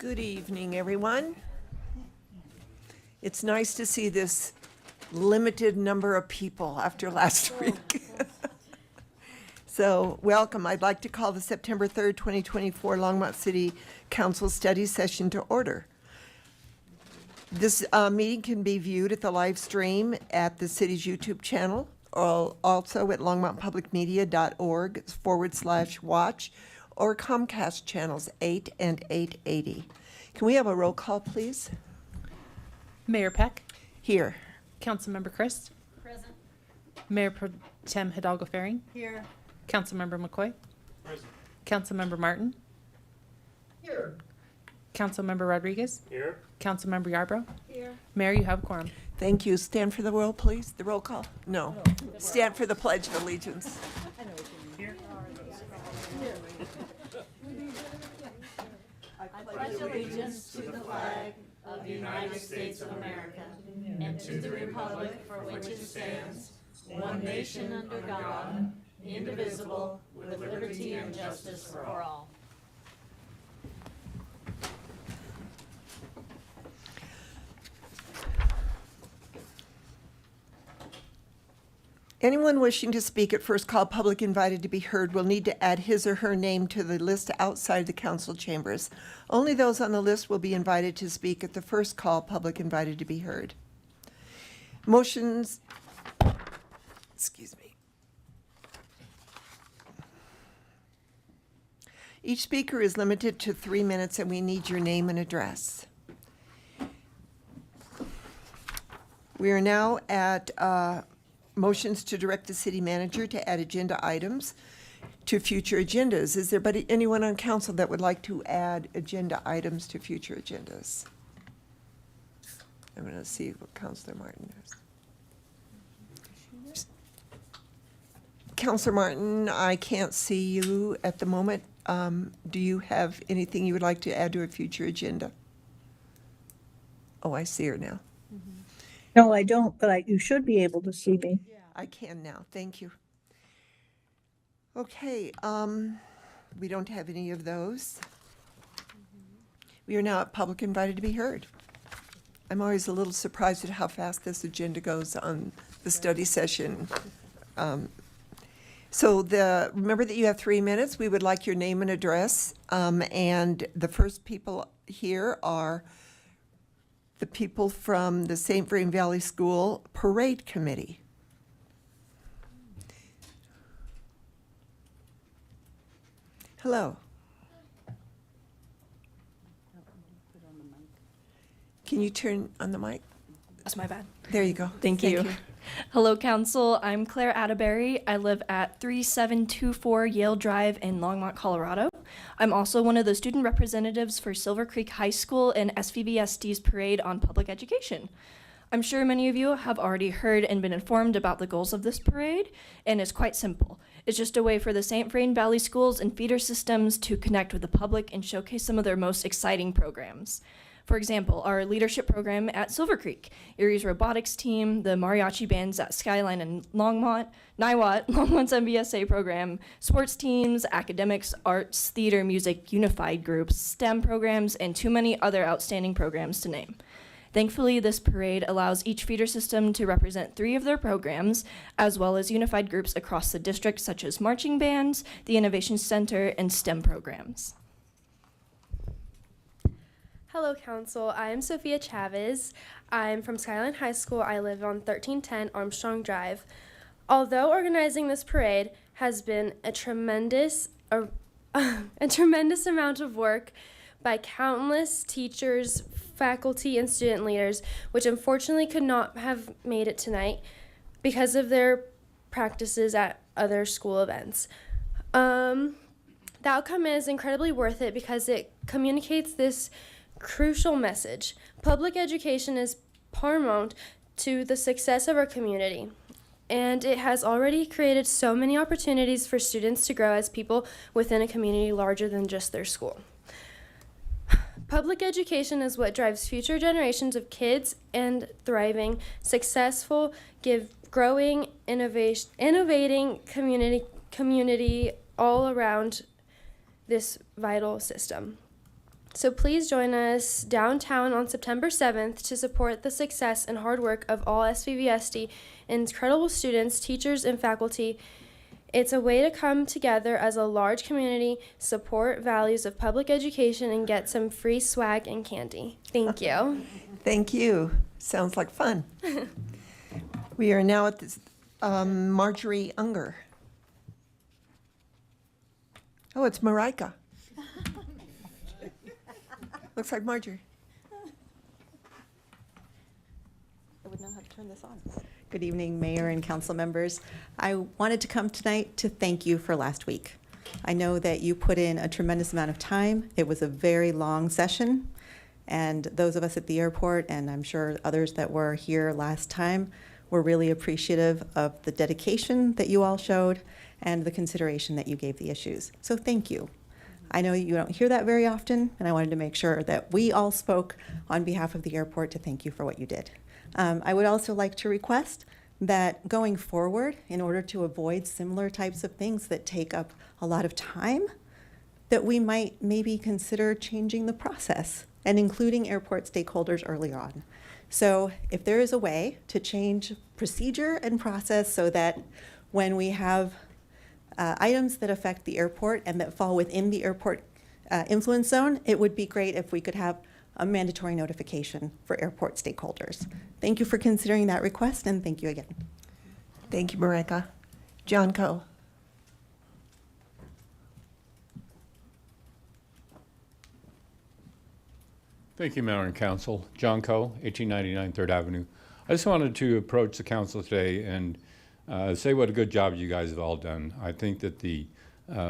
Good evening, everyone. It's nice to see this limited number of people after last week. So, welcome. I'd like to call the September 3rd, 2024 Longmont City Council study session to order. This meeting can be viewed at the live stream at the city's YouTube channel, or also at longmontpublicmedia.org/watch, or Comcast channels 8 and 880. Can we have a roll call, please? Mayor Peck, Here. Councilmember Christ, Present. Mayor Pro Tem Hidalgo Faring, Here. Councilmember McCoy, Councilmember Martin, Here. Councilmember Rodriguez, Here. Councilmember Yarbrough. Here. Mayor, you have quorum. Thank you. Stand for the roll, please. The roll call? No. Stand for the Pledge of Allegiance. Pledge allegiance to the flag of the United States of America and to the republic for which it stands, one nation under God, indivisible, with liberty and justice for all. Anyone wishing to speak at first call public invited to be heard will need to add his or her name to the list outside the council chambers. Only those on the list will be invited to speak at the first call public invited to be heard. Motions, excuse me. Each speaker is limited to 3 minutes and we need your name and address. We are now at motions to direct the city manager to add agenda items to future agendas. Is there anyone on council that would like to add agenda items to future agendas? I'm going to see what Councilor Martin is. Councilor Martin, I can't see you at the moment. Do you have anything you would like to add to a future agenda? Oh, I see her now. No, I don't, but you should be able to see me. I can now, thank you. Okay, we don't have any of those. We are now at public invited to be heard. I'm always a little surprised at how fast this agenda goes on the study session. So remember that you have 3 minutes. We would like your name and address. And the first people here are the people from the St. Vrain Valley School Parade Committee. Hello. Can you turn on the mic? That's my bad. There you go. Thank you. Hello, Council. I'm Claire Atterbury. I live at 3724 Yale Drive in Longmont, Colorado. I'm also one of the student representatives for Silver Creek High School and SVBSD's Parade on Public Education. I'm sure many of you have already heard and been informed about the goals of this parade, and it's quite simple. It's just a way for the St. Vrain Valley schools and feeder systems to connect with the public and showcase some of their most exciting programs. For example, our leadership program at Silver Creek, Erie's robotics team, the mariachi bands at Skyline and Longmont, NIWAT, Longmont's MBSA program, sports teams, academics, arts, theater, music, unified groups, STEM programs, and too many other outstanding programs to name. Thankfully, this parade allows each feeder system to represent 3 of their programs, as well as unified groups across the district, such as marching bands, the Innovation Center, and STEM programs. Hello, Council. I'm Sophia Chavez. I'm from Skyline High School. I live on 1310 Armstrong Drive. Although organizing this parade has been a tremendous amount of work by countless teachers, faculty, and student leaders, which unfortunately could not have made it tonight because of their practices at other school events. The outcome is incredibly worth it because it communicates this crucial message. Public education is paramount to the success of our community, and it has already created so many opportunities for students to grow as people within a community larger than just their school. Public education is what drives future generations of kids and thriving, successful, growing, innovating community all around this vital system. So please join us downtown on September 7th to support the success and hard work of all SVVSD incredible students, teachers, and faculty. It's a way to come together as a large community, support values of public education, and get some free swag and candy. Thank you. Thank you. Sounds like fun. We are now at this, Marjorie Unger. Oh, it's Marika. Looks like Marjorie. I would know how to turn this on. Good evening, Mayor and council members. I wanted to come tonight to thank you for last week. I know that you put in a tremendous amount of time. It was a very long session, and those of us at the airport, and I'm sure others that were here last time, were really appreciative of the dedication that you all showed and the consideration that you gave the issues. So thank you. I know you don't hear that very often, and I wanted to make sure that we all spoke on behalf of the airport to thank you for what you did. I would also like to request that going forward, in order to avoid similar types of things that take up a lot of time, that we might maybe consider changing the process and including airport stakeholders early on. So if there is a way to change procedure and process so that when we have items that affect the airport and that fall within the airport influence zone, it would be great if we could have a mandatory notification for airport stakeholders. Thank you for considering that request, and thank you again. Thank you, Marika. John Coe. Thank you, Mayor and Council. John Coe, 1899 3rd Avenue. I just wanted to approach the council today and say what a good job you guys have all done. I think that the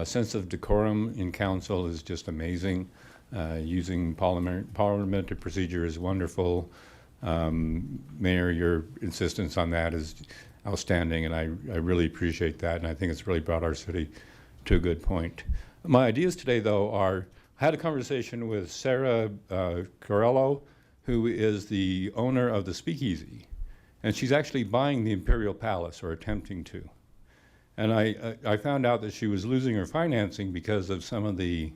sense of decorum in council is just amazing. Using parliamentary procedure is wonderful. Mayor, your insistence on that is outstanding, and I really appreciate that, and I think it's really brought our city to a good point. My ideas today, though, are I had a conversation with Sarah Corello, who is the owner of the Speakeasy, and she's actually buying the Imperial Palace, or attempting to. And I found out that she was losing her financing because of some of the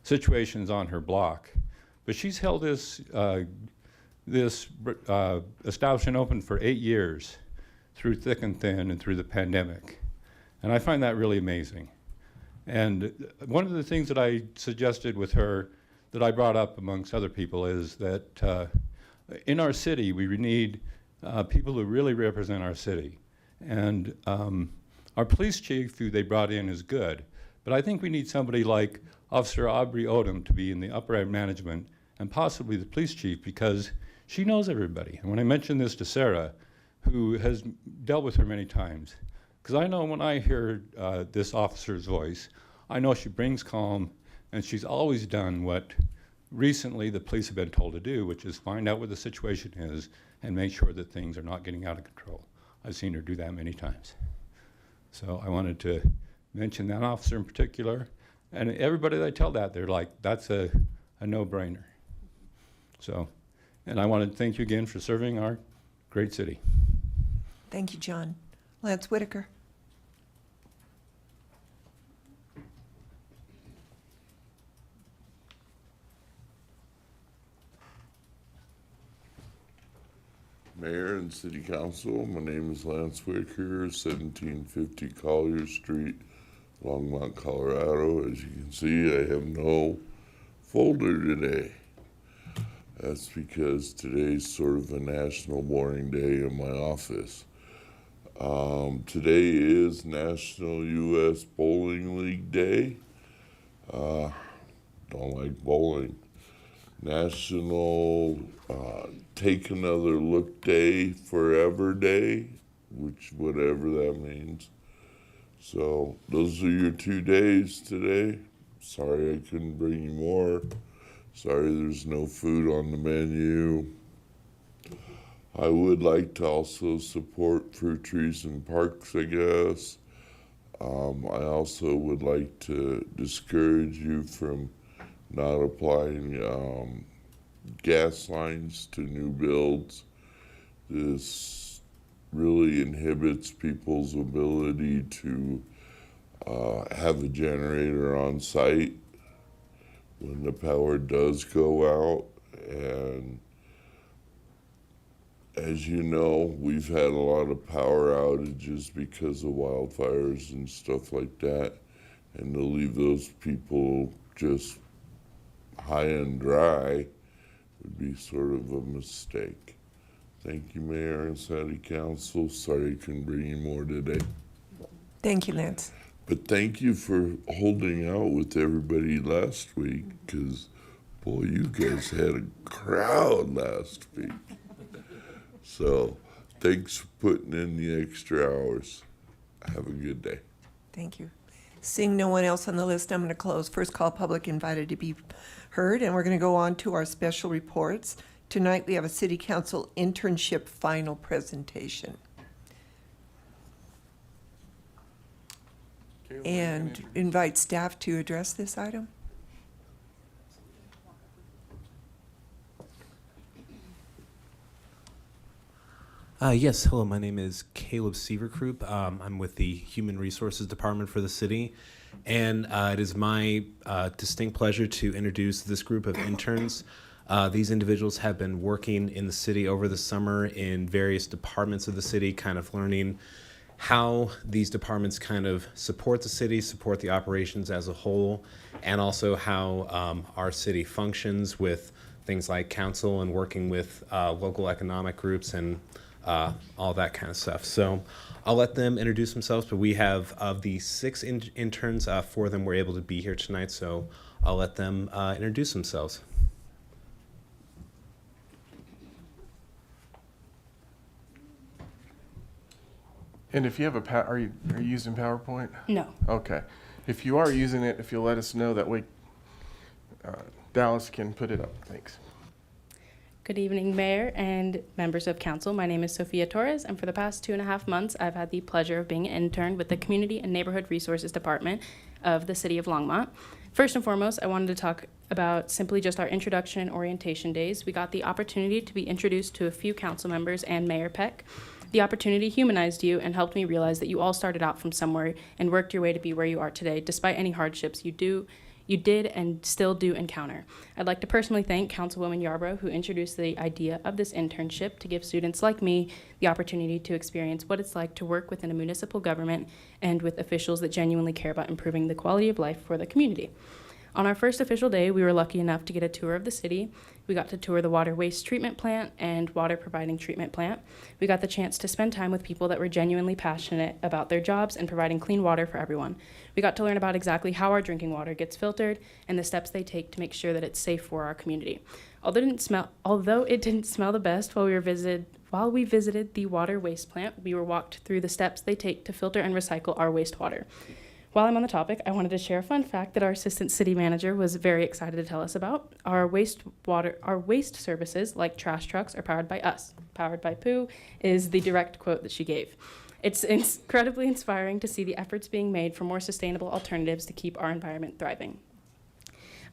situations on her block. But she's held this establishment open for 8 years through thick and thin and through the pandemic. And I find that really amazing. And one of the things that I suggested with her that I brought up amongst other people is that in our city, we need people who really represent our city. And our police chief, who they brought in, is good. But I think we need somebody like Officer Aubrey Odom to be in the upper management and possibly the police chief, because she knows everybody. And when I mentioned this to Sarah, who has dealt with her many times, because I know when I hear this officer's voice, I know she brings calm, and she's always done what recently the police have been told to do, which is find out what the situation is and make sure that things are not getting out of control. I've seen her do that many times. So I wanted to mention that officer in particular. And everybody that I tell that, they're like, that's a no-brainer. So, and I want to thank you again for serving our great city. Thank you, John. Lance Whitaker. Mayor and City Council, my name is Lance Whitaker, 1750 Collier Street, Longmont, Colorado. As you can see, I have no folder today. That's because today's sort of a national boring day in my office. Today is National U.S. Bowling League Day. Don't like bowling. National Take Another Look Day, Forever Day, which whatever that means. So those are your 2 days today. Sorry I couldn't bring you more. Sorry there's no food on the menu. I would like to also support fruit trees and parks, I guess. I also would like to discourage you from not applying gas lines to new builds. This really inhibits people's ability to have a generator on site, when the power does go out. And as you know, we've had a lot of power outages because of wildfires and stuff like that. And to leave those people just high and dry would be sort of a mistake. Thank you, Mayor and City Council. Sorry I couldn't bring you more today. Thank you, Lance. But thank you for holding out with everybody last week, because, boy, you guys had a crowd last week. So thanks for putting in the extra hours. Have a good day. Thank you. Seeing no one else on the list, I'm going to close. First call public invited to be heard, and we're going to go on to our special reports. Tonight, we have a City Council internship final presentation. And invite staff to address this item. Yes, hello, my name is Caleb Sieverkrupp. I'm with the Human Resources Department for the city, and it is my distinct pleasure to introduce this group of interns. These individuals have been working in the city over the summer in various departments of the city, kind of learning how these departments kind of support the city, support the operations as a whole, and also how our city functions with things like council and working with local economic groups and all that kind of stuff. So I'll let them introduce themselves, but we have, of the 6 interns, 4 of them were able to be here tonight, so I'll let them introduce themselves. And if you have are you using PowerPoint? No. Okay. If you are using it, if you'll let us know, that way Dallas can put it up. Thanks. Good evening, Mayor and members of council. My name is Sophia Torres, and for the past 2.5 months, I've had the pleasure of being an intern with the Community and Neighborhood Resources Department of the City of Longmont. First and foremost, I wanted to talk about simply just our introduction and orientation days. We got the opportunity to be introduced to a few council members and Mayor Peck. The opportunity humanized you and helped me realize that you all started out from somewhere and worked your way to be where you are today, despite any hardships you did and still do encounter. I'd like to personally thank Councilwoman Yarbrough, who introduced the idea of this internship to give students like me the opportunity to experience what it's like to work within a municipal government and with officials that genuinely care about improving the quality of life for the community. On our first official day, we were lucky enough to get a tour of the city. We got to tour the water waste treatment plant and water providing treatment plant. We got the chance to spend time with people that were genuinely passionate about their jobs and providing clean water for everyone. We got to learn about exactly how our drinking water gets filtered and the steps they take to make sure that it's safe for our community. Although it didn't smell the best while we visited the water waste plant, we were walked through the steps they take to filter and recycle our wastewater. While I'm on the topic, I wanted to share a fun fact that our assistant city manager was very excited to tell us about. Our waste services, like trash trucks, are powered by us. Powered by Pooh is the direct quote that she gave. It's incredibly inspiring to see the efforts being made for more sustainable alternatives to keep our environment thriving.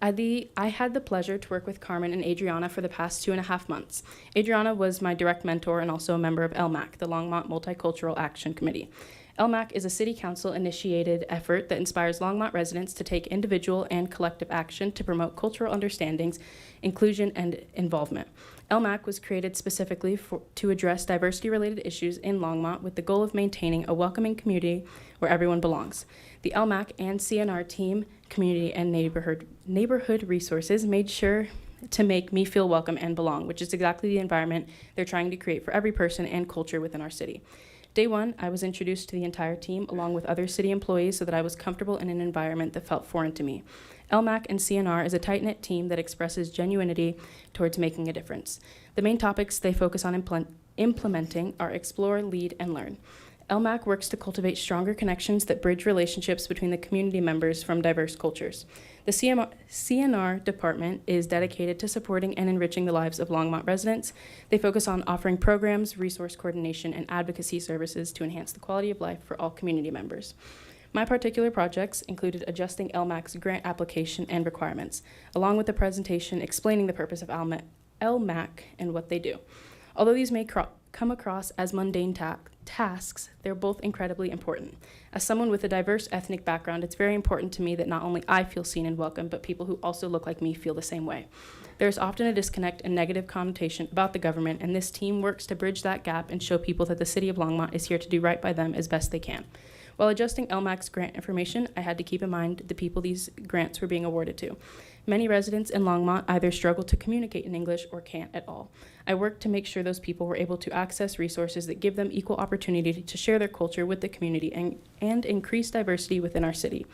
I had the pleasure to work with Carmen and Adriana for the past 2.5 months. Adriana was my direct mentor and also a member of LMAC, the Longmont Multicultural Action Committee. LMAC is a city council-initiated effort that inspires Longmont residents to take individual and collective action to promote cultural understandings, inclusion, and involvement. LMAC was created specifically to address diversity-related issues in Longmont with the goal of maintaining a welcoming community where everyone belongs. The LMAC and CNR team, Community and Neighborhood Resources, made sure to make me feel welcome and belong, which is exactly the environment they're trying to create for every person and culture within our city. Day 1, I was introduced to the entire team along with other city employees so that I was comfortable in an environment that felt foreign to me. LMAC and CNR is a tight-knit team that expresses genuinity towards making a difference. The main topics they focus on implementing are explore, lead, and learn. LMAC works to cultivate stronger connections that bridge relationships between the community members from diverse cultures. The CNR department is dedicated to supporting and enriching the lives of Longmont residents. They focus on offering programs, resource coordination, and advocacy services to enhance the quality of life for all community members. My particular projects included adjusting LMAC's grant application and requirements, along with a presentation explaining the purpose of LMAC and what they do. Although these may come across as mundane tasks, they're both incredibly important. As someone with a diverse ethnic background, it's very important to me that not only I feel seen and welcome, but people who also look like me feel the same way. There is often a disconnect and negative connotation about the government, and this team works to bridge that gap and show people that the City of Longmont is here to do right by them as best they can. While adjusting LMAC's grant information, I had to keep in mind the people these grants were being awarded to. Many residents in Longmont either struggle to communicate in English or can't at all. I worked to make sure those people were able to access resources that give them equal opportunity to share their culture with the community and increase diversity within our city.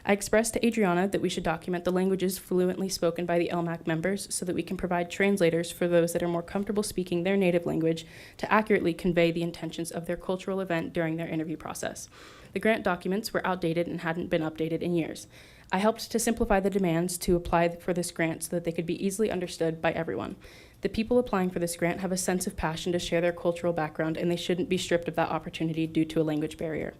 I expressed to Adriana that we should document the languages fluently spoken by the LMAC members so that we can provide translators for those that are more comfortable speaking their native language to accurately convey the intentions of their cultural event during their interview process. The grant documents were outdated and hadn't been updated in years. I helped to simplify the demands to apply for this grant so that they could be easily understood by everyone. The people applying for this grant have a sense of passion to share their cultural background, and they shouldn't be stripped of that opportunity due to a language barrier.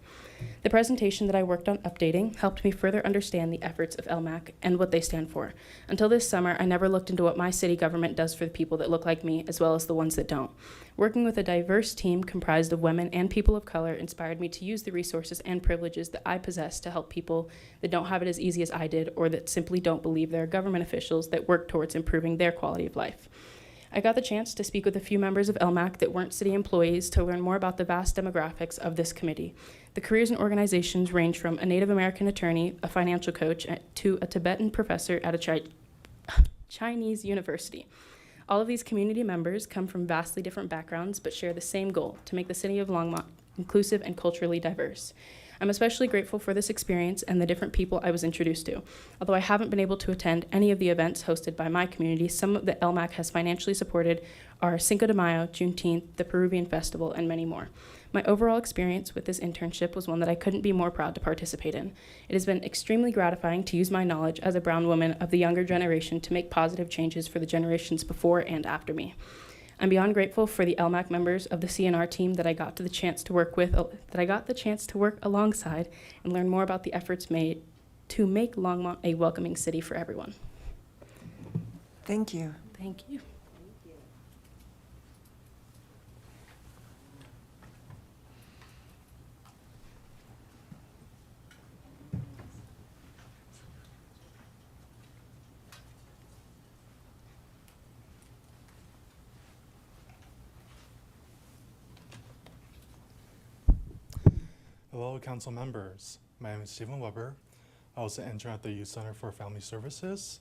The presentation that I worked on updating helped me further understand the efforts of LMAC and what they stand for. Until this summer, I never looked into what my city government does for the people that look like me, as well as the ones that don't. Working with a diverse team comprised of women and people of color inspired me to use the resources and privileges that I possess to help people that don't have it as easy as I did, or that simply don't believe there are government officials that work towards improving their quality of life. I got the chance to speak with a few members of LMAC that weren't city employees to learn more about the vast demographics of this committee. The careers and organizations range from a Native American attorney, a financial coach, to a Tibetan professor at a Chinese university. All of these community members come from vastly different backgrounds but share the same goal, to make the City of Longmont inclusive and culturally diverse. I'm especially grateful for this experience and the different people I was introduced to. Although I haven't been able to attend any of the events hosted by my community, some of that LMAC has financially supported are Cinco de Mayo, Juneteenth, the Peruvian Festival, and many more. My overall experience with this internship was one that I couldn't be more proud to participate in. It has been extremely gratifying to use my knowledge as a brown woman of the younger generation to make positive changes for the generations before and after me. I'm beyond grateful for the LMAC members of the CNR team that I got the chance to work alongside and learn more about the efforts made to make Longmont a welcoming city for everyone. Thank you. Thank you. Hello, council members. My name is Stephen Weber. I was an intern at the Youth Center for Family Services,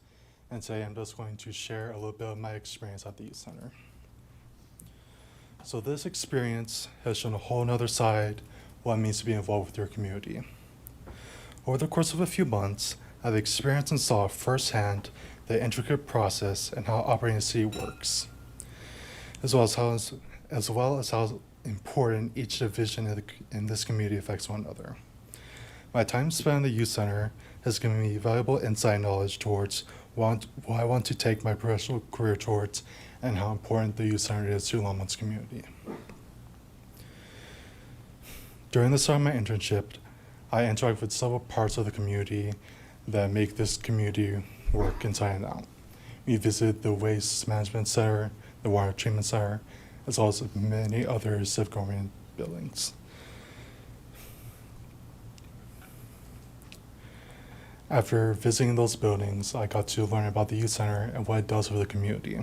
and today I'm just going to share a little bit of my experience at the Youth Center. So this experience has shown a whole nother side what it means to be involved with your community. Over the course of a few months, I've experienced and saw firsthand the intricate process and how operating a city works, as well as how important each division in this community affects one another. My time spent in the Youth Center has given me valuable inside knowledge towards what I want to take my professional career towards and how important the Youth Center is to Longmont's community. During the start of my internship, I interact with several parts of the community that make this community work inside and out. We visited the Waste Management Center, the Water Treatment Center, as well as many other civic government buildings. After visiting those buildings, I got to learn about the Youth Center and what it does for the community.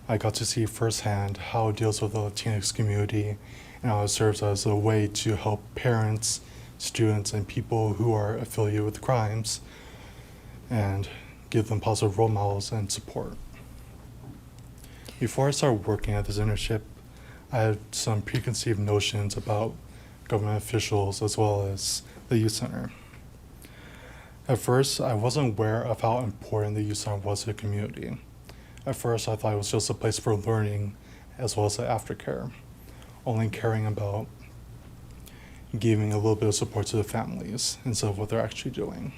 I got to see firsthand how it deals with the Latinx community and how it serves as a way to help parents, students, and people who are affiliated with crimes and give them positive role models and support. Before I started working at this internship, I had some preconceived notions about government officials as well as the Youth Center. At first, I wasn't aware of how important the Youth Center was to the community. At first, I thought it was just a place for learning as well as the aftercare, only caring about giving a little bit of support to the families instead of what they're actually doing.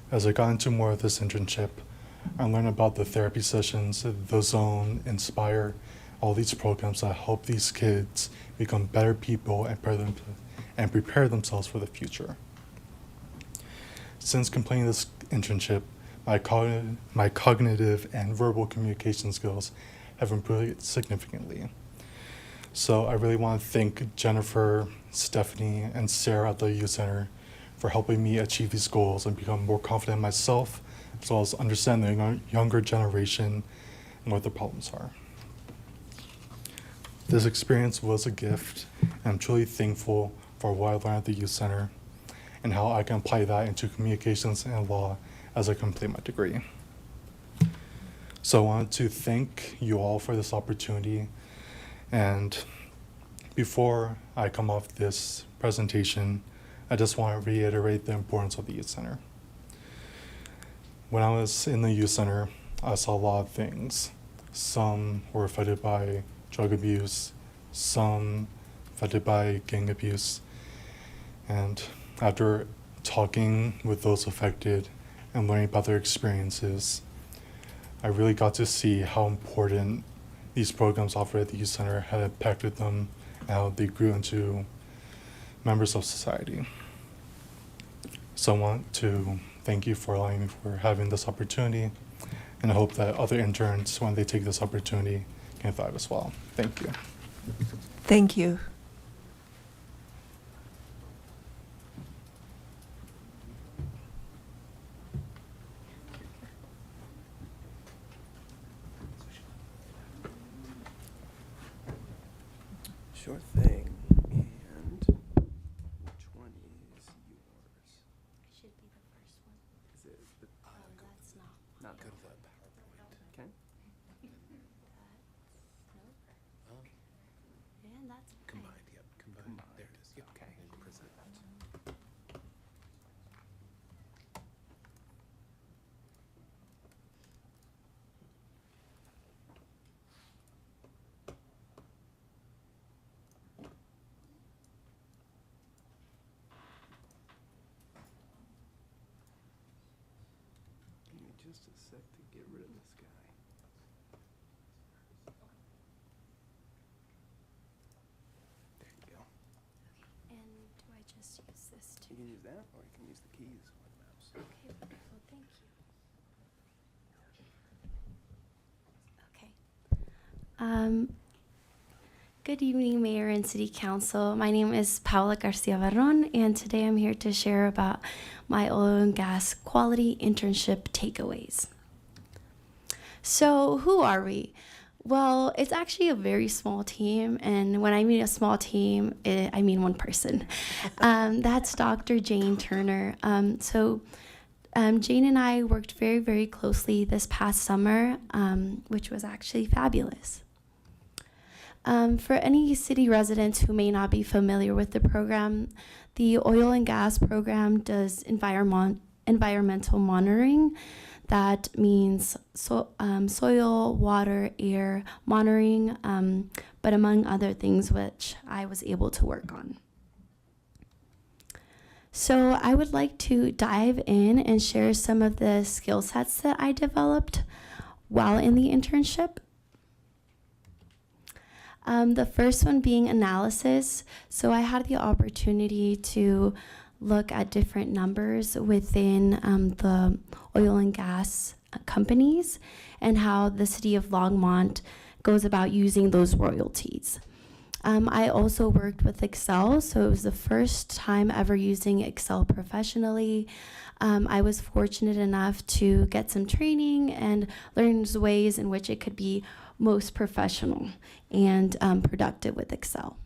As I got into more of this internship, I learned about the therapy sessions, the Zone, Inspire, all these programs that help these kids become better people and prepare themselves for the future. Since completing this internship, my cognitive and verbal communication skills have improved significantly. So I really want to thank Jennifer, Stephanie, and Sarah at the Youth Center for helping me achieve these goals and become more confident in myself, as well as understand the younger generation and what the problems are. This experience was a gift, and I'm truly thankful for what I learned at the Youth Center and how I can apply that into communications and law as I complete my degree. So I wanted to thank you all for this opportunity. And before I come off this presentation, I just want to reiterate the importance of the Youth Center. When I was in the Youth Center, I saw a lot of things. Some were affected by drug abuse, some affected by gang abuse. And after talking with those affected and learning about their experiences, I really got to see how important these programs offered at the Youth Center had impacted them and how they grew into members of society. So I want to thank you for allowing me for having this opportunity, and I hope that other interns, when they take this opportunity, can thrive as well. Thank you. Thank you. Sure thing. And which one is yours? Should be the first one. Is it the, That's not. go to the PowerPoint. Okay. Nope. And that's okay. Combined, yep. Combined. There it is. Yep. Okay. Present. Give me just a sec to get rid of this guy. There you go. And do I just use this You too? can use that, or you can use the keys or the mouse. Okay, wonderful, thank you. Okay. Good evening, Mayor and City Council. My name is Paula Garcia Barron, and today I'm here to share about my oil and gas quality internship takeaways. So, who are we? Well, it's actually a very small team, and when I mean a small team, I mean one person. That's Dr. Jane Turner. Jane and I worked very, very closely this past summer, which was actually fabulous. For any city residents who may not be familiar with the program, the oil and gas program does environmental monitoring. That means soil, water, air monitoring, but among other things which I was able to work on. So I would like to dive in and share some of the skill sets that I developed while in the internship. The first one being analysis. So I had the opportunity to look at different numbers within the oil and gas companies and how the city of Longmont goes about using those royalties. I also worked with Excel, so it was the first time ever using Excel professionally. I was fortunate enough to get some training and learn the ways in which it could be most professional and productive with Excel.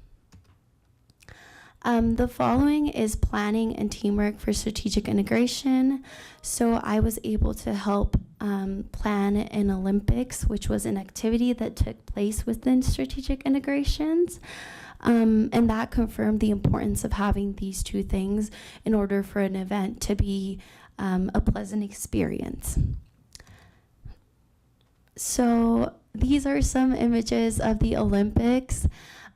The following is planning and teamwork for strategic integration. So I was able to help plan an Olympics, which was an activity that took place within strategic integrations. And that confirmed the importance of having these two things in order for an event to be a pleasant experience. So these are some images of the Olympics.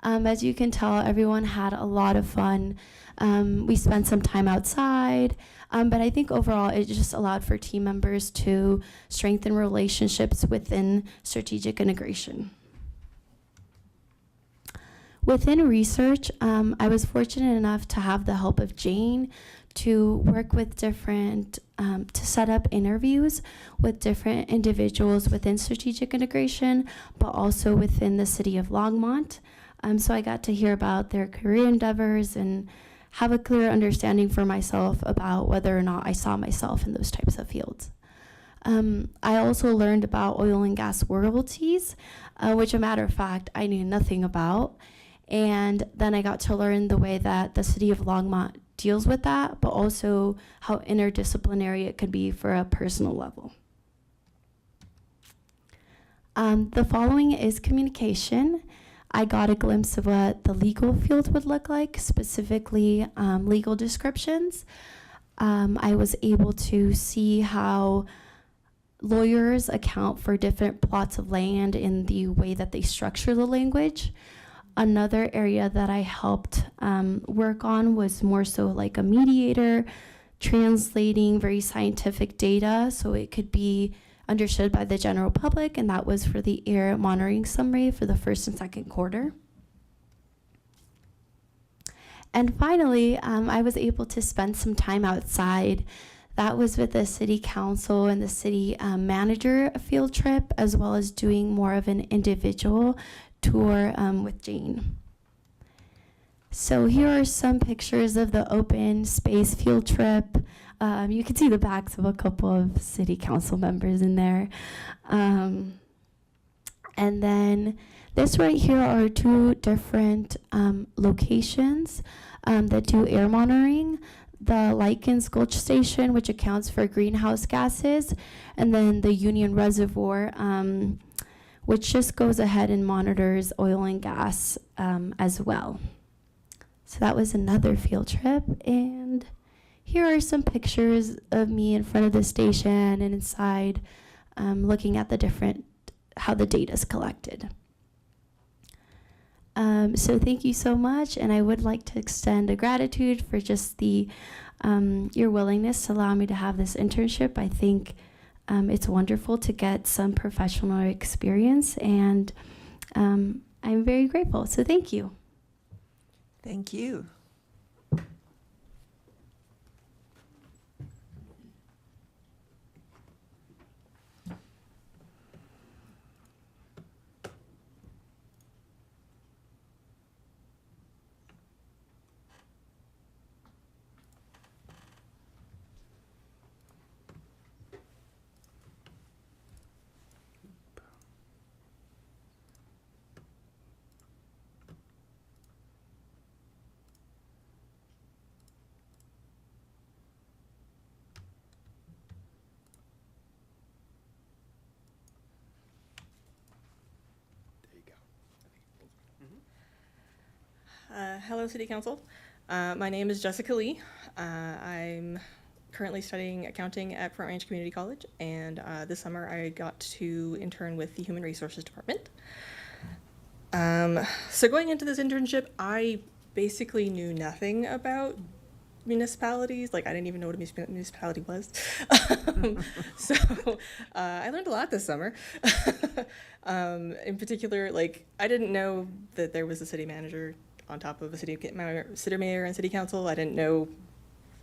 As you can tell, everyone had a lot of fun. We spent some time outside, but I think overall it just allowed for team members to strengthen relationships within strategic integration. Within research, I was fortunate enough to have the help of Jane to work with different, to set up interviews with different individuals within strategic integration, but also within the city of Longmont. So I got to hear about their career endeavors and have a clear understanding for myself about whether or not I saw myself in those types of fields. I also learned about oil and gas royalties, which, a matter of fact, I knew nothing about. And then I got to learn the way that the city of Longmont deals with that, but also how interdisciplinary it could be for a personal level. The following is communication. I got a glimpse of what the legal field would look like, specifically legal descriptions. I was able to see how lawyers account for different plots of land in the way that they structure the language. Another area that I helped work on was more so like a mediator, translating very scientific data so it could be understood by the general public, and that was for the air monitoring summary for the first and second quarter. And finally, I was able to spend some time outside. That was with the city council and the city manager field trip, as well as doing more of an individual tour with Jane. So here are some pictures of the open space field trip. You can see the backs of a couple of city council members in there. And then this right here are two different locations that do air monitoring. The Likens Gulch Station, which accounts for greenhouse gases, and then the Union Reservoir, which just goes ahead and monitors oil and gas as well. So that was another field trip, and here are some pictures of me in front of the station and inside, looking at the different, how the data is collected. So thank you so much, and I would like to extend a gratitude for just the your willingness to allow me to have this internship. I think it's wonderful to get some professional experience, and I'm very grateful. So thank you. Thank you. Hello, City Council. My name is Jessica Lee. I'm currently studying accounting at Front Range Community College, and this summer I got to intern with the Human Resources Department. So going into this internship, I basically knew nothing about municipalities. Like, I didn't even know what a municipality was. So I learned a lot this summer. In particular, like, I didn't know that there was a city manager on top of a city mayor and city council. I didn't know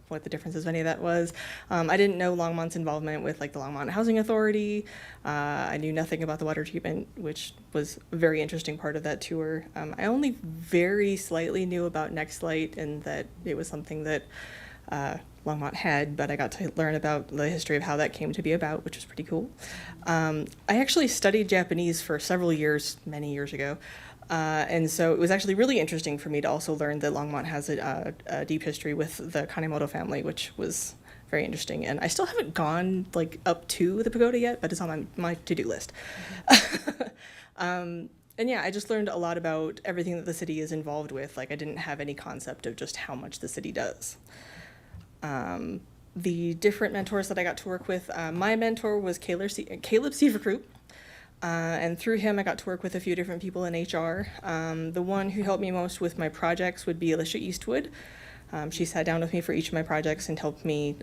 what the differences of any of that was. I didn't know Longmont's involvement with like the Longmont Housing Authority. I knew nothing about the water treatment, which was a very interesting part of that tour. I only very slightly knew about Nextlight and that it was something that Longmont had, but I got to learn about the history of how that came to be about, which was pretty cool. I actually studied Japanese for several years, many years ago. And so it was actually really interesting for me to also learn that Longmont has a deep history with the Kanemoto family, which was very interesting. And I still haven't gone like up to the pagoda yet, but it's on my to-do list. And yeah, I just learned a lot about everything that the city is involved with. Like, I didn't have any concept of just how much the city does. The different mentors that I got to work with, my mentor was Caleb Sieverkroop. And through him, I got to work with a few different people in HR. The one who helped me most with my projects would be Alicia Eastwood. She sat down with me for each of my projects and helped me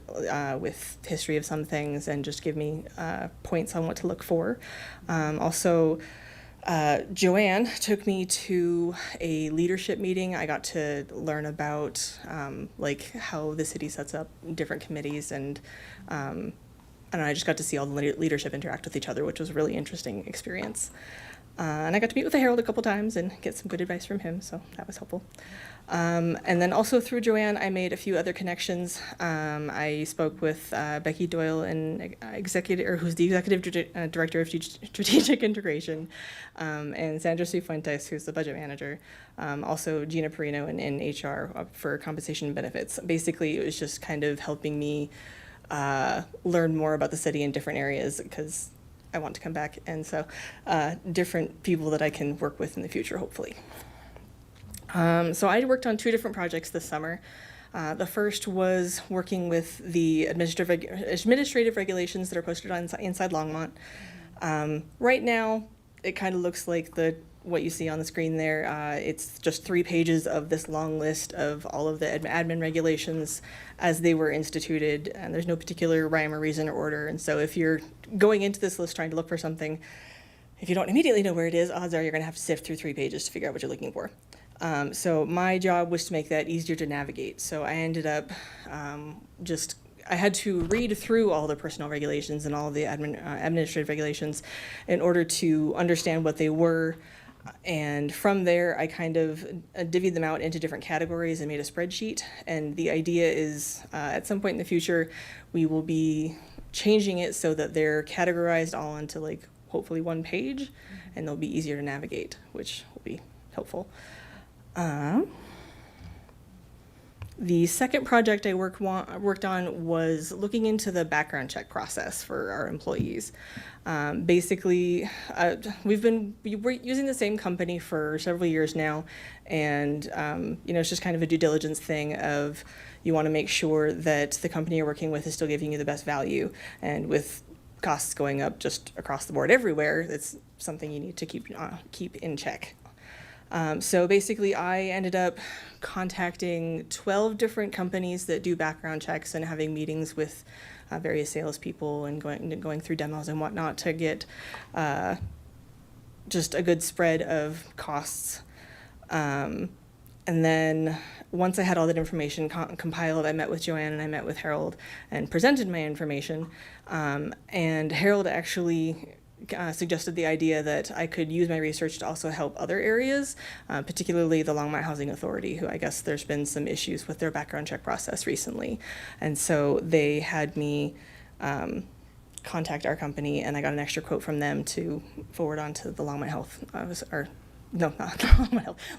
with history of some things and just give me points on what to look for. Also, Joanne took me to a leadership meeting. I got to learn about like how the city sets up different committees, and I just got to see all the leadership interact with each other, which was a really interesting experience. And I got to meet with Harold a couple times and get some good advice from him, so that was helpful. And then also through Joanne, I made a few other connections. I spoke with Becky Doyle, who's the executive director of strategic integration, and Sandra Cifuentes, who's the budget manager. Also Gina Perino in HR for compensation and benefits. Basically, it was just kind of helping me learn more about the city in different areas because I want to come back, and so different people that I can work with in the future, hopefully. So I worked on 2 different projects this summer. The first was working with the administrative regulations that are posted on inside Longmont. Right now, it kind of looks like what you see on the screen there. It's just 3 pages of this long list of all of the admin regulations as they were instituted, and there's no particular rhyme or reason or order. And so if you're going into this list trying to look for something, if you don't immediately know where it is, odds are you're going to have to sift through 3 pages to figure out what you're looking for. So my job was to make that easier to navigate. So I ended up I had to read through all the personnel regulations and all the administrative regulations in order to understand what they were. And from there, I kind of divvied them out into different categories and made a spreadsheet. And the idea is at some point in the future, we will be changing it so that they're categorized all into hopefully 1 page, and they'll be easier to navigate, which will be helpful. The second project I worked on was looking into the background check process for our employees. Basically, we're using the same company for several years now, and it's just kind of a due diligence thing of you want to make sure that the company you're working with is still giving you the best value, and with costs going up just across the board everywhere, it's something you need to keep in check. So basically, I ended up contacting 12 different companies that do background checks and having meetings with various salespeople and going through demos and whatnot to get just a good spread of costs. And then once I had all that information compiled, I met with Joanne and I met with Harold and presented my information. And Harold actually suggested the idea that I could use my research to also help other areas, particularly the Longmont Housing Authority, who I guess there's been some issues with their background check process recently. And so they had me contact our company, and I got an extra quote from them to forward on to the Longmont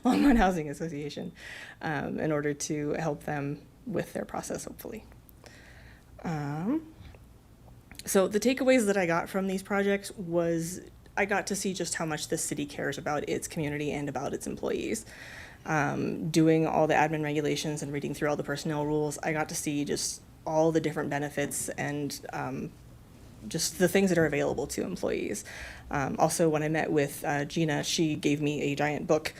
Longmont Housing Association in order to help them with their process, hopefully. So the takeaways that I got from these projects was I got to see just how much the city cares about its community and about its employees. Doing all the admin regulations and reading through all the personnel rules, I got to see just all the different benefits and just the things that are available to employees. Also, when I met with Gina, she gave me a giant book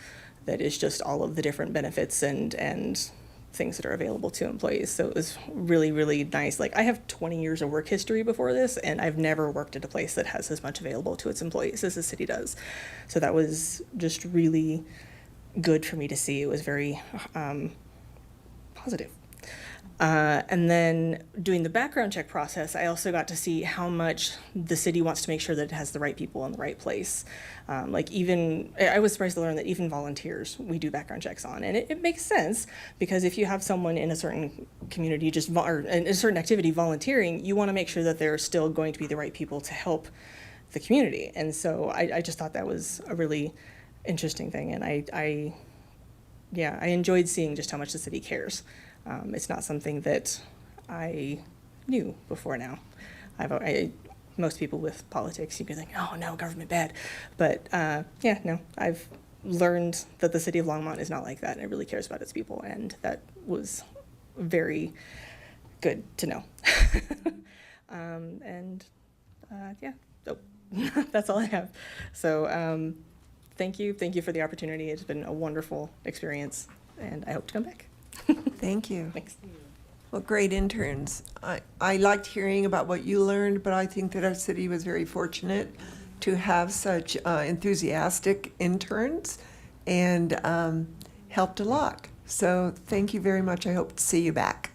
that is just all of the different benefits and things that are available to employees. So it was really, really nice. I have 20 years of work history before this, and I've never worked at a place that has as much available to its employees as the city does. So that was just really good for me to see. It was very positive. And then doing the background check process, I also got to see how much the city wants to make sure that it has the right people in the right place. I was surprised to learn that even volunteers we do background checks on. And it makes sense, because if you have someone in a certain community or in a certain activity volunteering, you want to make sure that they're still going to be the right people to help the community. And so I just thought that was a really interesting thing. And I enjoyed seeing just how much the city cares. It's not something that I knew before now. Most people with politics, you can think, oh no, government bad. But I've learned that the city of Longmont is not like that, and it really cares about its people, and that was very good to know. That's all I have. So thank you for the opportunity. It's been a wonderful experience, and I hope to come back. Thank you. Thanks. Well, great interns. I liked hearing about what you learned, but I think that our city was very fortunate to have such enthusiastic interns and helped a lot. So thank you very much. I hope to see you back.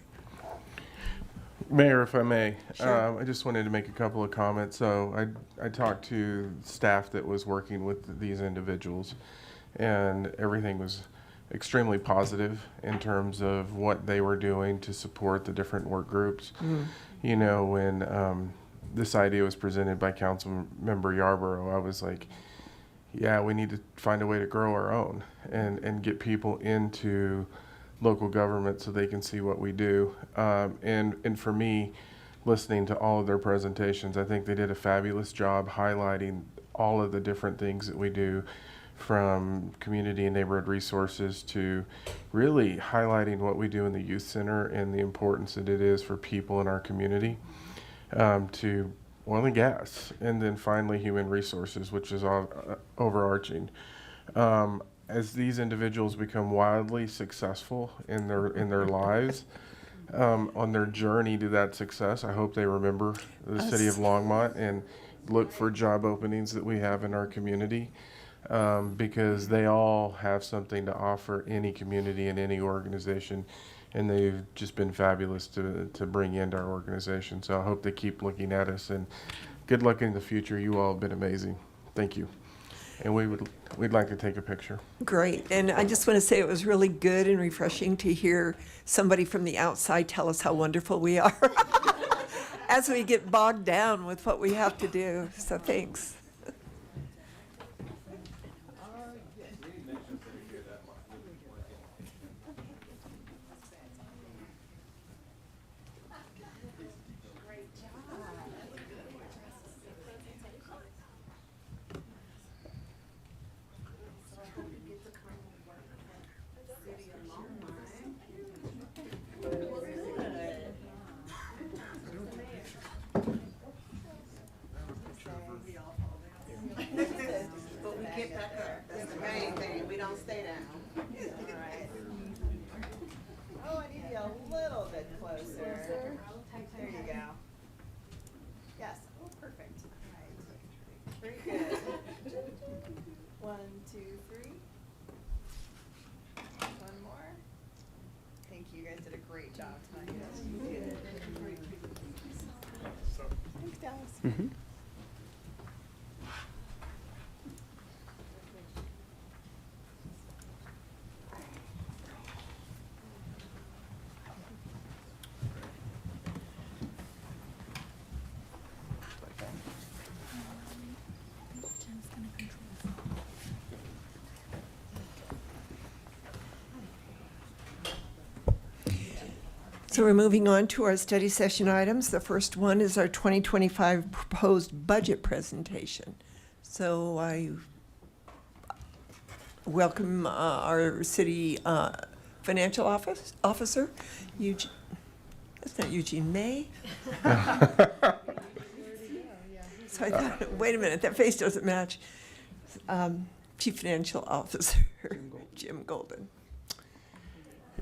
Mayor, if I may, Sure. I just wanted to make a couple of comments. So I talked to staff that was working with these individuals, and everything was extremely positive in terms of what they were doing to support the different work groups. You know, when this idea was presented by Council Member Yarborough, I was like, yeah, we need to find a way to grow our own and get people into local government so they can see what we do. And for me, listening to all of their presentations, I think they did a fabulous job highlighting all of the different things that we do, from community and neighborhood resources to really highlighting what we do in the youth center and the importance that it is for people in our community, to oil and gas, and then finally human resources, which is all overarching. As these individuals become wildly successful in their lives, on their journey to that success, I hope they remember the city of Longmont and look for job openings that we have in our community, because they all have something to offer any community and any organization, and they've just been fabulous to bring into our organization. So I hope they keep looking at us, and good luck in the future. You all have been amazing. Thank you. And we'd like to take a picture. Great. And I just want to say it was really good and refreshing to hear somebody from the outside tell us how wonderful we are as we get bogged down with what we have to do. So thanks. So we're moving on to our study session items. The first one is our 2025 proposed budget presentation. So I welcome our city financial officer, Eugene. That's not Eugene May. So I thought, wait a minute, that face doesn't match. Chief Financial Officer, Jim Golden.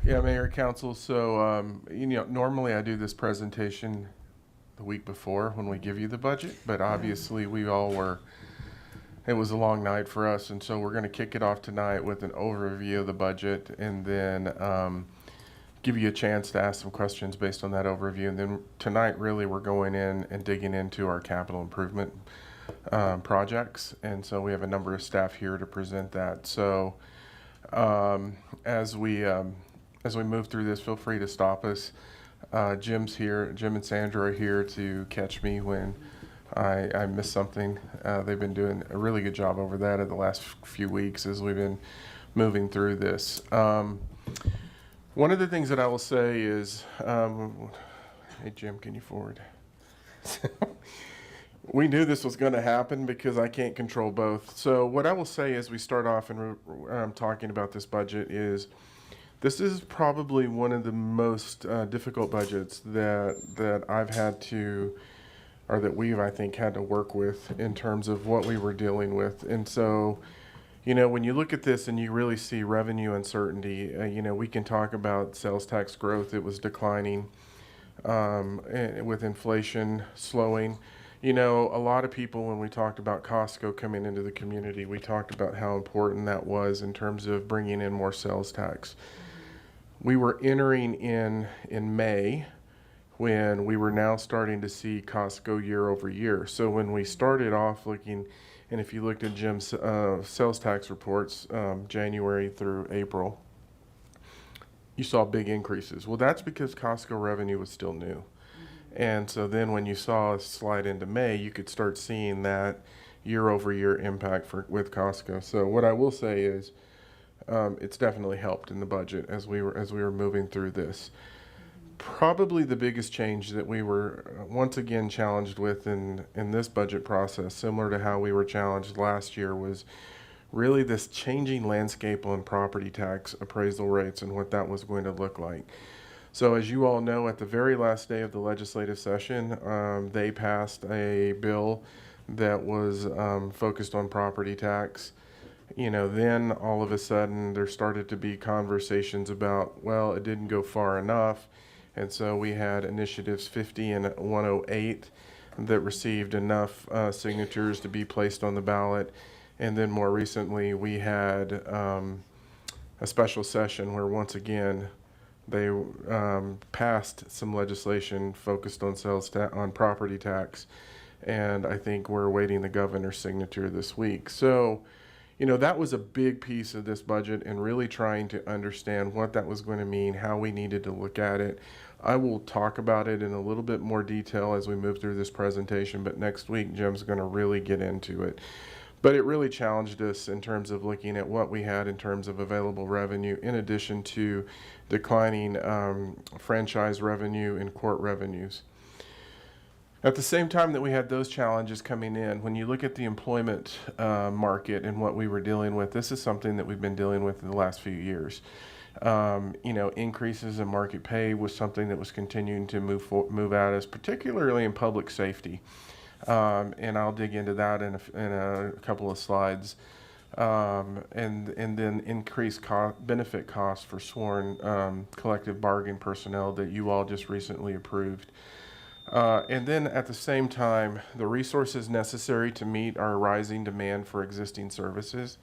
Yeah, Mayor, Council. So, normally I do this presentation the week before when we give you the budget, but obviously it was a long night for us, and so we're going to kick it off tonight with an overview of the budget, and then give you a chance to ask some questions based on that overview. And then tonight, really, we're going in and digging into our capital improvement projects, and so we have a number of staff here to present that. So, as we move through this, feel free to stop us. Jim's here. Jim and Sandra are here to catch me when I miss something. They've been doing a really good job over that in the last few weeks as we've been moving through this. One of the things that I will say is, hey Jim, can you forward? We knew this was going to happen because I can't control both. So what I will say as we start off and talking about this budget is, this is probably one of the most difficult budgets that I've had to, or that we've, I think, had to work with in terms of what we were dealing with. And so, when you look at this and you really see revenue uncertainty, we can talk about sales tax growth. It was declining with inflation slowing. A lot of people, when we talked about Costco coming into the community, we talked about how important that was in terms of bringing in more sales tax. We were entering in May when we were now starting to see costs go year over year. So when we started off looking, and if you looked at Jim's sales tax reports, January through April, you saw big increases. Well, that's because Costco revenue was still new. And so then when you saw a slide into May, you could start seeing that year over year impact with Costco. So what I will say is it's definitely helped in the budget as we were moving through this. Probably the biggest change that we were once again challenged with in this budget process, similar to how we were challenged last year, was really this changing landscape on property tax appraisal rates and what that was going to look like. So as you all know, at the very last day of the legislative session, they passed a bill that was focused on property tax. You know, then all of a sudden there started to be conversations about, well, it didn't go far enough. And so we had initiatives 50 and 108 that received enough signatures to be placed on the ballot. And then more recently, we had a special session where once again, they passed some legislation focused on on property tax. And I think we're awaiting the governor's signature this week. So, you know, that was a big piece of this budget and really trying to understand what that was going to mean, how we needed to look at it. I will talk about it in a little bit more detail as we move through this presentation, but next week Jim's going to really get into it. But it really challenged us in terms of looking at what we had in terms of available revenue, in addition to declining franchise revenue and court revenues. At the same time that we had those challenges coming in, when you look at the employment market and what we were dealing with, this is something that we've been dealing with in the last few years. You know, increases in market pay was something that was continuing to move at us, particularly in public safety. And I'll dig into that in a couple of slides. And then increased benefit costs for sworn collective bargaining personnel that you all just recently approved. And then at the same time, the resources necessary to meet our rising demand for existing services.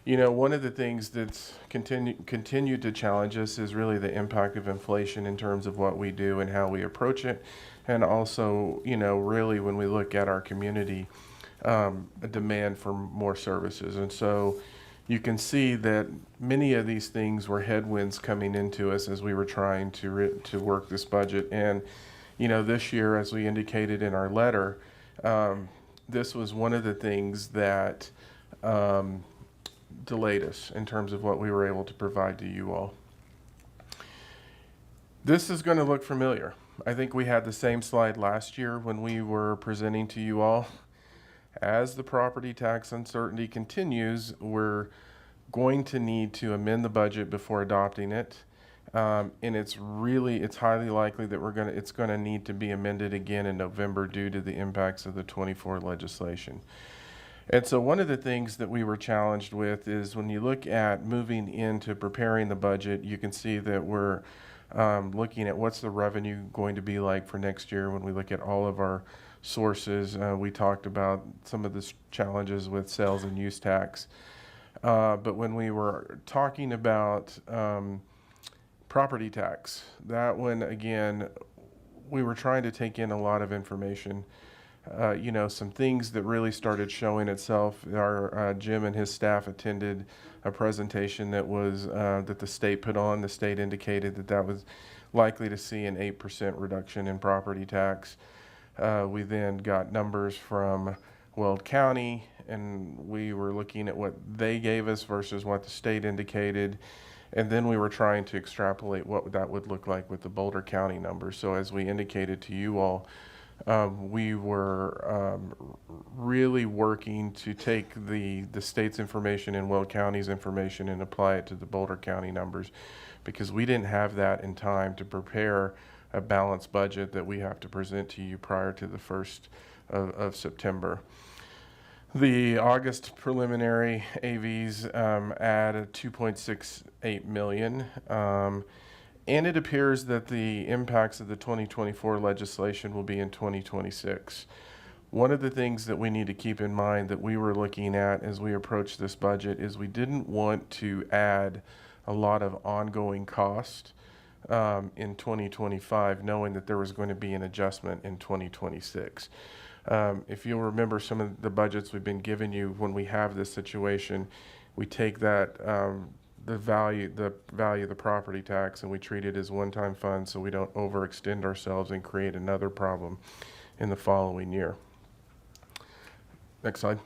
You know, one of the things that's continued to challenge us is really the impact of inflation in terms of what we do and how we approach it. And also, you know, really when we look at our community, a demand for more services. And so you can see that many of these things were headwinds coming into us as we were trying to work this budget. And, you know, this year, as we indicated in our letter, this was one of the things that delayed us in terms of what we were able to provide to you all. This is going to look familiar. I think we had the same slide last year when we were presenting to you all. As the property tax uncertainty continues, we're going to need to amend the budget before adopting it. And it's highly likely that it's going to need to be amended again in November due to the impacts of the 24 legislation. And so one of the things that we were challenged with is when you look at moving into preparing the budget, you can see that we're looking at what's the revenue going to be like for next year when we look at all of our sources. We talked about some of the challenges with sales and use tax. But when we were talking about property tax, that one, again, we were trying to take in a lot of information. You know, some things that really started showing itself. Our Jim and his staff attended a presentation that was that the state put on. The state indicated that was likely to see an 8% reduction in property tax. We then got numbers from Weld County, and we were looking at what they gave us versus what the state indicated. And then we were trying to extrapolate what that would look like with the Boulder County numbers. So as we indicated to you all, we were really working to take the state's information and Weld County's information and apply it to the Boulder County numbers, because we didn't have that in time to prepare a balanced budget that we have to present to you prior to the 1st of September. The August preliminary AVs add a $2.68 million. And it appears that the impacts of the 2024 legislation will be in 2026. One of the things that we need to keep in mind that we were looking at as we approach this budget is we didn't want to add a lot of ongoing cost in 2025, knowing that there was going to be an adjustment in 2026. If you'll remember some of the budgets we've been giving you when we have this situation, we take that the value of the property tax and we treat it as one-time funds so we don't overextend ourselves and create another problem in the following year. Next slide.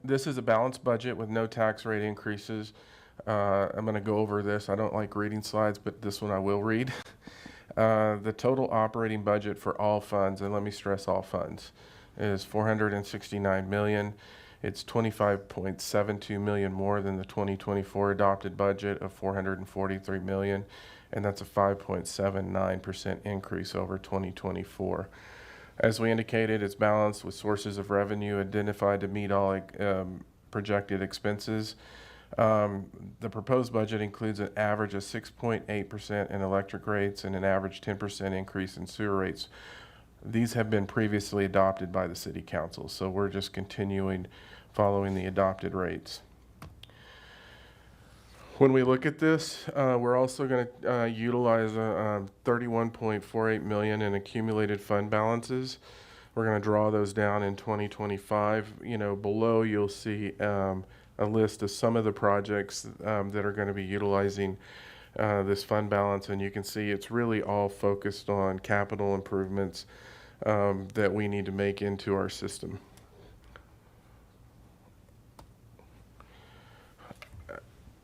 This is a balanced budget with no tax rate increases. I'm going to go over this. I don't like reading slides, but this one I will read. The total operating budget for all funds, and let me stress all funds, is $469 million. It's $25.72 million more than the 2024 adopted budget of $443 million, and that's a 5.79% increase over 2024. As we indicated, it's balanced with sources of revenue identified to meet all projected expenses. The proposed budget includes an average of 6.8% in electric rates and an average 10% increase in sewer rates. These have been previously adopted by the City Council, so we're just continuing following the adopted rates. When we look at this, we're also going to utilize $31.48 million in accumulated fund balances. We're going to draw those down in 2025. Below you'll see a list of some of the projects that are going to be utilizing this fund balance, and you can see it's really all focused on capital improvements that we need to make into our system.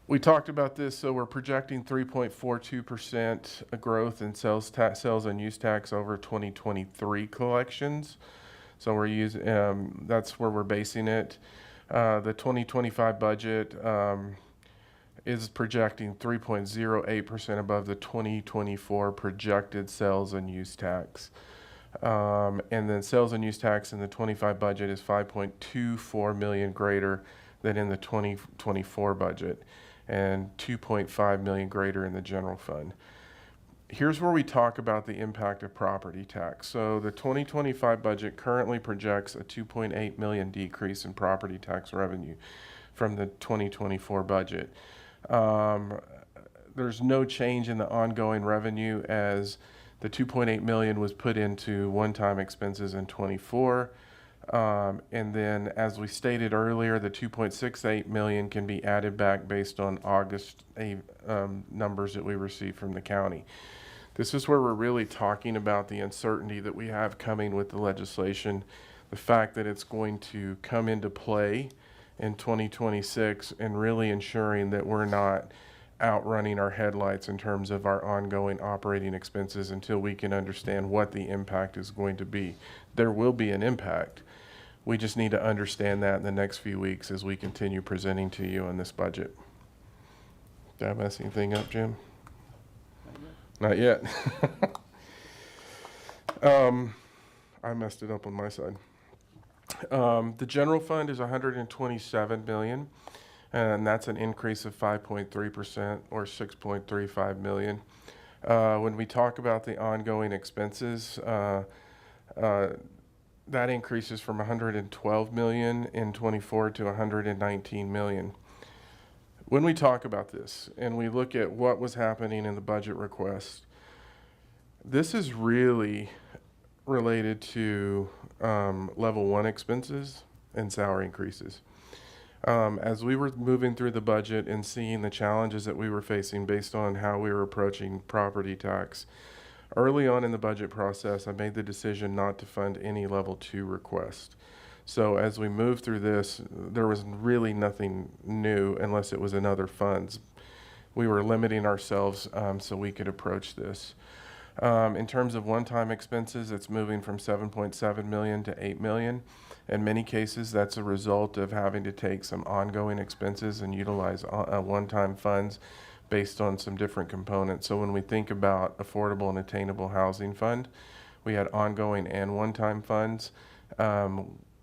We talked about this, so we're projecting 3.42% growth in sales and use tax over 2023 collections. So we're using that's where we're basing it. The 2025 budget is projecting 3.08% above the 2024 projected sales and use tax. And then sales and use tax in the 25 budget is $5.24 million greater than in the 2024 budget, and $2.5 million greater in the general fund. Here's where we talk about the impact of property tax. So the 2025 budget currently projects a $2.8 million decrease in property tax revenue from the 2024 budget. There's no change in the ongoing revenue, as the $2.8 million was put into one-time expenses in 24. And then, as we stated earlier, the $2.68 million can be added back based on August numbers that we received from the county. This is where we're really talking about the uncertainty that we have coming with the legislation, the fact that it's going to come into play in 2026, and really ensuring that we're not outrunning our headlights in terms of our ongoing operating expenses until we can understand what the impact is going to be. There will be an impact. We just need to understand that in the next few weeks as we continue presenting to you on this budget. Did I mess anything up, Jim? Not yet. I messed it up on my side. The general fund is $127 million, and that's an increase of 5.3% or $6.35 million. When we talk about the ongoing expenses, that increases from $112 million in 24 to $119 million. When we talk about this and we look at what was happening in the budget request, this is really related to level 1 expenses and salary increases. As we were moving through the budget and seeing the challenges that we were facing based on how we were approaching property tax, early on in the budget process, I made the decision not to fund any level 2 request. So as we moved through this, there was really nothing new unless it was in other funds. We were limiting ourselves so we could approach this. In terms of one-time expenses, it's moving from $7.7 million to $8 million. In many cases, that's a result of having to take some ongoing expenses and utilize one-time funds based on some different components. So when we think about affordable and attainable housing fund, we had ongoing and one-time funds.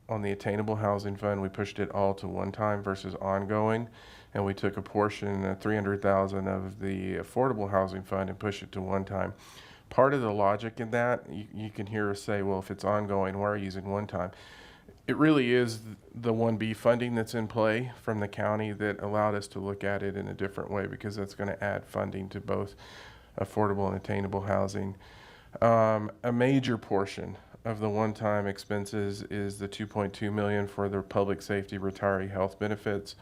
On the attainable housing fund, we pushed it all to one-time versus ongoing, and we took a portion, $300,000 of the affordable housing fund, and pushed it to one-time. Part of the logic in that, you can hear us say, well, if it's ongoing, why are you using one-time? it really is the 1B funding that's in play from the county that allowed us to look at it in a different way, because that's going to add funding to both affordable and attainable housing. A major portion of the one-time expenses is the $2.2 million for the public safety retiree health benefits.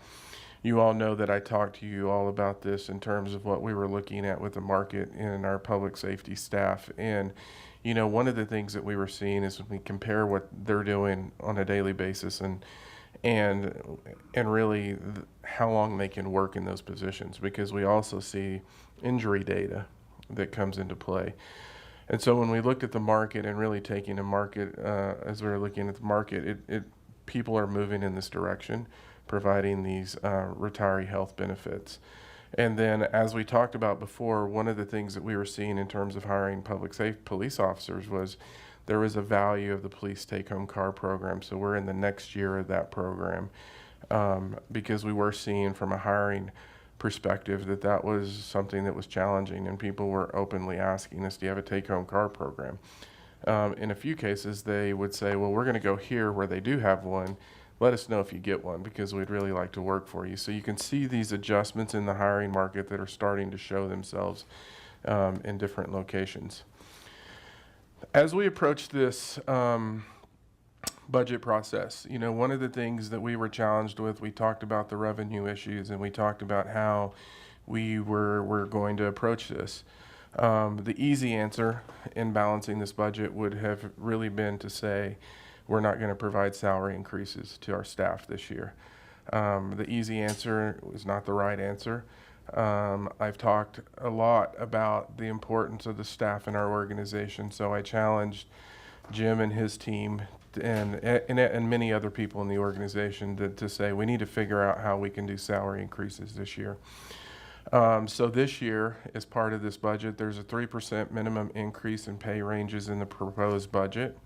You all know that I talked to you all about this in terms of what we were looking at with the market and our public safety staff. And, you know, one of the things that we were seeing is when we compare what they're doing on a daily basis and really how long they can work in those positions, because we also see injury data that comes into play. And so when we looked at the market and really taking a market, as we were looking at the market, people are moving in this direction, providing these retiree health benefits. And then, as we talked about before, one of the things that we were seeing in terms of hiring public safety police officers was there was a value of the police take-home car program. So we're in the next year of that program, because we were seeing from a hiring perspective that was something that was challenging, and people were openly asking us, do you have a take-home car program? In a few cases, they would say, well, we're going to go here where they do have one. Let us know if you get one, because we'd really like to work for you. So you can see these adjustments in the hiring market that are starting to show themselves in different locations. As we approach this budget process, you know, one of the things that we were challenged with, we talked about the revenue issues, and we talked about how we were going to approach this. The easy answer in balancing this budget would have really been to say, we're not going to provide salary increases to our staff this year. The easy answer was not the right answer. I've talked a lot about the importance of the staff in our organization, so I challenged Jim and his team and many other people in the organization to say we need to figure out how we can do salary increases this year. So this year, as part of this budget, there's a 3% minimum increase in pay ranges in the proposed budget.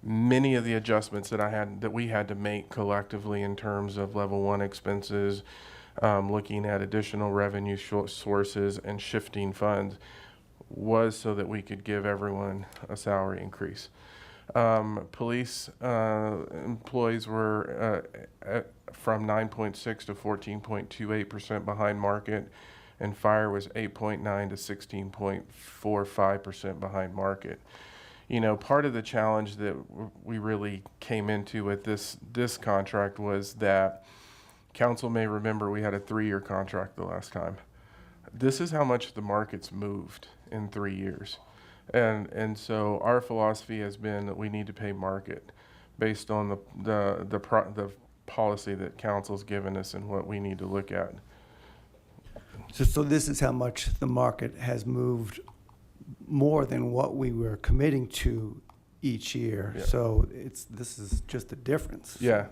Many of the adjustments that we had to make collectively in terms of level 1 expenses, looking at additional revenue sources and shifting funds, was so that we could give everyone a salary increase. Police employees were from 9.6 to 14.28% behind market, and fire was 8.9 to 16.45% behind market. You know, part of the challenge that we really came into with this contract was that council may remember we had a 3-year contract the last time. This is how much the market's moved in 3 years. And so our philosophy has been that we need to pay market based on the policy that council's given us and what we need to look at. So this is how much the market has moved more than what we were committing to each year. Yeah. So this is just a difference. Yeah.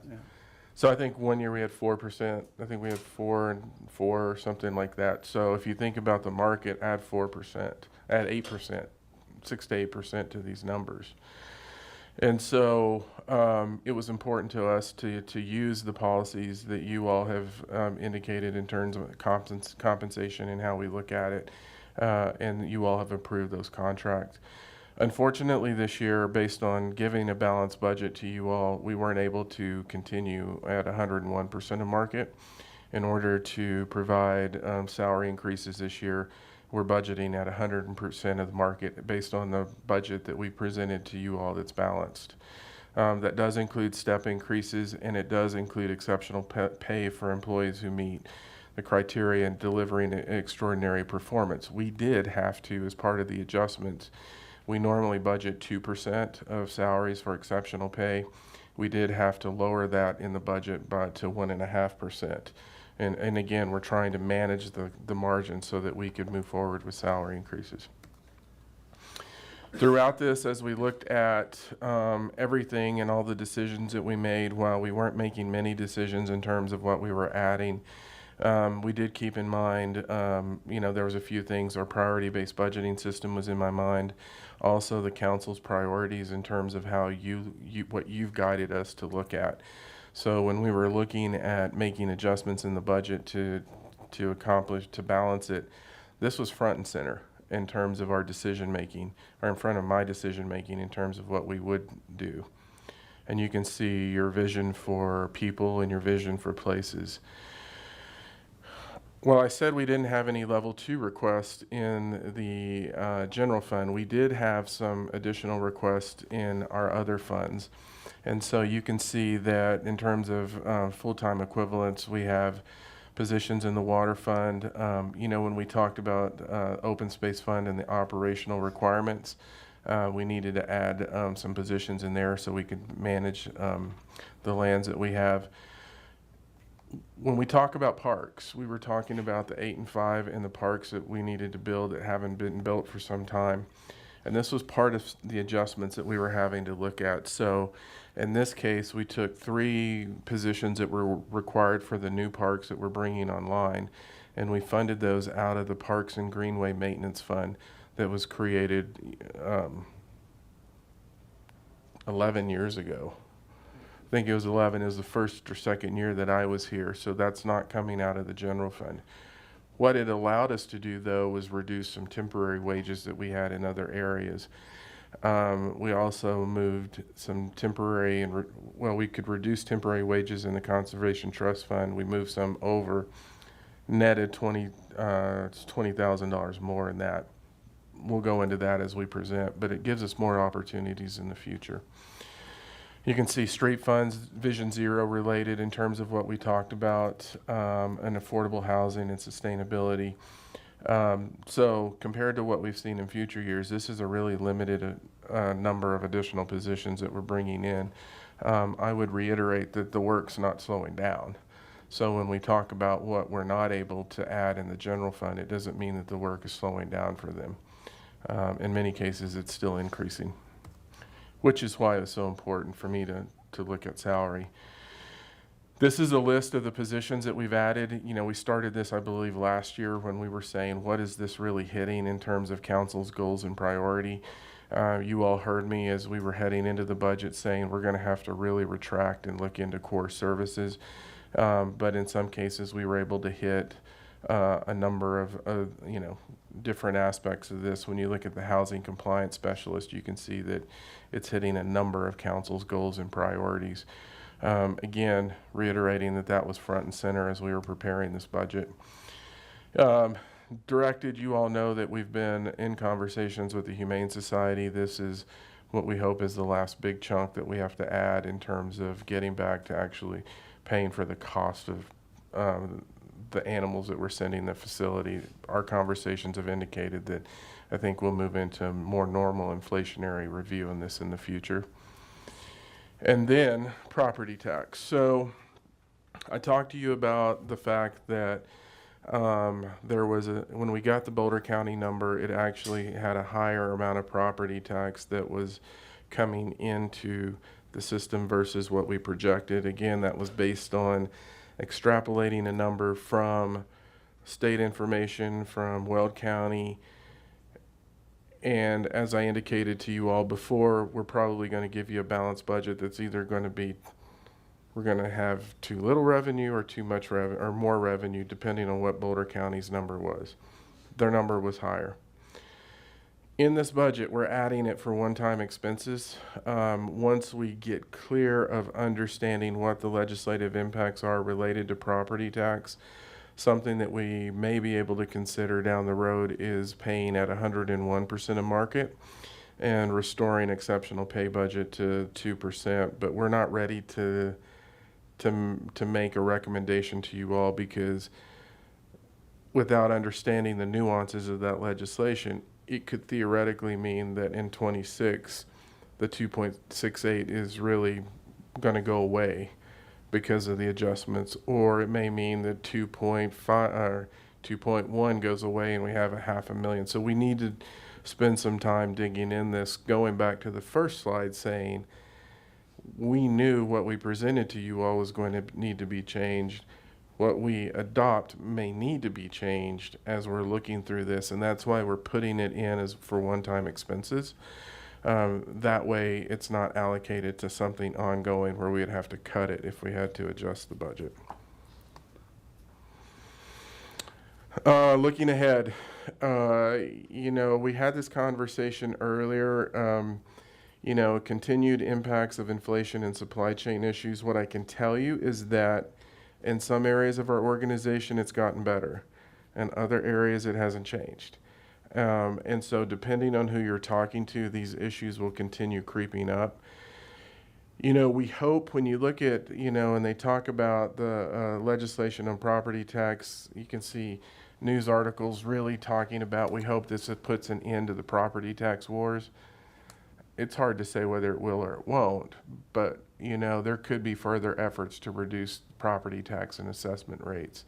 So I think 1 year we had 4%. I think we had 4 and 4 or something like that. So if you think about the market, add 4%, add 8%, 6 to 8% to these numbers. And so it was important to us to use the policies that you all have indicated in terms of compensation and how we look at it. And you all have approved those contracts. Unfortunately, this year, based on giving a balanced budget to you all, we weren't able to continue at 101% of market. In order to provide salary increases this year, we're budgeting at 100% of the market based on the budget that we presented to you all that's balanced. That does include step increases, and it does include exceptional pay for employees who meet the criteria in delivering extraordinary performance. We did have to, as part of the adjustments, we normally budget 2% of salaries for exceptional pay. We did have to lower that in the budget to 1.5%. And again, we're trying to manage the margin so that we could move forward with salary increases. Throughout this, as we looked at everything and all the decisions that we made, while we weren't making many decisions in terms of what we were adding, we did keep in mind, there was a few things. Our priority-based budgeting system was in my mind. Also, the council's priorities in terms of how what you've guided us to look at. So when we were looking at making adjustments in the budget to balance it, this was front and center in terms of our decision making, or in front of my decision making in terms of what we would do. and you can see your vision for people and your vision for places. Well, I said we didn't have any level 2 requests in the general fund. We did have some additional requests in our other funds. And so you can see that in terms of full-time equivalents, we have positions in the water fund. You know, when we talked about open space fund and the operational requirements, we needed to add some positions in there so we could manage the lands that we have. When we talk about parks, we were talking about the 8 and 5 and the parks that we needed to build that haven't been built for some time. And this was part of the adjustments that we were having to look at. So in this case, we took 3 positions that were required for the new parks that we're bringing online, and we funded those out of the Parks and Greenway Maintenance Fund that was created 11 years ago. I think it was 11. It was the first or second year that I was here, so that's not coming out of the general fund. What it allowed us to do, though, was reduce some temporary wages that we had in other areas. We also moved some temporary, we could reduce temporary wages in the Conservation Trust Fund. We moved some over, netted $20,000 more in that. We'll go into that as we present, but it gives us more opportunities in the future. You can see street funds, Vision Zero related in terms of what we talked about, and affordable housing and sustainability. So compared to what we've seen in future years, this is a really limited number of additional positions that we're bringing in. I would reiterate that the work's not slowing down. So when we talk about what we're not able to add in the general fund, it doesn't mean that the work is slowing down for them. In many cases, it's still increasing, which is why it's so important for me to look at salary. This is a list of the positions that we've added. You know, we started this, I believe, last year when we were saying, what is this really hitting in terms of council's goals and priority? You all heard me as we were heading into the budget saying we're going to have to really retract and look into core services. But in some cases, we were able to hit a number of different aspects of this. When you look at the housing compliance specialist, you can see that it's hitting a number of council's goals and priorities. Again, reiterating that that was front and center as we were preparing this budget. Directed, you all know that we've been in conversations with the Humane Society. This is what we hope is the last big chunk that we have to add in terms of getting back to actually paying for the cost of the animals that we're sending to the facility. Our conversations have indicated that I think we'll move into a more normal inflationary review on this in the future. And then property tax. So I talked to you about the fact that there was when we got the Boulder County number, it actually had a higher amount of property tax that was coming into the system versus what we projected. Again, that was based on extrapolating a number from state information from Weld County. And as I indicated to you all before, we're probably going to give you a balanced budget that's either going to be, we're going to have too little revenue or too much revenue or more revenue, depending on what Boulder County's number was. Their number was higher. In this budget, we're adding it for one-time expenses. Once we get clear of understanding what the legislative impacts are related to property tax, something that we may be able to consider down the road is paying at 101% of market and restoring exceptional pay budget to 2%. But we're not ready to make a recommendation to you all because without understanding the nuances of that legislation, it could theoretically mean that in 26, the 2.68 is really going to go away because of the adjustments, or it may mean that 2.5 or 2.1 goes away and we have $500,000. So we need to spend some time digging in this, going back to the first slide saying we knew what we presented to you all was going to need to be changed. What we adopt may need to be changed as we're looking through this, and that's why we're putting it in as for one-time expenses. That way it's not allocated to something ongoing where we'd have to cut it if we had to adjust the budget. Looking ahead, we had this conversation earlier. continued impacts of inflation and supply chain issues. What I can tell you is that in some areas of our organization, it's gotten better. In other areas, it hasn't changed. And so depending on who you're talking to, these issues will continue creeping up. We hope when you look at, and they talk about the legislation on property tax, you can see news articles really talking about, we hope this puts an end to the property tax wars. It's hard to say whether it will or it won't, but, there could be further efforts to reduce property tax and assessment rates.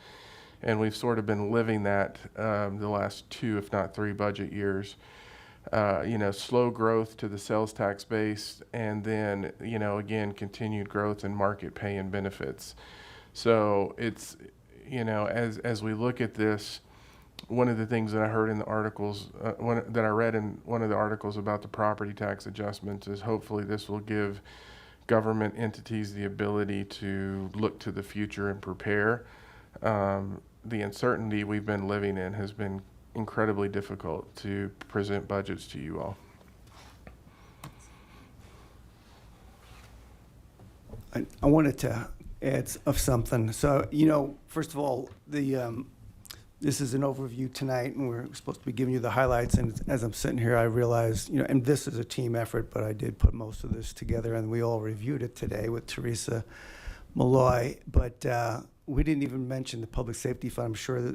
And we've sort of been living that the last 2, if not 3 budget years. Slow growth to the sales tax base, and then, again, continued growth in market pay and benefits. So it's, as we look at this, one of the things that I heard in the articles, that I read in one of the articles about the property tax adjustment is hopefully this will give government entities the ability to look to the future and prepare. The uncertainty we've been living in has been incredibly difficult to present budgets to you all. I wanted to add something. So, first of all, this is an overview tonight, and we're supposed to be giving you the highlights. And as I'm sitting here, I realized, and this is a team effort, but I did put most of this together, and we all reviewed it today with Teresa Malloy. But we didn't even mention the Public Safety Fund. I'm sure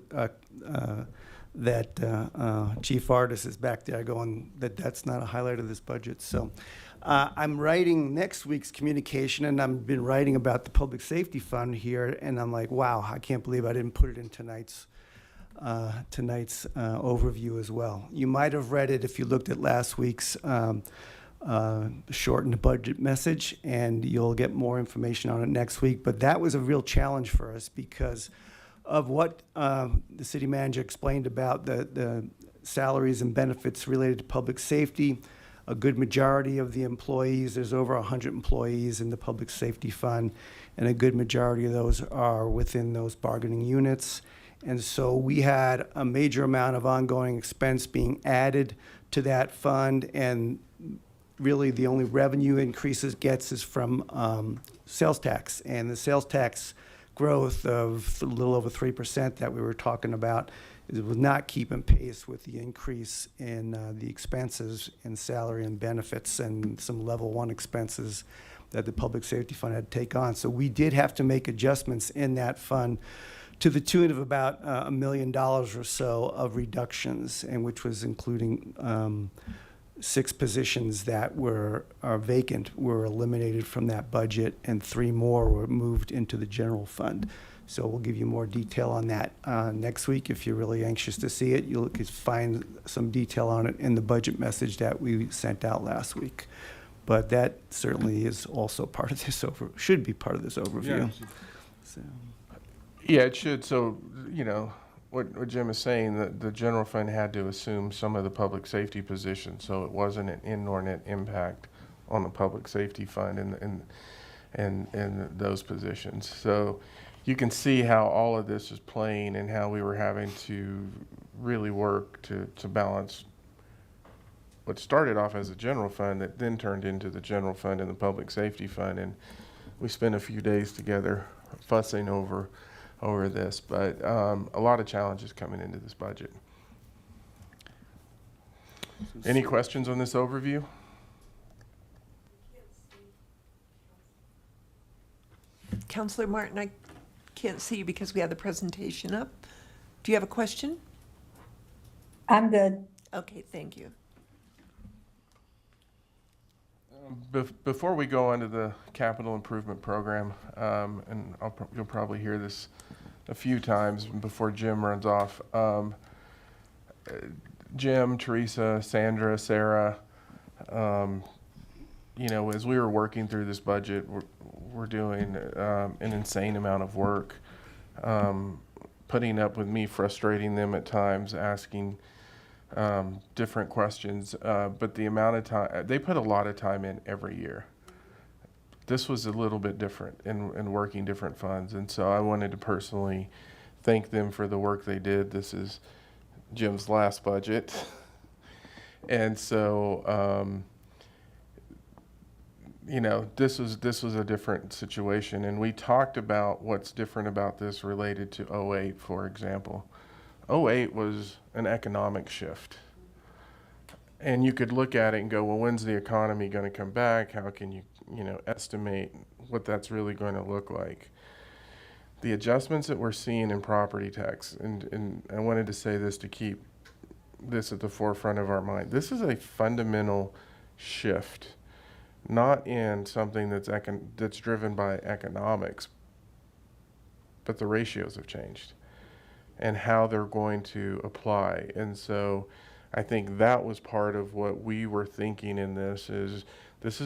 that Chief Artis is back there going that's not a highlight of this budget. So I'm writing next week's communication, and I've been writing about the Public Safety Fund here, and I'm like, wow, I can't believe I didn't put it in tonight's overview as well. You might have read it if you looked at last week's shortened budget message, and you'll get more information on it next week. But that was a real challenge for us because of what the city manager explained about the salaries and benefits related to public safety. A good majority of the employees, there's over 100 employees in the Public Safety Fund, and a good majority of those are within those bargaining units. And so we had a major amount of ongoing expense being added to that fund, and really the only revenue increases gets is from sales tax. And the sales tax growth of a little over 3% that we were talking about, it was not keeping pace with the increase in the expenses in salary and benefits and some level 1 expenses that the Public Safety Fund had to take on. So we did have to make adjustments in that fund to the tune of about $1 million or so of reductions, and which was including 6 positions that are vacant were eliminated from that budget, and 3 more were moved into the general fund. So we'll give you more detail on that next week. If you're really anxious to see it, you'll find some detail on it in the budget message that we sent out last week. But that certainly is also part of this should be part of this overview. Yeah, it should. So, what Jim is saying, that the general fund had to assume some of the public safety positions, so it wasn't an inordinate impact on the public safety fund and those positions. So you can see how all of this is playing and how we were having to really work to balance what started off as a general fund that then turned into the general fund and the public safety fund. And we spent a few days together fussing over this, but a lot of challenges coming into this budget. Any questions on this overview? Councillor Martin, I can't see you because we have the presentation up. Do you have a question? I'm good. Okay, thank you. Before we go on to the capital improvement program, and you'll probably hear this a few times before Jim runs off. Jim, Teresa, Sandra, Sarah, as we were working through this budget, we're doing an insane amount of work, putting up with me frustrating them at times, asking different questions, but the amount of time, they put a lot of time in every year. This was a little bit different in working different funds, and so I wanted to personally thank them for the work they did. This is Jim's last budget, and so you know, this was a different situation, and we talked about what's different about this related to '08, for example. '08 was an economic shift. And you could look at it and go, well, when's the economy going to come back? How can you estimate what that's really going to look like? The adjustments that we're seeing in property tax, and I wanted to say this to keep this at the forefront of our mind. This is a fundamental shift, not in something that's driven by economics, but the ratios have changed and how they're going to apply. And so I think that was part of what we were thinking in this is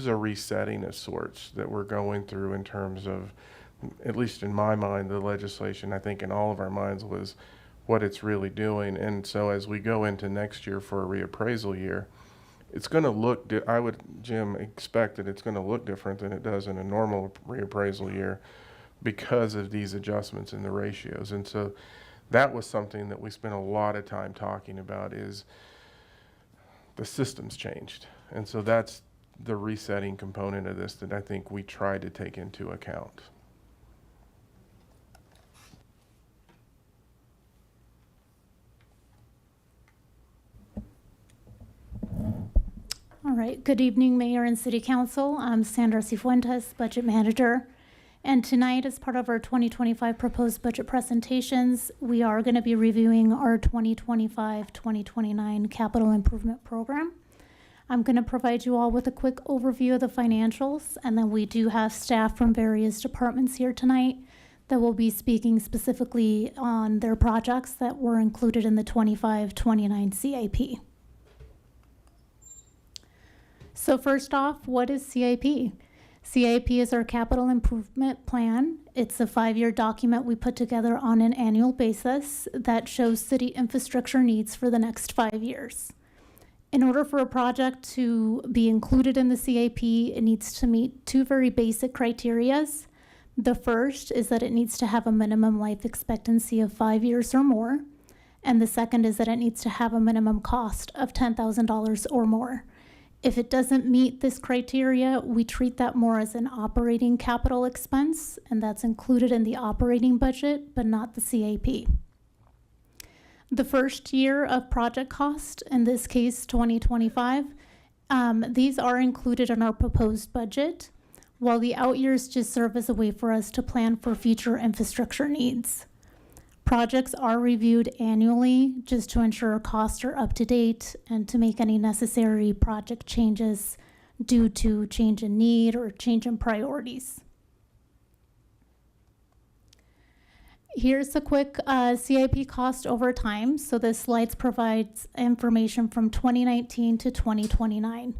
a resetting of sorts that we're going through in terms of, at least in my mind, the legislation, I think in all of our minds, was what it's really doing. And so as we go into next year for a reappraisal year, it's going to look, I would, Jim, expect that it's going to look different than it does in a normal reappraisal year because of these adjustments in the ratios. And so that was something that we spent a lot of time talking about, is the system's changed. And so that's the resetting component of this that I think we tried to take into account. All right, good evening, Mayor and City Council. I'm Sandra Cifuentes, Budget Manager. And tonight, as part of our 2025 proposed budget presentations, we are going to be reviewing our 2025-2029 capital improvement program. I'm going to provide you all with a quick overview of the financials, and then we do have staff from various departments here tonight that will be speaking specifically on their projects that were included in the 25-29 CIP. So first off, what is CIP? CIP is our capital improvement plan. It's a 5-year document we put together on an annual basis that shows city infrastructure needs for the next 5 years. In order for a project to be included in the CIP, it needs to meet 2 very basic criterias. The first is that it needs to have a minimum life expectancy of 5 years or more. And the second is that it needs to have a minimum cost of $10,000 or more. If it doesn't meet this criteria, we treat that more as an operating capital expense, and that's included in the operating budget, but not the CIP. The first year of project cost, in this case 2025, these are included in our proposed budget, while the out years just serve as a way for us to plan for future infrastructure needs. Projects are reviewed annually just to ensure costs are up to date and to make any necessary project changes due to change in need or change in priorities. Here's a quick CIP cost over time. So this slide provides information from 2019 to 2029.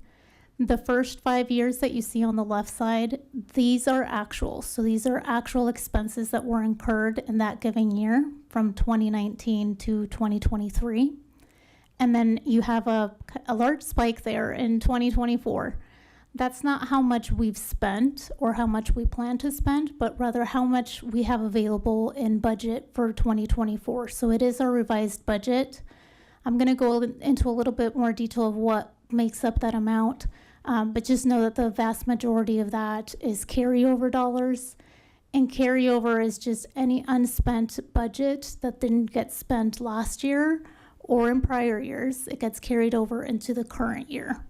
The first 5 years that you see on the left side, these are actual. So these are actual expenses that were incurred in that given year from 2019 to 2023. And then you have a large spike there in 2024. That's not how much we've spent or how much we plan to spend, but rather how much we have available in budget for 2024. So it is our revised budget. I'm going to go into a little bit more detail of what makes up that amount. But just know that the vast majority of that is carryover dollars. And carryover is just any unspent budget that didn't get spent last year or in prior years. It gets carried over into the current year.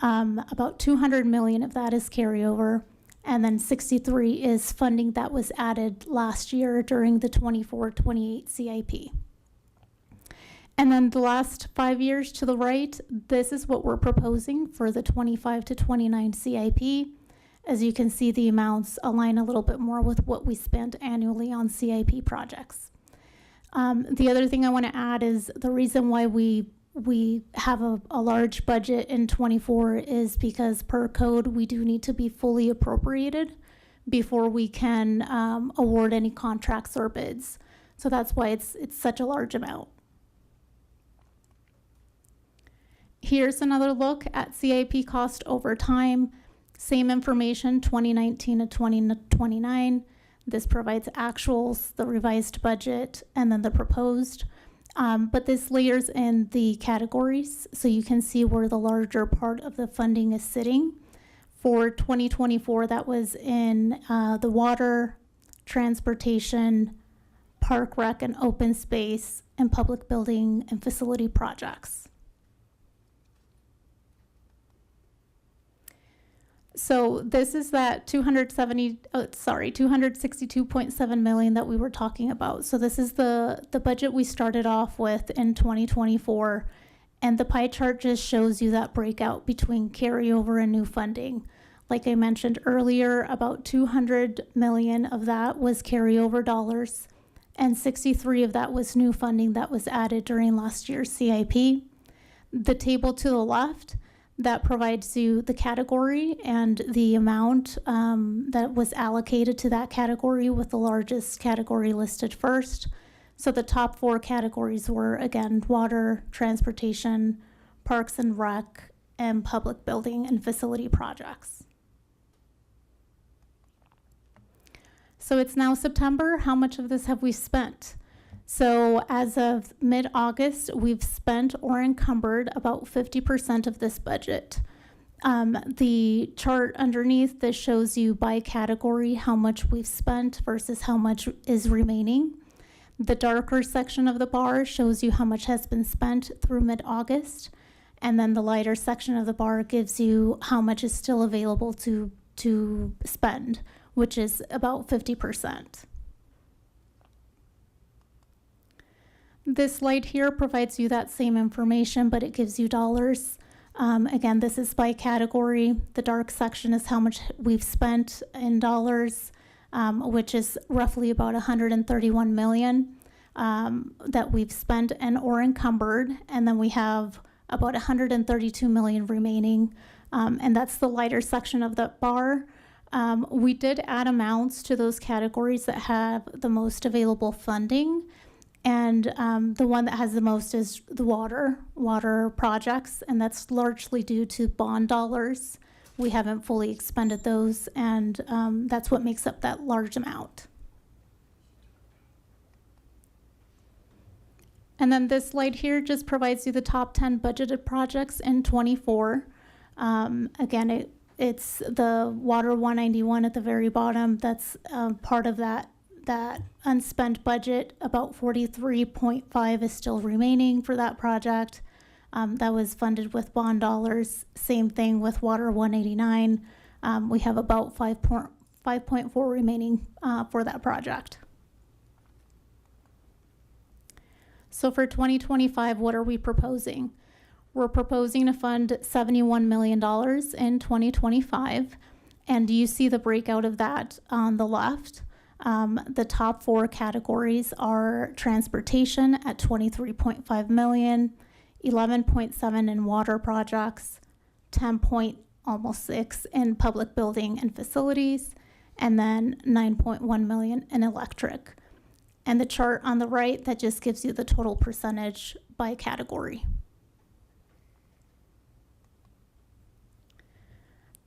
About 200 million of that is carryover. And then 63 is funding that was added last year during the 24-28 CIP. And then the last 5 years to the right, this is what we're proposing for the 25 to 29 CIP. As you can see, the amounts align a little bit more with what we spent annually on CIP projects. The other thing I want to add is the reason why we have a large budget in 24 is because per code, we do need to be fully appropriated before we can award any contracts or bids. So that's why it's such a large amount. Here's another look at CIP cost over time. Same information, 2019 to 2029. This provides actuals, the revised budget, and then the proposed. But this layers in the categories, so you can see where the larger part of the funding is sitting. For 2024, that was in the water, transportation, park rec and open space, and public building and facility projects. So this is that 262.7 million that we were talking about. So this is the budget we started off with in 2024. And the pie chart just shows you that breakout between carryover and new funding. Like I mentioned earlier, about 200 million of that was carryover dollars, and 63 of that was new funding that was added during last year's CIP. The table to the left, that provides you the category and the amount that was allocated to that category, with the largest category listed first. So the top 4 categories were, again, water, transportation, parks and rec, and public building and facility projects. So it's now September. How much of this have we spent? So as of mid-August, we've spent or encumbered about 50% of this budget. The chart underneath this shows you by category how much we've spent versus how much is remaining. The darker section of the bar shows you how much has been spent through mid-August, and then the lighter section of the bar gives you how much is still available to spend, which is about 50%. This slide here provides you that same information, but it gives you dollars. Again, this is by category. The dark section is how much we've spent in dollars, which is roughly about 131 million that we've spent and or encumbered. And then we have about 132 million remaining. And that's the lighter section of the bar. We did add amounts to those categories that have the most available funding. And the one that has the most is the water projects, and that's largely due to bond dollars. We haven't fully expended those, and that's what makes up that large amount. And then this slide here just provides you the top 10 budgeted projects in 24. Again, it's the Water 191 at the very bottom. That's part of that unspent budget. About 43.5 is still remaining for that project. That was funded with bond dollars. Same thing with Water 189. We have about 5.4 remaining for that project. So for 2025, what are we proposing? We're proposing to fund $71 million in 2025. And you see the breakout of that on the left. The top 4 categories are transportation at 23.5 million, 11.7 in water projects, 10.6 in public building and facilities, and then 9.1 million in electric. And the chart on the right, that just gives you the total percentage by category.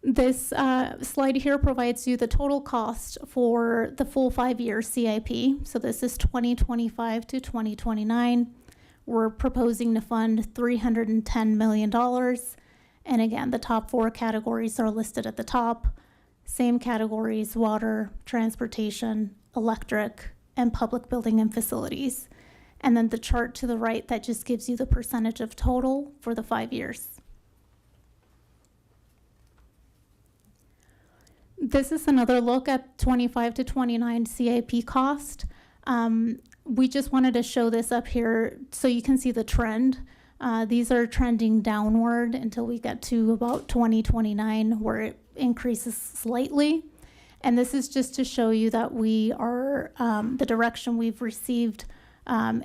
This slide here provides you the total cost for the full 5-year CIP. So this is 2025 to 2029. We're proposing to fund $310 million. And again, the top 4 categories are listed at the top. Same categories: water, transportation, electric, and public building and facilities. And then the chart to the right, that just gives you the percentage of total for the 5 years. This is another look at 25 to 29 CIP cost. We just wanted to show this up here so you can see the trend. These are trending downward until we get to about 2029, where it increases slightly. And this is just to show you that we are, the direction we've received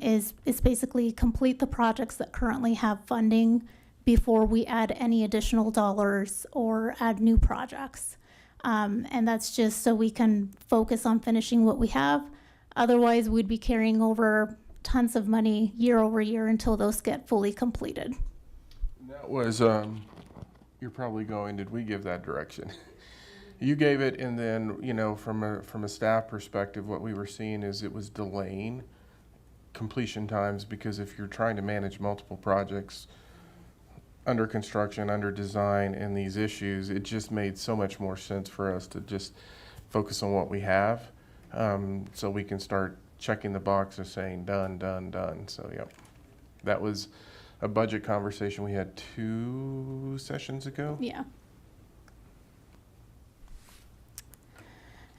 is basically complete the projects that currently have funding before we add any additional dollars or add new projects. And that's just so we can focus on finishing what we have. Otherwise, we'd be carrying over tons of money year over year until those get fully completed. That was, you're probably going, did we give that direction? You gave it, and then, you know, from a staff perspective, what we were seeing is it was delaying completion times, because if you're trying to manage multiple projects, under construction, under design, and these issues, it just made so much more sense for us to just focus on what we have, so we can start checking the box of saying done, done, done. So, yep, that was a budget conversation we had 2 sessions ago. Yeah.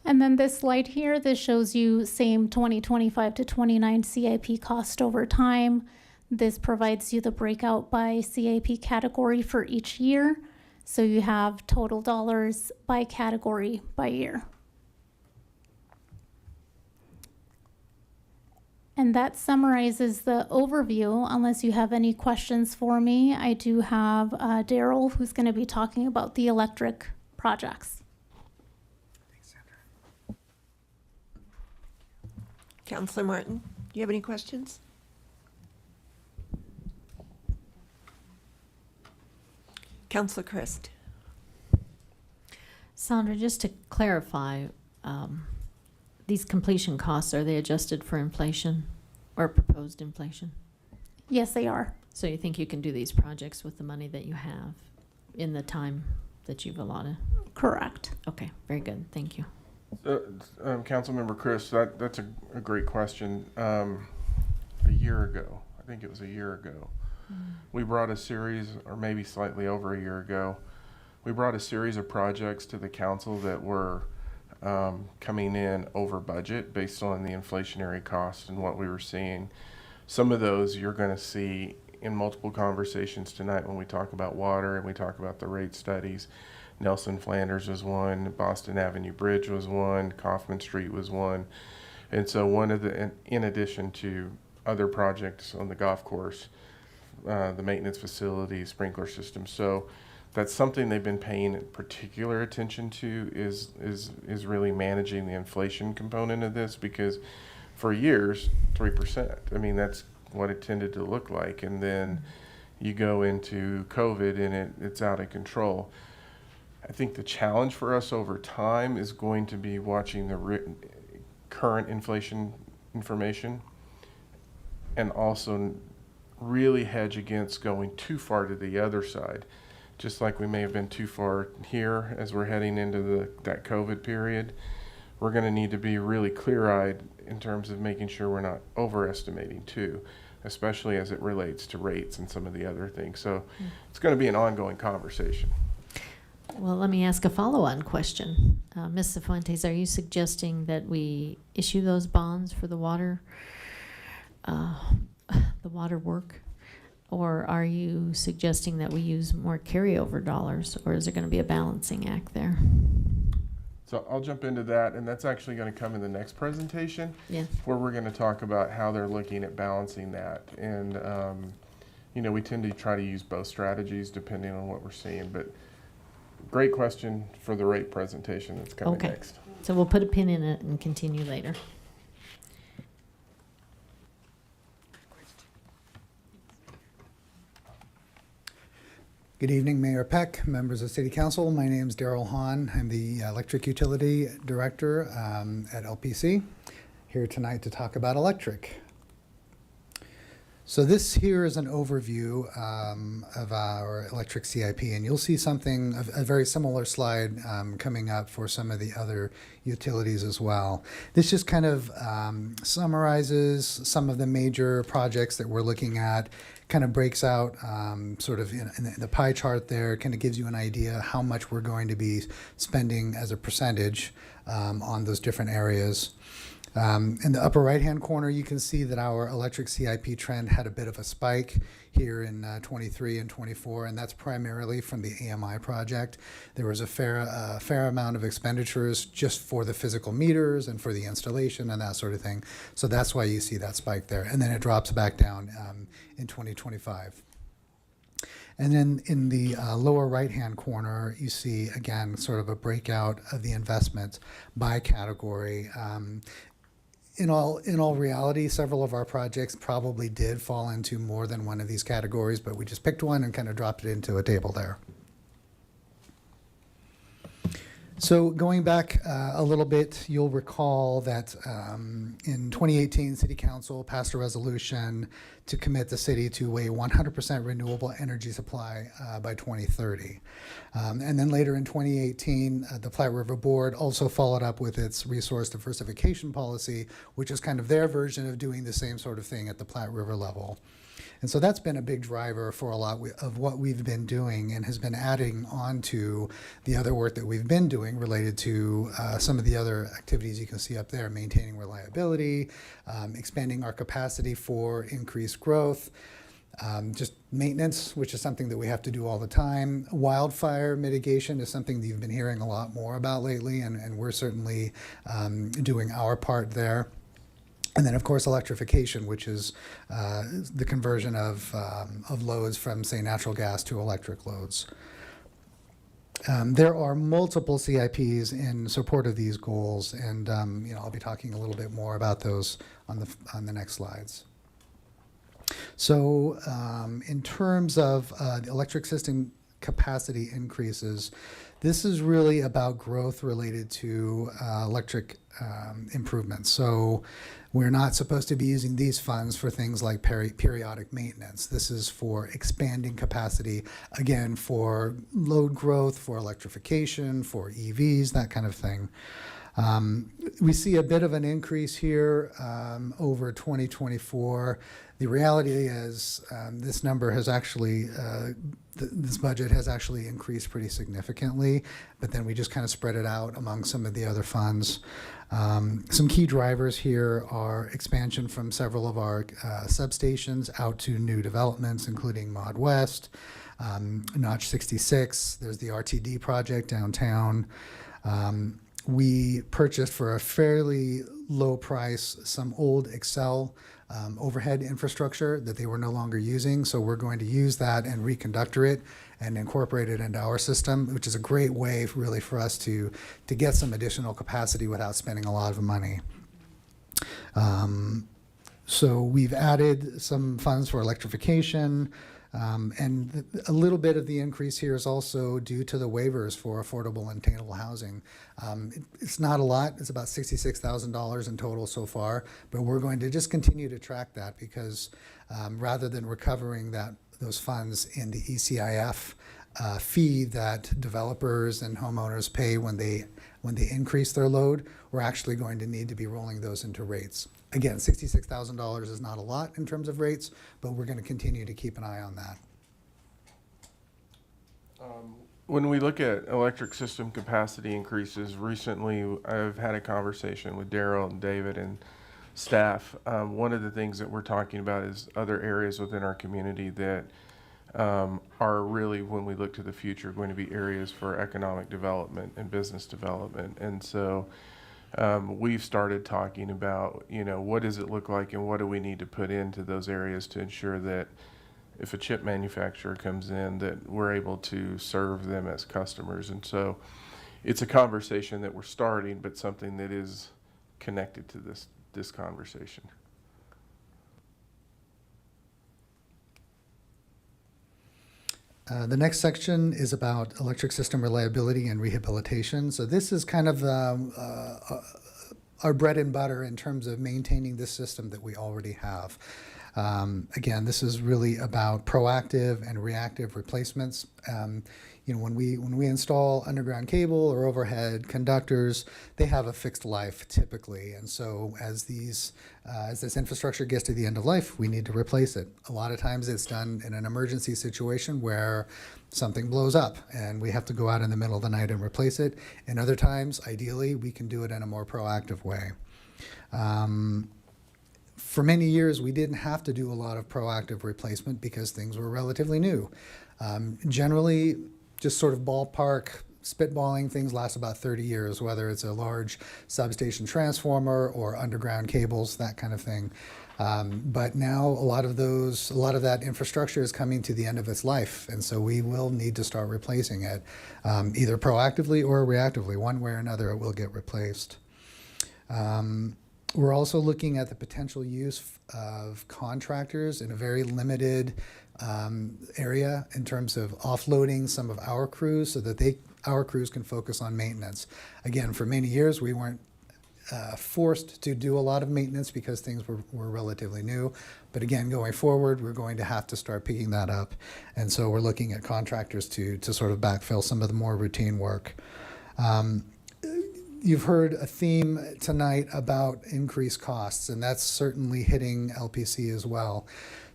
And then this slide here, this shows you same 2025 to 29 CIP cost over time. This provides you the breakout by CIP category for each year. So you have total dollars by category by year. And that summarizes the overview. Unless you have any questions for me, I do have Daryl, who's going to be talking about the electric projects. Councillor Martin, do you have any questions? Councillor Christ. Sandra, just to clarify, these completion costs, are they adjusted for inflation or proposed inflation? Yes, they are. So you think you can do these projects with the money that you have in the time that you've allotted? Correct. Okay, very good. Thank you. Councilmember Chris, that's a great question. A year ago, I think it was a year ago, we brought a series, or maybe slightly over a year ago, we brought a series of projects to the council that were coming in over budget based on the inflationary costs and what we were seeing. Some of those you're going to see in multiple conversations tonight when we talk about water and we talk about the rate studies. Nelson Flanders was one, Boston Avenue Bridge was one, Kaufman Street was one. And so one of the, in addition to other projects on the golf course, the maintenance facility, sprinkler system. So that's something they've been paying particular attention to is really managing the inflation component of this, because for years, 3%. I mean, that's what it tended to look like. And then you go into COVID and it's out of control. I think the challenge for us over time is going to be watching the current inflation information and also really hedge against going too far to the other side. Just like we may have been too far here as we're heading into that COVID period, we're going to need to be really clear-eyed in terms of making sure we're not overestimating too, especially as it relates to rates and some of the other things. So it's going to be an ongoing conversation. Well, let me ask a follow-on question. Ms. Cifuentes, are you suggesting that we issue those bonds for the water work? Or are you suggesting that we use more carryover dollars, or is there going to be a balancing act there? So I'll jump into that, and that's actually going to come in the next presentation, where we're going to talk about how they're looking at balancing that. And, you know, we tend to try to use both strategies depending on what we're seeing. But great question for the rate presentation that's coming next. So we'll put a pin in it and continue later. Good evening, Mayor Peck, members of City Council. My name is Daryl Hahn. I'm the Electric Utility Director at LPC, here tonight to talk about electric. So this here is an overview of our electric CIP, and you'll see something, a very similar slide coming up for some of the other utilities as well. This just kind of summarizes some of the major projects that we're looking at, kind of breaks out sort of in the pie chart there, kind of gives you an idea how much we're going to be spending as a percentage on those different areas. In the upper right-hand corner, you can see that our electric CIP trend had a bit of a spike here in 23 and 24, and that's primarily from the AMI project. There was a fair amount of expenditures just for the physical meters and for the installation and that sort of thing. So that's why you see that spike there. And then it drops back down in 2025. And then in the lower right-hand corner, you see, again, sort of a breakout of the investments by category. In all reality, several of our projects probably did fall into more than one of these categories, but we just picked one and kind of dropped it into a table there. So going back a little bit, you'll recall that in 2018, City Council passed a resolution to commit the city to a 100% renewable energy supply by 2030. And then later in 2018, the Platte River Board also followed up with its resource diversification policy, which is kind of their version of doing the same sort of thing at the Platte River level. And so that's been a big driver for a lot of what we've been doing, and has been adding on to the other work that we've been doing related to some of the other activities you can see up there: maintaining reliability, expanding our capacity for increased growth, just maintenance, which is something that we have to do all the time. Wildfire mitigation is something that you've been hearing a lot more about lately, and we're certainly doing our part there. And then, of course, electrification, which is the conversion of loads from, say, natural gas to electric loads. There are multiple CIPs in support of these goals, and I'll be talking a little bit more about those on the next slides. So, in terms of the electric system capacity increases, this is really about growth related to electric improvements. So we're not supposed to be using these funds for things like periodic maintenance. This is for expanding capacity, again, for load growth, for electrification, for EVs, that kind of thing. We see a bit of an increase here over 2024. The reality is this number has actually, this budget has actually increased pretty significantly, but then we just kind of spread it out among some of the other funds. Some key drivers here are expansion from several of our substations out to new developments, including Mod West, Notch 66. There's the RTD project downtown. We purchased for a fairly low price some old Excel overhead infrastructure that they were no longer using. So we're going to use that and reconductor it and incorporate it into our system, which is a great way really for us to get some additional capacity without spending a lot of money. So we've added some funds for electrification. And a little bit of the increase here is also due to the waivers for affordable and attainable housing. It's not a lot. It's about $66,000 in total so far, but we're going to just continue to track that because rather than recovering those funds in the ECIF fee that developers and homeowners pay when they increase their load, we're actually going to need to be rolling those into rates. Again, $66,000 is not a lot in terms of rates, but we're going to continue to keep an eye on that. When we look at electric system capacity increases, recently I've had a conversation with Daryl and David and staff. One of the things that we're talking about is other areas within our community that are really, when we look to the future, going to be areas for economic development and business development. And so we've started talking about, what does it look like and what do we need to put into those areas to ensure that if a chip manufacturer comes in, that we're able to serve them as customers. And so it's a conversation that we're starting, but something that is connected to this conversation. The next section is about electric system reliability and rehabilitation. So this is kind of our bread and butter in terms of maintaining this system that we already have. Again, this is really about proactive and reactive replacements. When we install underground cable or overhead conductors, they have a fixed life typically, and so as this infrastructure gets to the end of life, we need to replace it. A lot of times it's done in an emergency situation where something blows up and we have to go out in the middle of the night and replace it. And other times, ideally, we can do it in a more proactive way. For many years, we didn't have to do a lot of proactive replacement because things were relatively new. Generally, just sort of ballpark, spitballing, things last about 30 years, whether it's a large substation transformer or underground cables, that kind of thing. But now a lot of that infrastructure is coming to the end of its life, and so we will need to start replacing it, either proactively or reactively. One way or another, it will get replaced. We're also looking at the potential use of contractors in a very limited area in terms of offloading some of our crews so that our crews can focus on maintenance. Again, for many years, we weren't forced to do a lot of maintenance because things were relatively new. But again, going forward, we're going to have to start picking that up. And so we're looking at contractors to sort of backfill some of the more routine work. You've heard a theme tonight about increased costs, and that's certainly hitting LPC as well.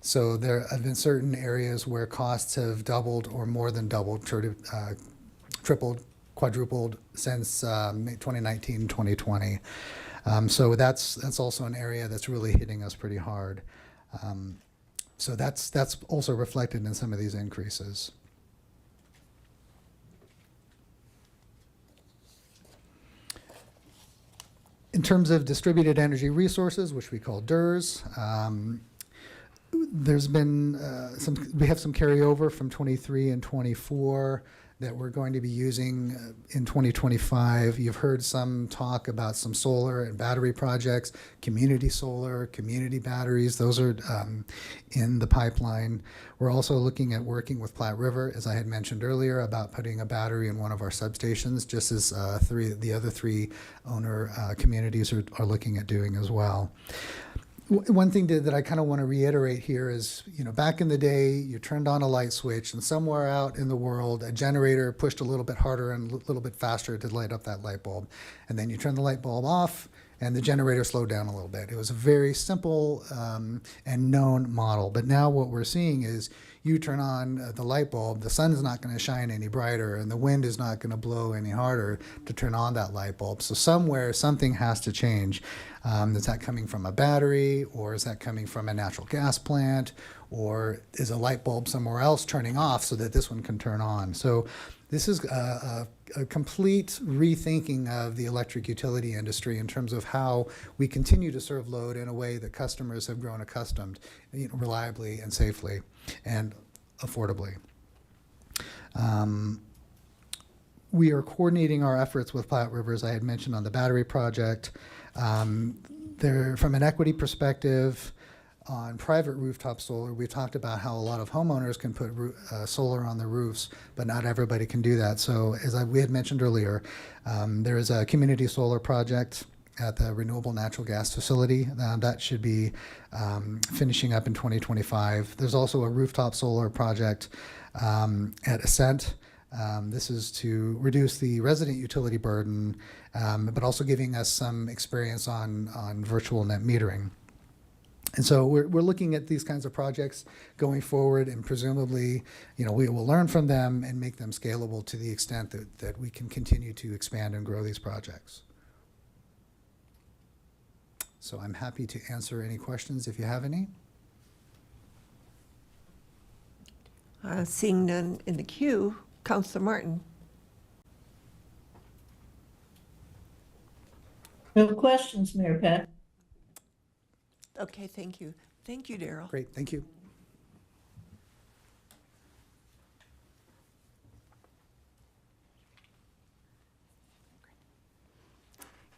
So there have been certain areas where costs have doubled or more than doubled, tripled, quadrupled since 2019, 2020. So that's also an area that's really hitting us pretty hard. So that's also reflected in some of these increases. In terms of distributed energy resources, which we call DERS, there's been we have some carryover from 23 and 24 that we're going to be using in 2025. You've heard some talk about some solar and battery projects, community solar, community batteries. Those are in the pipeline. We're also looking at working with Platte River, as I had mentioned earlier, about putting a battery in one of our substations, just as the other three owner communities are looking at doing as well. One thing that I kind of want to reiterate here is, back in the day, you turned on a light switch, and somewhere out in the world, a generator pushed a little bit harder and a little bit faster to light up that light bulb. And then you turn the light bulb off, and the generator slowed down a little bit. It was a very simple and known model. But now what we're seeing is you turn on the light bulb, the sun's not going to shine any brighter, and the wind is not going to blow any harder to turn on that light bulb. So somewhere, something has to change. Is that coming from a battery, or is that coming from a natural gas plant, or is a light bulb somewhere else turning off so that this one can turn on? So this is a complete rethinking of the electric utility industry in terms of how we continue to serve load in a way that customers have grown accustomed, reliably and safely and affordably. We are coordinating our efforts with Platte River, as I had mentioned, on the battery project. From an equity perspective, on private rooftop solar, we've talked about how a lot of homeowners can put solar on their roofs, but not everybody can do that. So as we had mentioned earlier, there is a community solar project at the Renewable Natural Gas Facility. That should be finishing up in 2025. There's also a rooftop solar project at Ascent. This is to reduce the resident utility burden, but also giving us some experience on virtual net metering. And so we're looking at these kinds of projects going forward, and presumably, we will learn from them and make them scalable to the extent that we can continue to expand and grow these projects. So I'm happy to answer any questions if you have any. Seeing none in the queue, Councilor Martin. No questions, Mayor Peck. Okay, thank you. Thank you, Daryl. Great, thank you.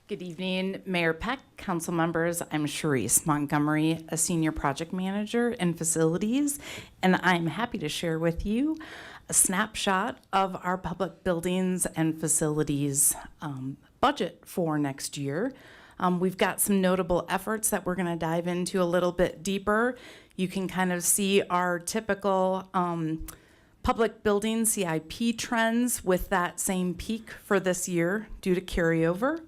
Good evening, Mayor Peck, council members. I'm Charisse Montgomery, a senior project manager in facilities, and I'm happy to share with you a snapshot of our public buildings and facilities budget for next year. We've got some notable efforts that we're going to dive into a little bit deeper. You can kind of see our typical public building CIP trends with that same peak for this year due to carryover.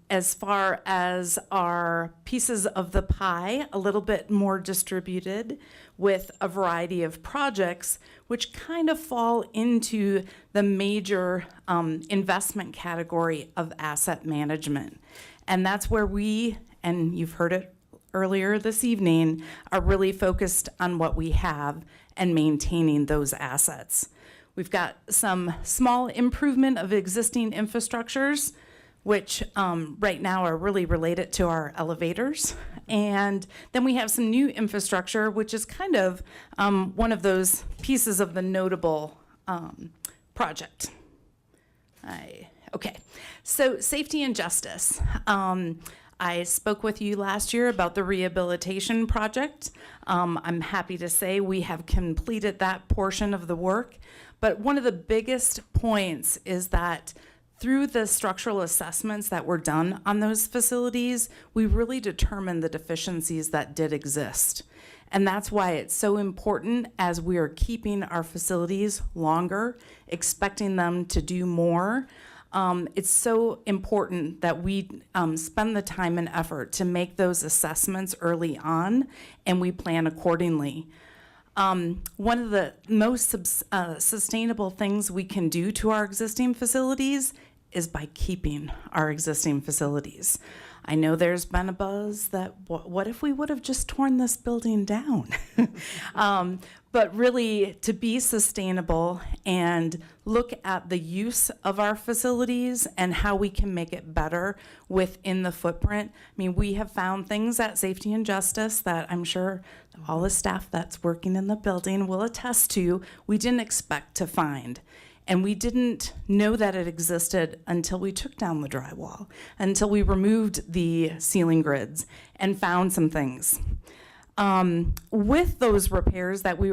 As far as our pieces of the pie, a little bit more distributed with a variety of projects, which kind of fall into the major investment category of asset management. And that's where we, and you've heard it earlier this evening, are really focused on what we have and maintaining those assets. We've got some small improvement of existing infrastructures, which right now are really related to our elevators. And then we have some new infrastructure, which is kind of one of those pieces of the notable project. Okay, so safety and justice. I spoke with you last year about the rehabilitation project. I'm happy to say we have completed that portion of the work. But one of the biggest points is that through the structural assessments that were done on those facilities, we really determined the deficiencies that did exist. And that's why it's so important as we are keeping our facilities longer, expecting them to do more. It's so important that we spend the time and effort to make those assessments early on, and we plan accordingly. One of the most sustainable things we can do to our existing facilities is by keeping our existing facilities. I know there's been a buzz that what if we would have just torn this building down? But really, to be sustainable and look at the use of our facilities and how we can make it better within the footprint. I mean, we have found things at Safety and Justice that I'm sure all the staff that's working in the building will attest to, we didn't expect to find. And we didn't know that it existed until we took down the drywall, until we removed the ceiling grids and found some things. With those repairs that we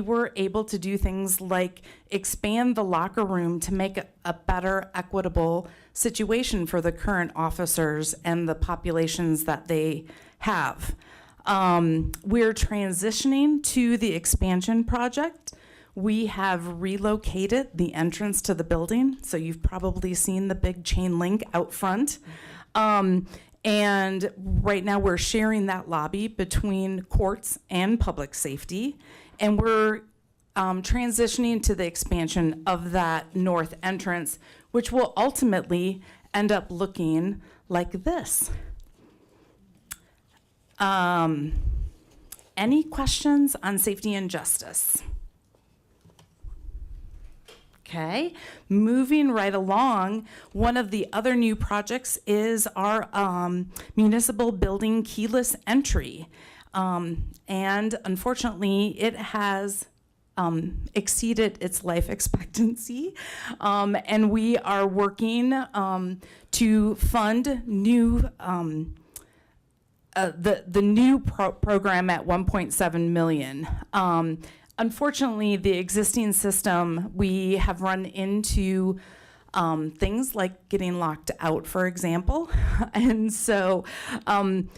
were able to do things like expand the locker room to make a better equitable situation for the current officers and the populations that they have. We're transitioning to the expansion project. We have relocated the entrance to the building, so you've probably seen the big chain link out front. And right now we're sharing that lobby between courts and public safety, and we're transitioning to the expansion of that north entrance, which will ultimately end up looking like this. Any questions on safety and justice? Okay, moving right along, one of the other new projects is our municipal building keyless entry. And unfortunately, it has exceeded its life expectancy. And we are working to fund new the new program at 1.7 million. Unfortunately, the existing system, we have run into things like getting locked out, for example. And so, and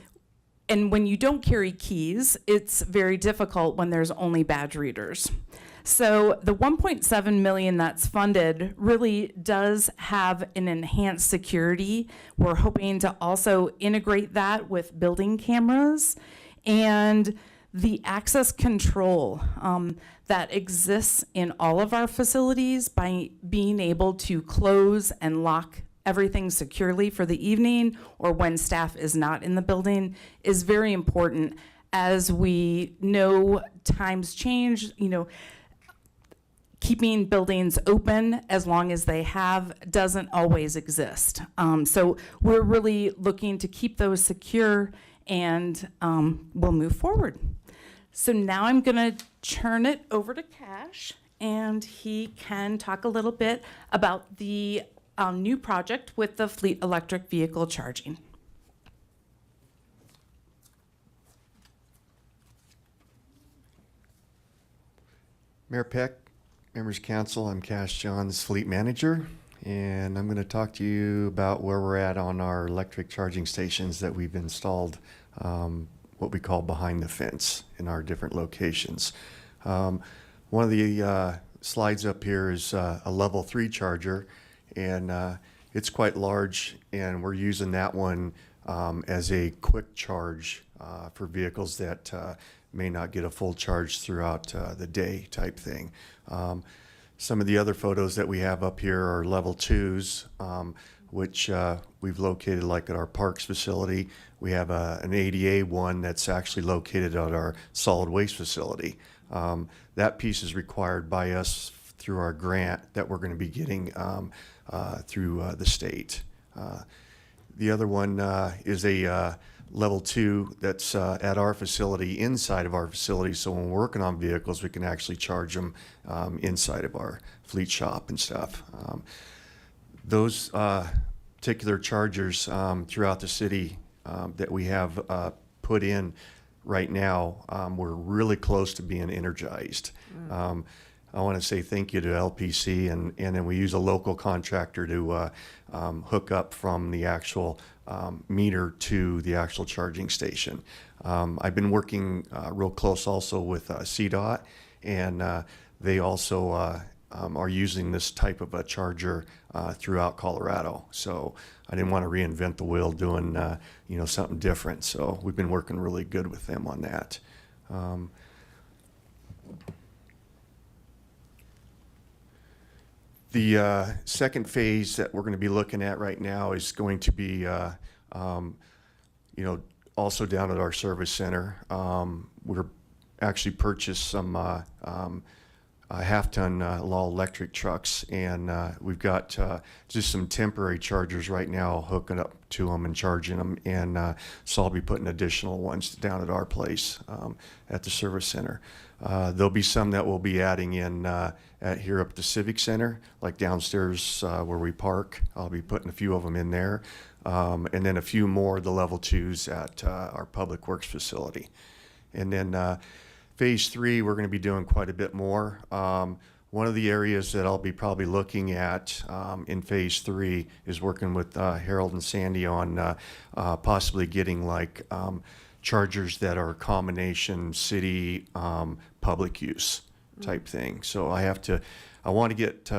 when you don't carry keys, it's very difficult when there's only badge readers. So the 1.7 million that's funded really does have an enhanced security. We're hoping to also integrate that with building cameras and the access control that exists in all of our facilities by being able to close and lock everything securely for the evening or when staff is not in the building is very important. As we know, times change, keeping buildings open as long as they have doesn't always exist. So we're really looking to keep those secure, and we'll move forward. So now I'm gonna turn it over to Cash, and he can talk a little bit about the new project with the fleet electric vehicle charging. Mayor Peck, members of council, I'm Cash Johns, fleet manager, and I'm going to talk to you about where we're at on our electric charging stations that we've installed, what we call behind the fence in our different locations. One of the slides up here is a level 3 charger, and it's quite large, and we're using that one as a quick charge for vehicles that may not get a full charge throughout the day type thing. Some of the other photos that we have up here are level 2s, which we've located like at our Parks facility. We have an ADA one that's actually located at our solid waste facility. That piece is required by us through our grant that we're going to be getting through the state. The other one is a level 2 that's at our facility, inside of our facility, so when we're working on vehicles we can actually charge them inside of our fleet shop and stuff. Those particular chargers throughout the city that we have put in right now, we're really close to being energized. I want to say thank you to LPC, and then we use a local contractor to hook up from the actual meter to the actual charging station. I've been working real close also with CDOT, and they also are using this type of a charger throughout Colorado. So I didn't want to reinvent the wheel doing something different. So we've been working really good with them on that. The second phase that we're going to be looking at right now is going to be, also down at our service center. We're actually purchased some half-ton Law electric trucks, and we've got just some temporary chargers right now hooking up to them and charging them, and so I'll be putting additional ones down at our place at the service center. There'll be some that we'll be adding in here up at the Civic Center, like downstairs where we park. I'll be putting a few of them in there, and then a few more, the level 2s at our Public Works facility. And then phase 3, we're going to be doing quite a bit more. One of the areas that I'll be probably looking at in phase 3 is working with Harold and Sandy on possibly getting like chargers that are combination city public use type thing. So I want to get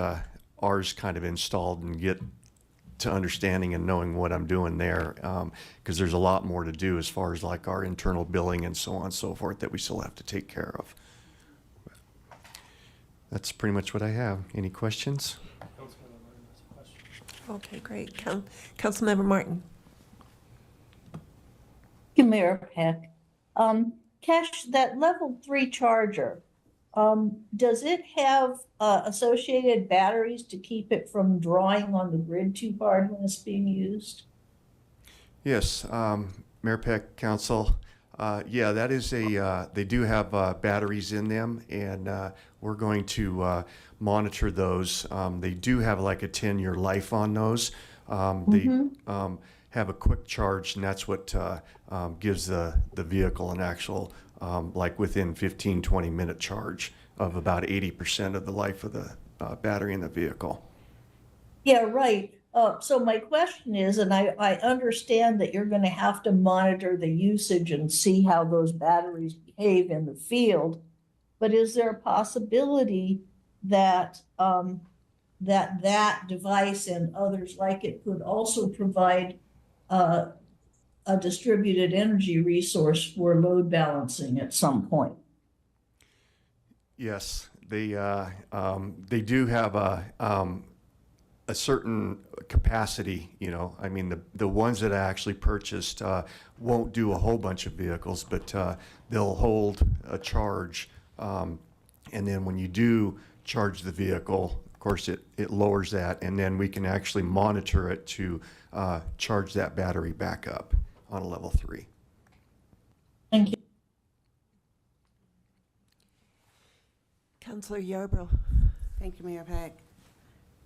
ours kind of installed and get to understanding and knowing what I'm doing there, because there's a lot more to do as far as like our internal billing and so on and so forth that we still have to take care of. That's pretty much what I have. Any questions? Okay, great. Councilmember Martin. Thank you, Mayor Peck. Cash, that level 3 charger, does it have associated batteries to keep it from drawing on the grid too hard when it's being used? Yes, Mayor Peck, Council. Yeah, that is they do have batteries in them, and we're going to monitor those. They do have like a 10-year life on those. They have a quick charge, and that's what gives the vehicle an actual, like within 15, 20-minute charge of about 80% of the life of the battery in the vehicle. Yeah, right. So my question is, and I understand that you're going to have to monitor the usage and see how those batteries behave in the field, but is there a possibility that that device and others like it could also provide a distributed energy resource for load balancing at some point? Yes, they do have a certain capacity. I mean, the ones that I actually purchased won't do a whole bunch of vehicles, but they'll hold a charge, and then when you do charge the vehicle, of course it lowers that, and then we can actually monitor it to charge that battery back up on a level 3. Thank you. Councilor Yarbrough. Thank you, Mayor Peck.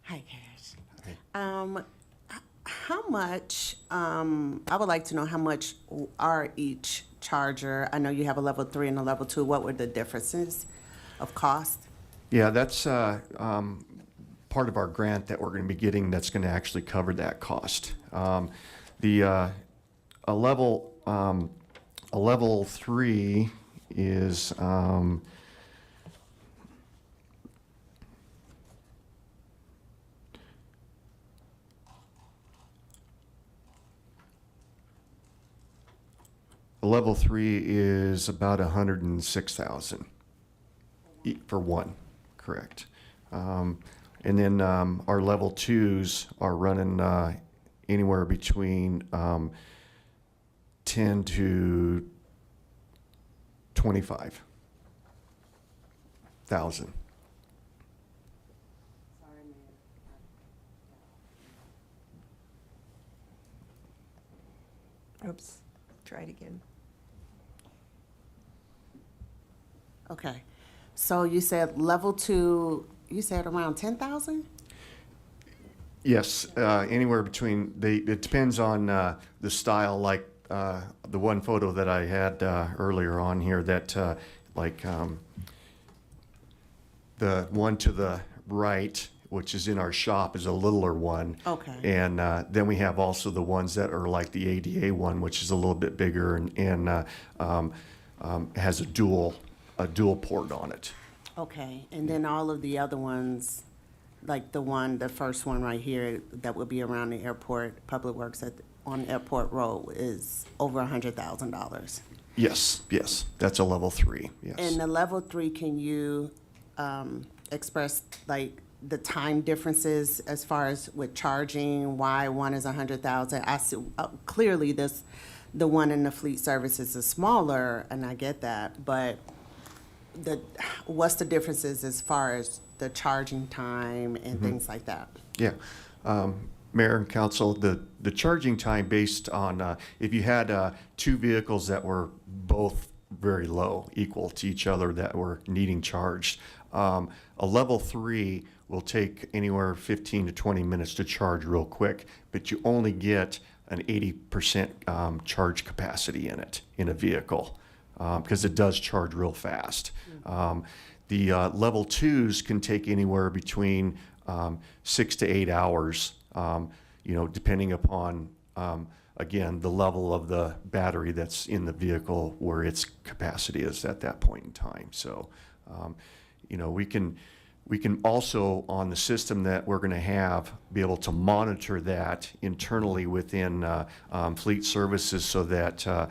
Hi, Cash. How much, I would like to know how much are each charger? I know you have a level 3 and a level 2. What were the differences of cost? Yeah, that's part of our grant that we're going to be getting that's going to actually cover that cost. A level 3 is level 3 is about 106,000 for one, correct. And then our level 2s are running anywhere between 10 to 25,000. Oops, try it again. Okay, so you said level 2, you said around 10,000? Yes, anywhere between, it depends on the style, like the one photo that I had earlier on here that the one to the right, which is in our shop, is a littler one. Okay. And then we have also the ones that are like the ADA one, which is a little bit bigger and has a dual port on it. Okay, and then all of the other ones, like the first one right here that would be around the airport, Public Works on Airport Road, is over $100,000. Yes, that's a level 3, yes. And the level 3, can you express like the time differences as far as with charging, why one is 100,000? I see clearly the one in the fleet services is smaller, and I get that, but what's the differences as far as the charging time and things like that? Yeah. Mayor and Council, the charging time based on, if you had 2 vehicles that were both very low, equal to each other, that were needing charged, a level 3 will take anywhere 15 to 20 minutes to charge real quick, but you only get an 80% charge capacity in it, in a vehicle, because it does charge real fast. The level 2s can take anywhere between 6 to 8 hours, depending upon, again, the level of the battery that's in the vehicle, where its capacity is at that point in time. So, we can also, on the system that we're going to have, be able to monitor that internally within fleet services, so that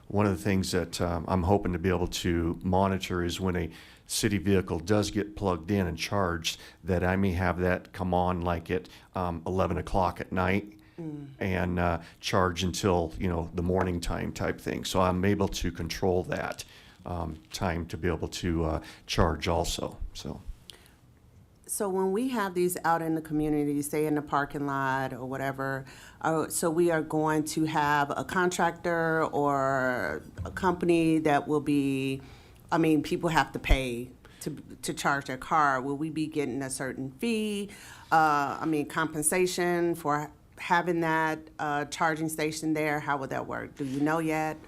one of the things that I'm hoping to be able to monitor is when a city vehicle does get plugged in and charged, that I may have that come on like at 11 o'clock at night and charge until, the morning time type thing. So I'm able to control that time to be able to charge also, so. So when we have these out in the community, say in the parking lot or whatever, so we are going to have a contractor or a company that will be, people have to pay to charge their car. Will we be getting a certain fee, compensation for having that charging station there? How would that work? Do you know yet?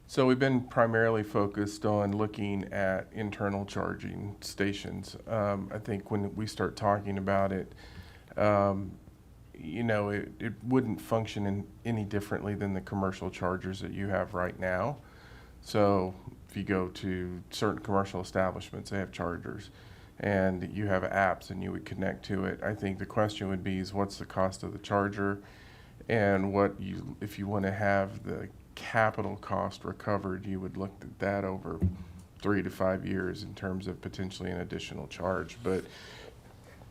So we've been primarily focused on looking at internal charging stations. I think when we start talking about it, it wouldn't function any differently than the commercial chargers that you have right now. So if you go to certain commercial establishments, they have chargers, and you have apps and you would connect to it. I think the question would be is what's the cost of the charger, and if you want to have the capital cost recovered, you would look at that over 3 to 5 years in terms of potentially an additional charge. But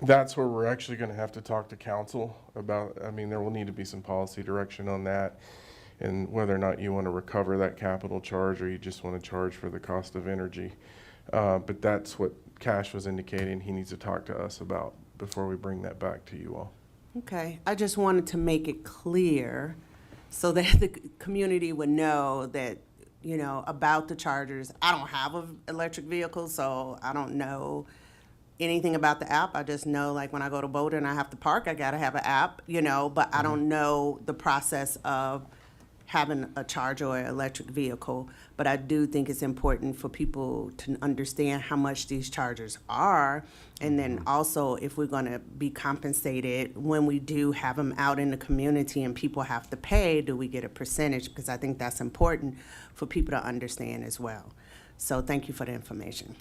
that's where we're actually going to have to talk to council about. There will need to be some policy direction on that, and whether or not you want to recover that capital charge or you just want to charge for the cost of energy. But that's what Cash was indicating he needs to talk to us about before we bring that back to you all. Okay, I just wanted to make it clear so that the community would know that, about the chargers. I don't have an electric vehicle, so I don't know anything about the app. I just know, like, when I go to Boulder and I have to park, I gotta have an app, but I don't know the process of having a charger or an electric vehicle. But I do think it's important for people to understand how much these chargers are, and then also if we're gonna be compensated when we do have them out in the community and people have to pay, do we get a percentage? Because I think that's important for people to understand as well. So thank you for the information.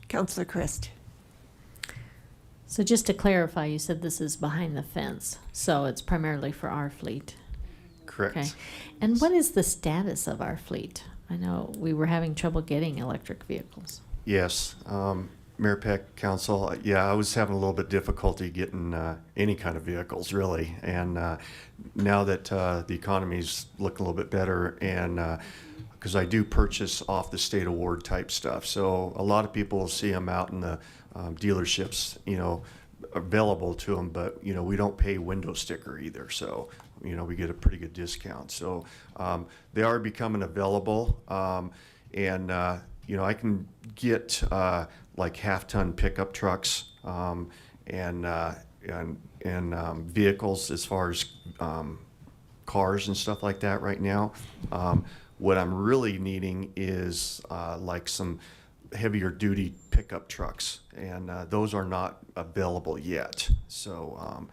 Councillor Christ. So just to clarify, you said this is behind the fence, so it's primarily for our fleet. Correct. Okay. And what is the status of our fleet? I know we were having trouble getting electric vehicles. Yes, Mayor Peck, Council, I was having a little bit difficulty getting any kind of vehicles, really. And now that the economy's looking a little bit better, and because I do purchase off the state award type stuff, so a lot of people will see them out in the dealerships, available to them, but we don't pay window sticker either, so we get a pretty good discount. So they are becoming available. and you know, I can get like half-ton pickup trucks and vehicles as far as cars and stuff like that right now. What I'm really needing is like some heavier duty pickup trucks, and those are not available yet. So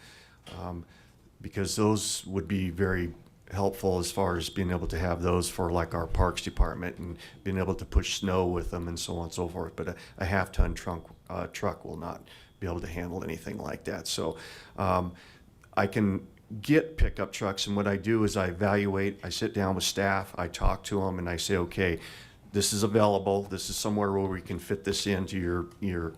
because those would be very helpful as far as being able to have those for like our parks department and being able to push snow with them and so on and so forth. But a half-ton truck will not be able to handle anything like that. So I can get pickup trucks, and what I do is I evaluate, I sit down with staff, I talk to them, and I say, okay, this is available, this is somewhere where we can fit this into your you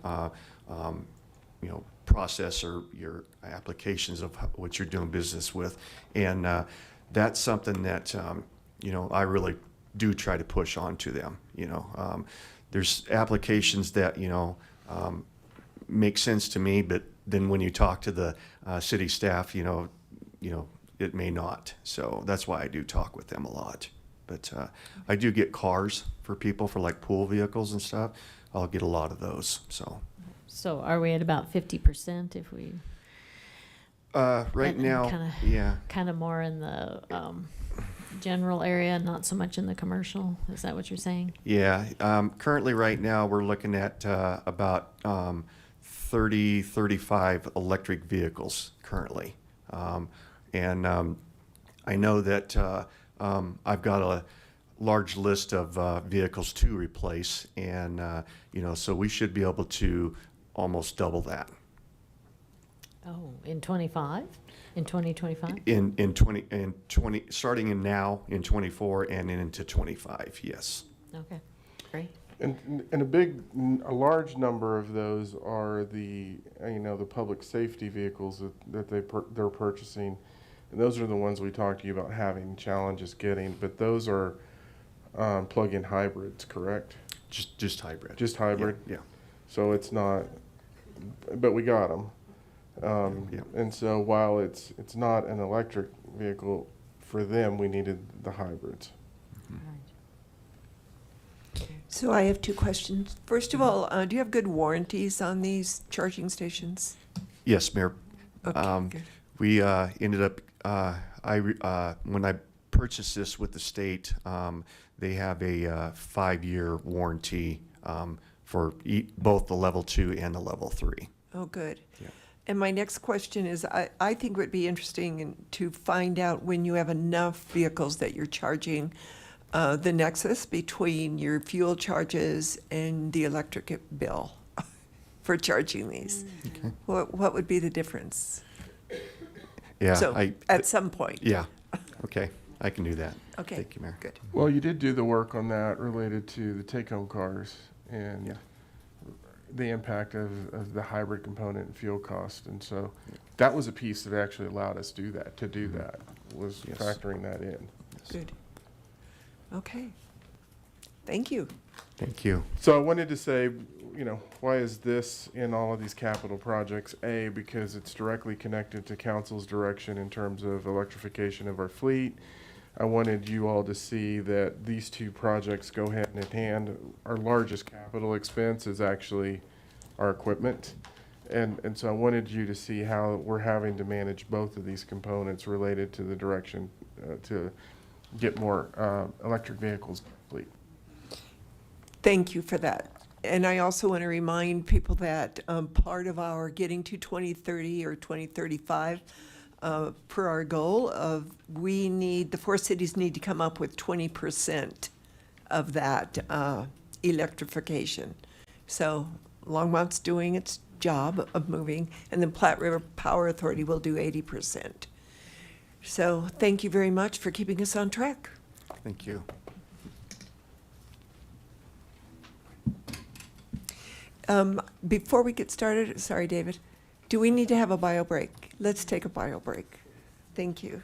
know, process or your applications of what you're doing business with. And that's something that you know, I really do try to push on to them. You know, there's applications that, you know, make sense to me, but then when you talk to the city staff, you know, it may not. So that's why I do talk with them a lot. But I do get cars for people for like pool vehicles and stuff. I'll get a lot of those. So are we at about 50% if we? Right now, yeah. Kind of more in the general area, not so much in the commercial. Is that what you're saying? Yeah. Currently, right now, we're looking at about 30, 35 electric vehicles currently. And I know that I've got a large list of vehicles to replace, and you know, so we should be able to almost double that. Oh, in 25? In 2025? In 20 starting in now in 24 and into 25, yes. Okay, great. And a large number of those are the, you know, the public safety vehicles that they're purchasing. And those are the ones we talked to you about having challenges getting, but those are plug-in hybrids, correct? Just hybrid. Just hybrid? Yeah. So it's not, but we got them. And so while it's not an electric vehicle, for them, we needed the hybrids. So I have two questions. First of all, do you have good warranties on these charging stations? Yes, Mayor. Okay, good. We ended up, when I purchased this with the state, they have a 5-year warranty for both the level 2 and the level 3. Oh, good. Yeah. And my next question is, I think it would be interesting to find out when you have enough vehicles that you're charging the nexus between your fuel charges and the electric bill for charging these. Okay. What would be the difference? Yeah. So at some point. Yeah. Okay. I can do that. Okay. Thank you, Mayor. Good. Well, you did do the work on that related to the take-home cars and the impact of the hybrid component and fuel cost. And so that was a piece that actually allowed us to do that, was Yes. factoring that in. Good. Okay. Thank you. Thank you. So I wanted to say, you know, why is this in all of these capital projects? A, because it's directly connected to council's direction in terms of electrification of our fleet. I wanted you all to see that these two projects go hand in hand. Our largest capital expense is actually our equipment. And so I wanted you to see how we're having to manage both of these components related to the direction to get more electric vehicles fleet. Thank you for that. And I also want to remind people that part of our getting to 2030 or 2035, per our goal of, the 4 cities need to come up with 20% of that electrification. So Longmont's doing its job of moving, and then Platte River Power Authority will do 80%. So thank you very much for keeping us on track. Thank you. Before we get started, sorry, David, do we need to have a bio break? Let's take a bio break. Thank you.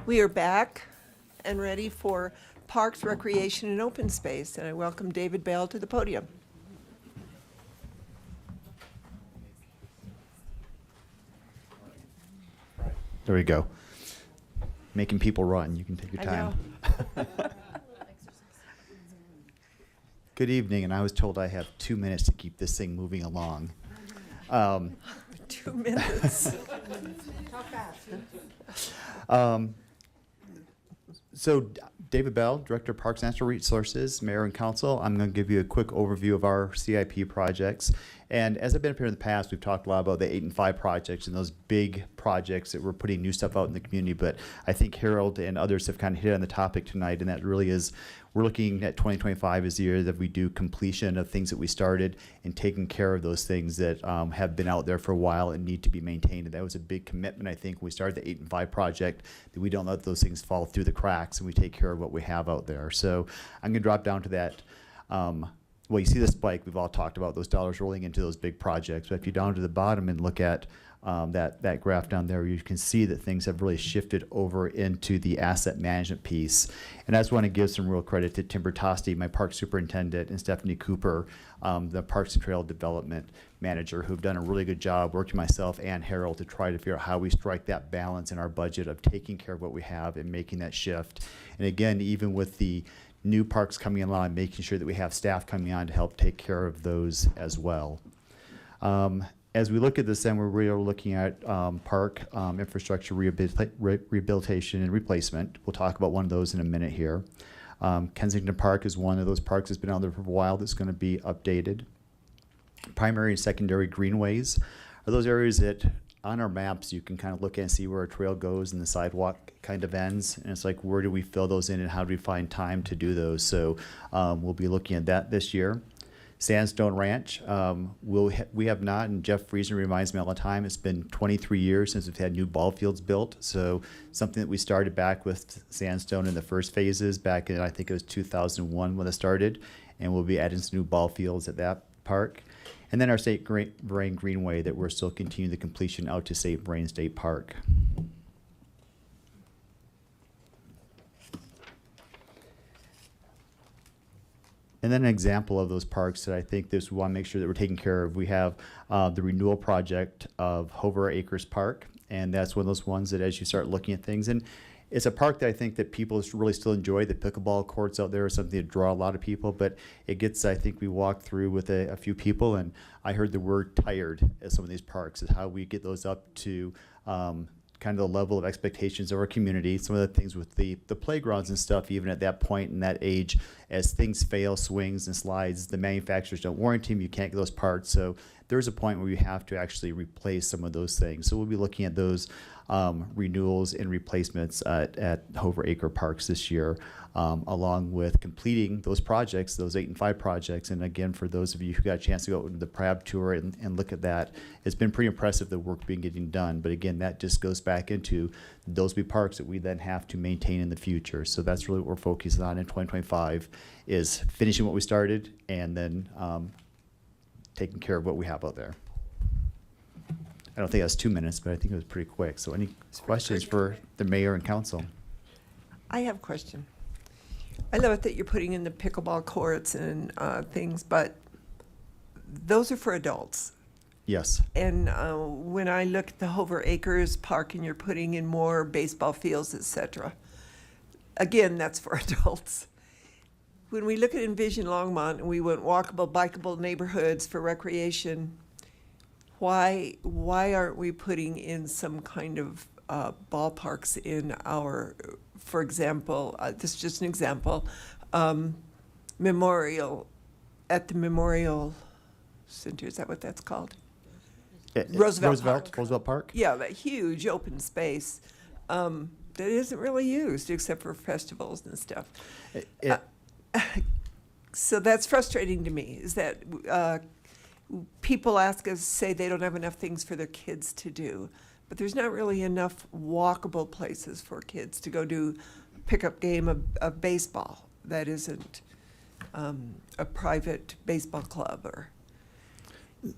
We are back and ready for Parks, Recreation, and Open Space, and I welcome David Bell to the podium. There we go. Making people run. You can take your I time. Good evening, and I was told I have 2 minutes to keep this thing moving along. 2 minutes. So David Bell, Director of Parks and Natural Resources, Mayor and Council. I'm going to give you a quick overview of our CIP projects. And as I've been up here in the past, we've talked a lot about the 8 and 5 projects and those big projects that we're putting new stuff out in the community. But I think Harold and others have kind of hit on the topic tonight, and that really is, we're looking at 2025 as the year that we do completion of things that we started and taking care of those things that have been out there for a while and need to be maintained. And that was a big commitment, I think, when we started the 8 and 5 project, that we don't let those things fall through the cracks and we take care of what we have out there. So I'm going to drop down to that. Well, you see the spike, we've all talked about those dollars rolling into those big projects. But if you down to the bottom and look at that graph down there, you can see that things have really shifted over into the asset management piece. And I just want to give some real credit to Tim Bertosti, my park superintendent, and Stephanie Cooper, the Parks and Trail Development Manager, who've done a really good job working myself and Harold to try to figure out how we strike that balance in our budget of taking care of what we have and making that shift. And again, even with the new parks coming along, making sure that we have staff coming on to help take care of those as well. As we look at this, then we're really looking at park infrastructure rehabilitation and replacement. We'll talk about one of those in a minute here. Kensington Park is one of those parks that's been out there for a while that's going to be updated. Primary and secondary greenways are those areas that on our maps you can kind of look at and see where a trail goes and the sidewalk kind of ends. And it's like, where do we fill those in and how do we find time to do those? So we'll be looking at that this year. Sandstone Ranch, we have not, and Jeff Friesen reminds me all the time, it's been 23 years since we've had new ball fields built. So something that we started back with Sandstone in the first phases back in, I think it was 2001 when it started, and we'll be adding some new ball fields at that park. And then our St. Vrain Greenway that we're still continuing the completion out to St. Vrain State Park. And then an example of those parks that I think we want to make sure that we're taking care of. We have the renewal project of Hover Acres Park, and that's one of those ones that as you start looking at things, and it's a park that I think that people really still enjoy. The pickleball courts out there are something that draw a lot of people, but it gets, I think we walked through with a few people, and I heard the word tired at some of these parks, is how we get those up to kind of the level of expectations of our community. Some of the things with the playgrounds and stuff, even at that point in that age, as things fail, swings and slides, the manufacturers don't warranty them, you can't get those parts. So there's a point where you have to actually replace some of those things. So we'll be looking at those renewals and replacements at Hover Acre Parks this year, along with completing those projects, those 8 and 5 projects. And again, for those of you who got a chance to go to the PRAB tour and look at that, it's been pretty impressive the work being getting done. But again, that just goes back into those be parks that we then have to maintain in the future. So that's really what we're focusing on in 2025, is finishing what we started and then taking care of what we have out there. I don't think that's 2 minutes, but I think it was pretty quick. So any questions for the mayor and council? I have a question. I love it that you're putting in the pickleball courts and things, but those are for adults. Yes. And when I look at the Hover Acres Park and you're putting in more baseball fields, et cetera, again, that's for adults. When we look at Envision Longmont and we want walkable, bikeable neighborhoods for recreation, why aren't we putting in some kind of ballparks in our, for example, this is just an example, memorial, at the Memorial Center, is that what that's called? Roosevelt Park. Yeah, that huge open space that isn't really used except for festivals and stuff. So that's frustrating to me, is that people ask us, say they don't have enough things for their kids to do, but there's not really enough walkable places for kids to go do a pickup game of baseball that isn't a private baseball club or.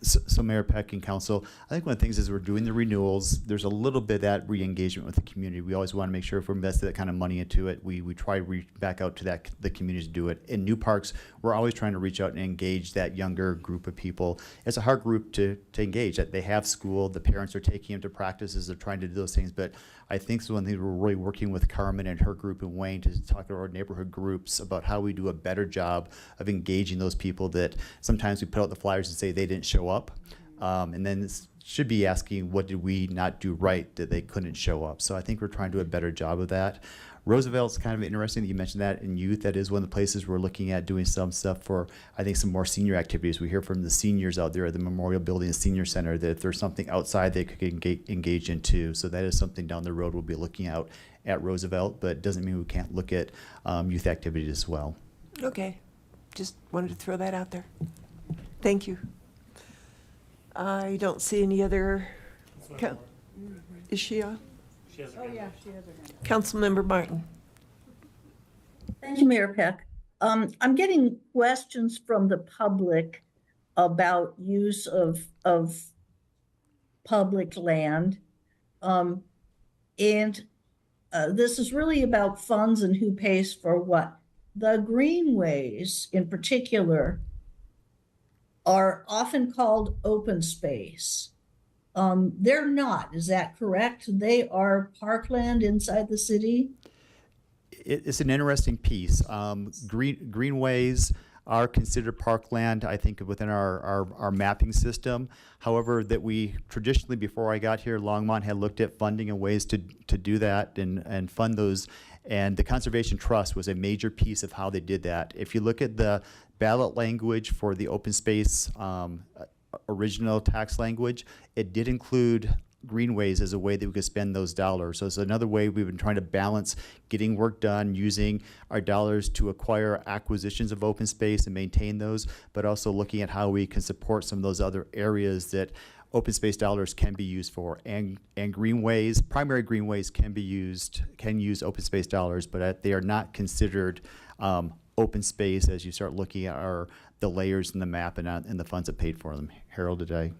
So Mayor Peck and Council, I think one of the things is we're doing the renewals. There's a little bit of that re-engagement with the community. We always want to make sure if we're invested that kind of money into it, we try to reach back out to the community to do it. In new parks, we're always trying to reach out and engage that younger group of people. It's a hard group to engage. That they have school, the parents are taking them to practices, they're trying to do those things. But I think it's one thing we're really working with Carmen and her group and Wayne to talk to our neighborhood groups about how we do a better job of engaging those people that sometimes we put out the flyers and say they didn't show up. And then it should be asking, what did we not do right that they couldn't show up? So I think we're trying to do a better job of that. Roosevelt's kind of interesting that you mentioned that in youth. That is one of the places we're looking at doing some stuff for, I think, some more senior activities. We hear from the seniors out there at the Memorial Building and Senior Center that if there's something outside they could engage in too. So that is something down the road we'll be looking out at Roosevelt, but it doesn't mean we can't look at youth activities as well. Okay, just wanted to throw that out there. Thank you. I don't see any other. Is she on? Oh, yeah, she has her hand. Councilmember Martin. Thank you, Mayor Peck. I'm getting questions from the public about use of public land. And this is really about funds and who pays for what. The greenways in particular are often called open space. They're not, is that correct? They are parkland inside the city? It's an interesting piece. Greenways are considered parkland, I think, within our mapping system. However, that we traditionally, before I got here, Longmont had looked at funding and ways to do that and fund those. And the Conservation Trust was a major piece of how they did that. If you look at the ballot language for the open space original tax language, it did include greenways as a way that we could spend those dollars. So it's another way we've been trying to balance getting work done, using our dollars to acquire acquisitions of open space and maintain those, but also looking at how we can support some of those other areas that open space dollars can be used for. And greenways, primary greenways can use open space dollars, but they are not considered open space as you start looking at the layers in the map and the funds that paid for them. Harold, today.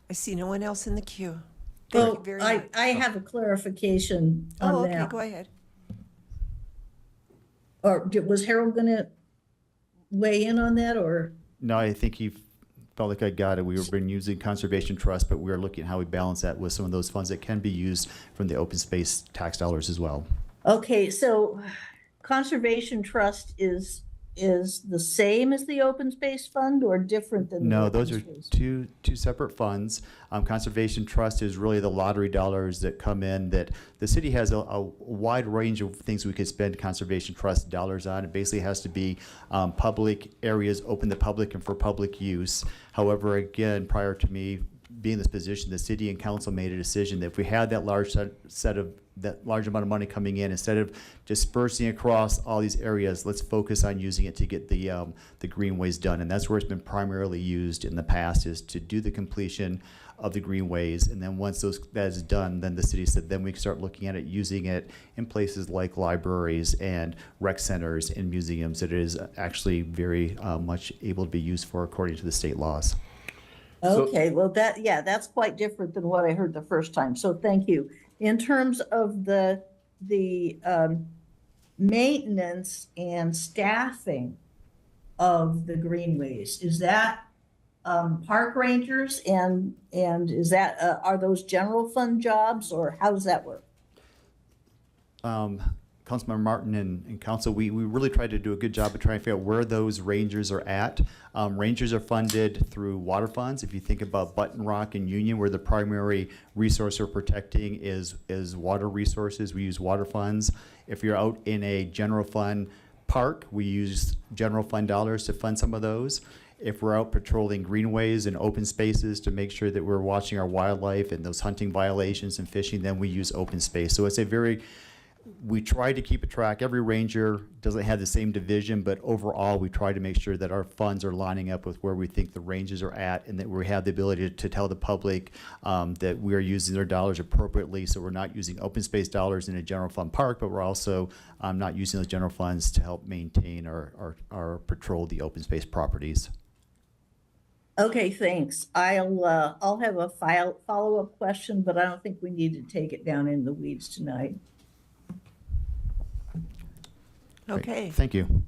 I see no one else in the queue. Thank you very much. I have a clarification on that. Okay, go ahead. Or was Harold going to weigh in on that, or? No, I think he felt like I got it. We've been using Conservation Trust, but we're looking at how we balance that with some of those funds that can be used from the open space tax dollars as well. Okay, so Conservation Trust is the same as the Open Space Fund or different than the No, Open those are Space? two separate funds. Conservation Trust is really the lottery dollars that come in that the city has a wide range of things we could spend Conservation Trust dollars on. It basically has to be public areas open to public and for public use. However, again, prior to me being in this position, the city and council made a decision that if we had that large that large amount of money coming in, instead of dispersing across all these areas, let's focus on using it to get the greenways done. And that's where it's been primarily used in the past, is to do the completion of the greenways. And then once that is done, then the city said, then we can start looking at it, using it in places like libraries and rec centers and museums that it is actually very much able to be used for according to the state laws. Okay, well, that's quite different than what I heard the first time, so thank you. In terms of the maintenance and staffing of the greenways, is that park rangers and is that are those general fund jobs, or how does that work? Councilmember Martin and council, we really tried to do a good job of trying to figure out where those rangers are at. Rangers are funded through water funds. If you think about Button Rock and Union, where the primary resource we're protecting is water resources, we use water funds. If you're out in a general fund park, we use general fund dollars to fund some of those. If we're out patrolling greenways and open spaces to make sure that we're watching our wildlife and those hunting violations and fishing, then we use open space. So it's a very we try to keep a track. Every ranger doesn't have the same division, but overall, we try to make sure that our funds are lining up with where we think the ranges are at, and that we have the ability to tell the public that we are using their dollars appropriately. So we're not using open space dollars in a general fund park, but we're also not using those general funds to help maintain or patrol the open space properties. Okay, thanks. I'll have a follow-up question, but I don't think we need to take it down in the weeds tonight. Okay. Thank you.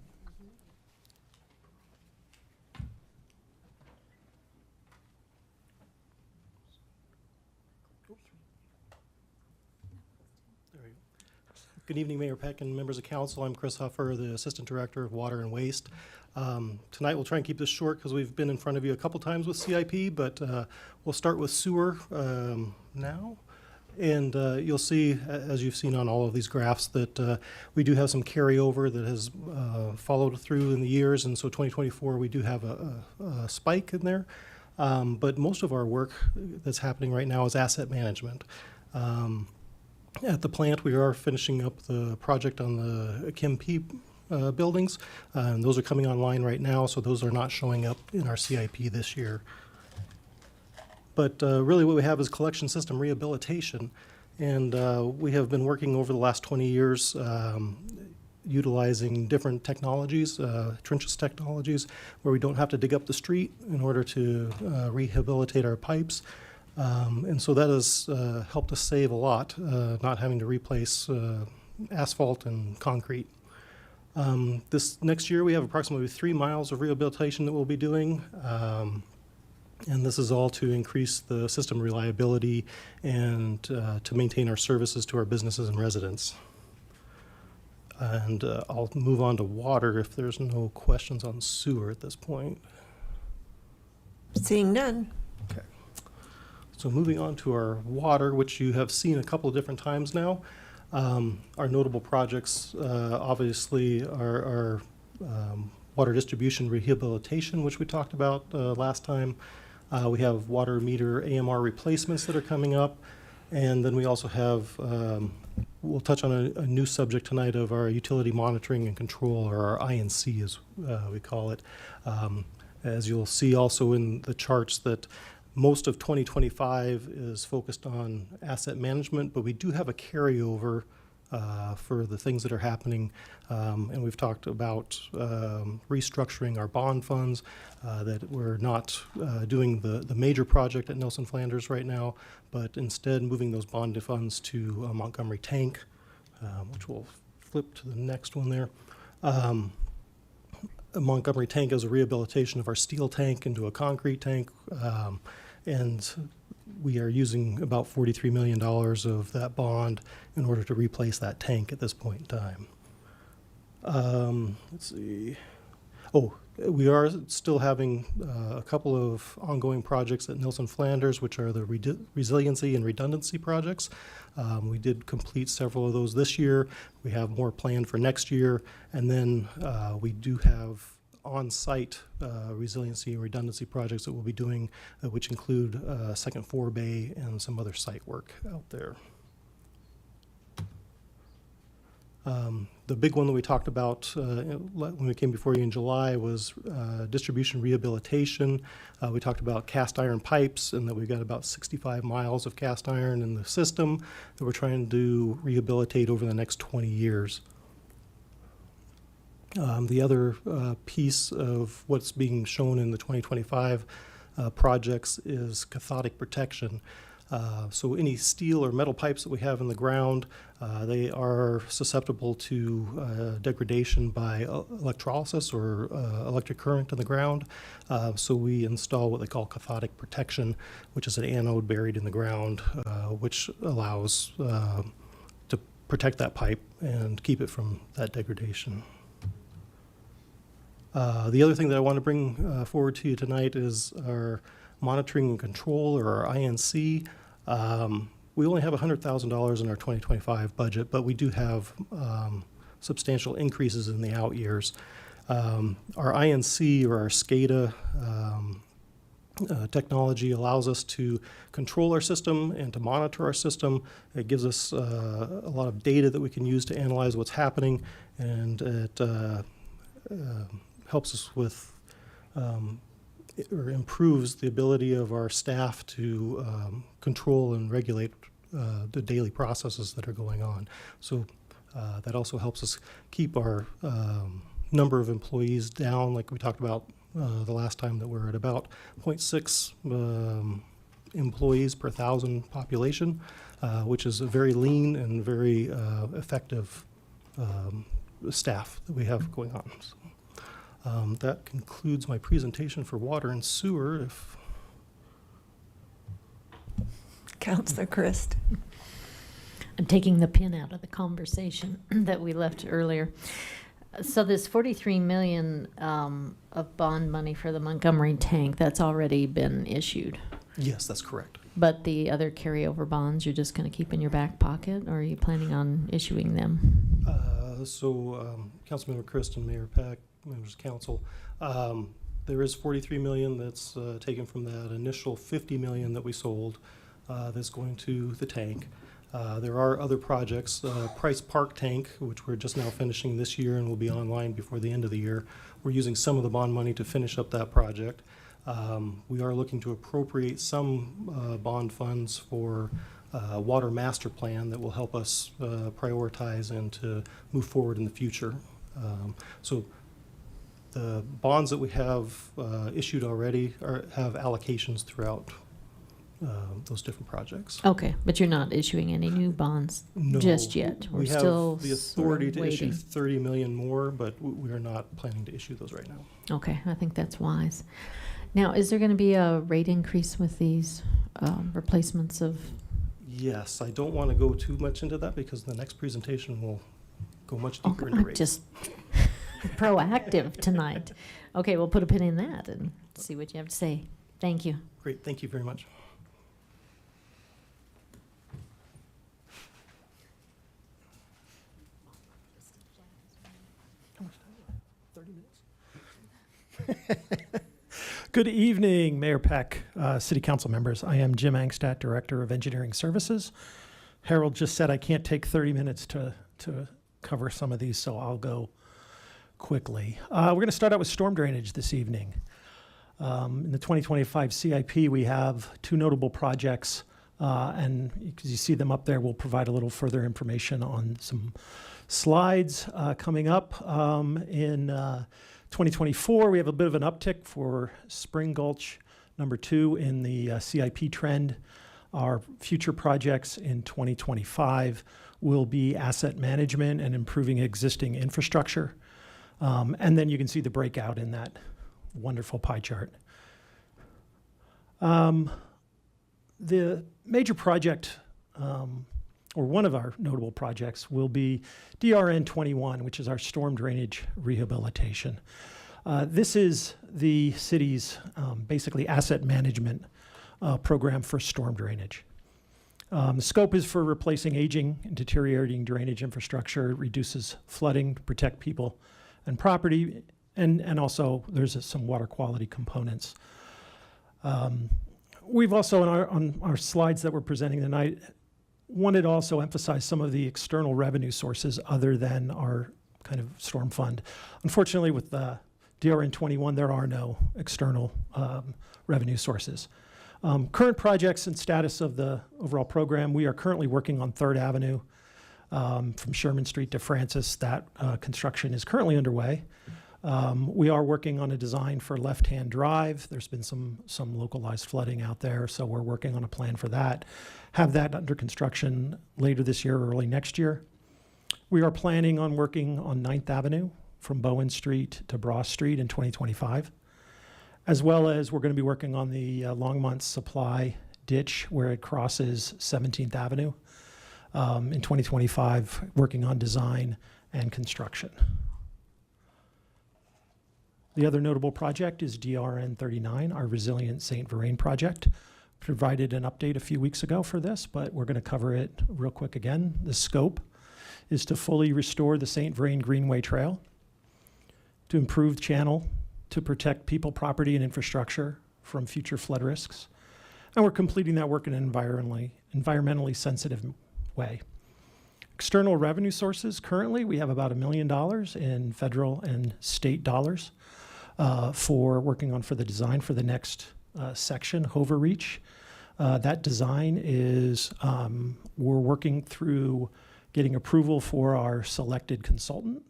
Good evening, Mayor Peck and members of council. I'm Chris Huffer, the Assistant Director of Water and Waste. Tonight we'll try and keep this short because we've been in front of you a couple times with CIP, but we'll start with sewer now. And you'll see, as you've seen on all of these graphs, that we do have some carryover that has followed through in the years, and so 2024 we do have a spike in there. But most of our work that's happening right now is asset management. At the plant, we are finishing up the project on the KMP buildings, and those are coming online right now, so those are not showing up in our CIP this year. But really what we have is collection system rehabilitation, and we have been working over the last 20 years utilizing different technologies, trenchless technologies, where we don't have to dig up the street in order to rehabilitate our pipes. And so that has helped us save a lot, not having to replace asphalt and concrete. This next year we have approximately 3 miles of rehabilitation that we'll be doing. And this is all to increase the system reliability and to maintain our services to our businesses and residents. And I'll move on to water if there's no questions on sewer at this point. Seeing none. Okay. So moving on to our water, which you have seen a couple of different times now. Our notable projects obviously are water distribution rehabilitation, which we talked about last time. We have water meter AMR replacements that are coming up. And then we also have, we'll touch on a new subject tonight of our utility monitoring and control, or our INC as we call it. As you'll see also in the charts that most of 2025 is focused on asset management, but we do have a carryover for the things that are happening. And we've talked about restructuring our bond funds, that we're not doing the major project at Nelson Flanders right now, but instead moving those bond funds to Montgomery Tank, which we'll flip to the next one there. Montgomery Tank is a rehabilitation of our steel tank into a concrete tank. And we are using about $43 million of that bond in order to replace that tank at this point in time. Let's see. Oh, we are still having a couple of ongoing projects at Nelson Flanders, which are the resiliency and redundancy projects. We did complete several of those this year. We have more planned for next year. And then we do have on-site resiliency and redundancy projects that we'll be doing, which include second forebay and some other site work out there. The big one that we talked about when we came before you in July was distribution rehabilitation. We talked about cast iron pipes, and that we've got about 65 miles of cast iron in the system that we're trying to rehabilitate over the next 20 years. The other piece of what's being shown in the 2025 projects is cathodic protection. So any steel or metal pipes that we have in the ground, they are susceptible to degradation by electrolysis or electric current in the ground. So we install what they call cathodic protection, which is an anode buried in the ground, which allows to protect that pipe and keep it from that degradation. The other thing that I want to bring forward to you tonight is our monitoring and control, or our INC. We only have $100,000 in our 2025 budget, but we do have substantial increases in the out years. Our INC, or our SCADA technology allows us to control our system and to monitor our system. It gives us a lot of data that we can use to analyze what's happening, and it helps us with or improves the ability of our staff to control and regulate the daily processes that are going on. So that also helps us keep our number of employees down, like we talked about the last time, that we're at about 0.6 employees per 1,000 population, which is a very lean and very effective staff that we have going on. So, that concludes my presentation for water and sewer. Councilor Christ. I'm taking the pin out of the conversation that we left earlier. So this 43 million of bond money for the Montgomery tank, that's already been issued. Yes, that's correct. But the other carryover bonds, you're just going to keep in your back pocket, or are you planning on issuing them? Councilmember Christ and Mayor Peck, members of council, there is 43 million that's taken from that initial 50 million that we sold that's going to the tank. There are other projects, Price Park Tank, which we're just now finishing this year and will be online before the end of the year. We're using some of the bond money to finish up that project. We are looking to appropriate some bond funds for water master plan that will help us prioritize and to move forward in the future. So the bonds that we have issued already have allocations throughout those different projects. Okay, but you're not issuing any new bonds just yet? We're We have still the authority sort of to issue waiting. 30 million more, but we are not planning to issue those right now. Okay, I think that's wise. Now, is there going to be a rate increase with these replacements of? Yes, I don't want to go too much into that because the next presentation will go much deeper into I'm rates. just proactive tonight. Okay, we'll put a pin in that and see what you have to say. Thank you. Great, thank you very much. Good evening, Mayor Peck, City Council members. I am Jim Angstadt, Director of Engineering Services. Harold just said I can't take 30 minutes to cover some of these, so I'll go quickly. We're going to start out with storm drainage this evening. In the 2025 CIP, we have two notable projects, and because you see them up there, we'll provide a little further information on some slides coming up. In 2024, we have a bit of an uptick for Spring Gulch number 2 in the CIP trend. Our future projects in 2025 will be asset management and improving existing infrastructure. And then you can see the breakout in that wonderful pie chart. The major project, or one of our notable projects, will be DRN 21, which is our storm drainage rehabilitation. This is the city's basically asset management program for storm drainage. The scope is for replacing aging and deteriorating drainage infrastructure. It reduces flooding to protect people and property, and also there's some water quality components. We've also, on our slides that we're presenting tonight, wanted to also emphasize some of the external revenue sources other than our kind of storm fund. Unfortunately, with the DRN 21, there are no external revenue sources. Current projects and status of the overall program, we are currently working on 3rd Avenue from Sherman Street to Francis. That construction is currently underway. We are working on a design for left-hand drive. There's been some localized flooding out there, so we're working on a plan for that. Have that under construction later this year or early next year. We are planning on working on 9th Avenue from Bowen Street to Bross Street in 2025, as well as we're going to be working on the Longmont Supply ditch where it crosses 17th Avenue in 2025, working on design and construction. The other notable project is DRN 39, our Resilient St. Vrain project. Provided an update a few weeks ago for this, but we're going to cover it real quick again. The scope is to fully restore the St. Vrain Greenway Trail, to improve channel, to protect people, property, and infrastructure from future flood risks. And we're completing that work in an environmentally sensitive way. External revenue sources, currently we have about $1 million in federal and state dollars for working on for the design for the next section, Hover Reach. That design is, we're working through getting approval for our selected consultant,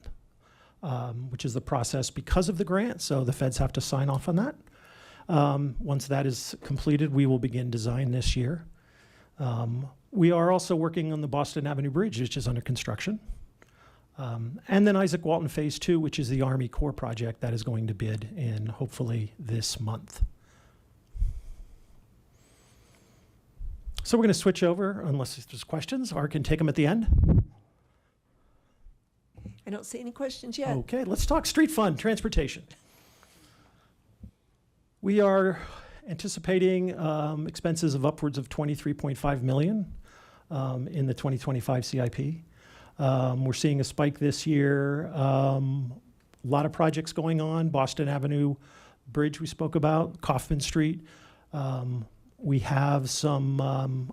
which is the process because of the grant, so the feds have to sign off on that. Once that is completed, we will begin design this year. We are also working on the Boston Avenue Bridge, which is under construction. And then Isaac Walton Phase 2, which is the Army Corps project that is going to bid in hopefully this month. So we're going to switch over, unless there's questions, or I can take them at the end. I don't see any questions yet. Okay, let's talk street fund, transportation. We are anticipating expenses of upwards of $23.5 million in the 2025 CIP. We're seeing a spike this year. A lot of projects going on. Boston Avenue Bridge we spoke about, Kaufman Street. We have some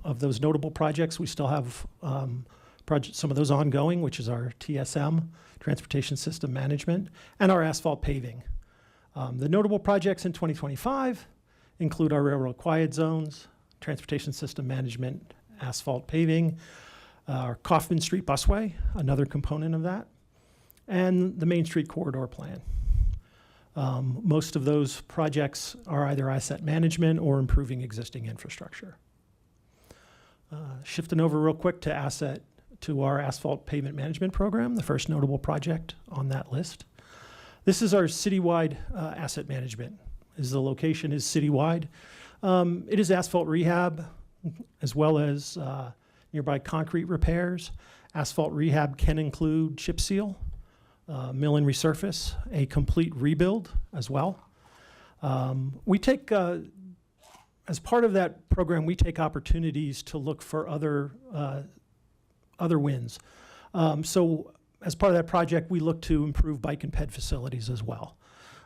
of those notable projects. We still have some of those ongoing, which is our TSM, Transportation System Management, and our asphalt paving. The notable projects in 2025 include our railroad quiet zones, Transportation System Management, asphalt paving, our Kaufman Street busway, another component of that, and the Main Street Corridor Plan. Most of those projects are either asset management or improving existing infrastructure. Shifting over real quick to our asphalt pavement management program, the first notable project on that list. This is our citywide asset management. The location is citywide. It is asphalt rehab as well as nearby concrete repairs. Asphalt rehab can include chip seal, mill and resurface, a complete rebuild as well. We take, as part of that program, we take opportunities to look for other wins. So as part of that project, we look to improve bike and ped facilities as well.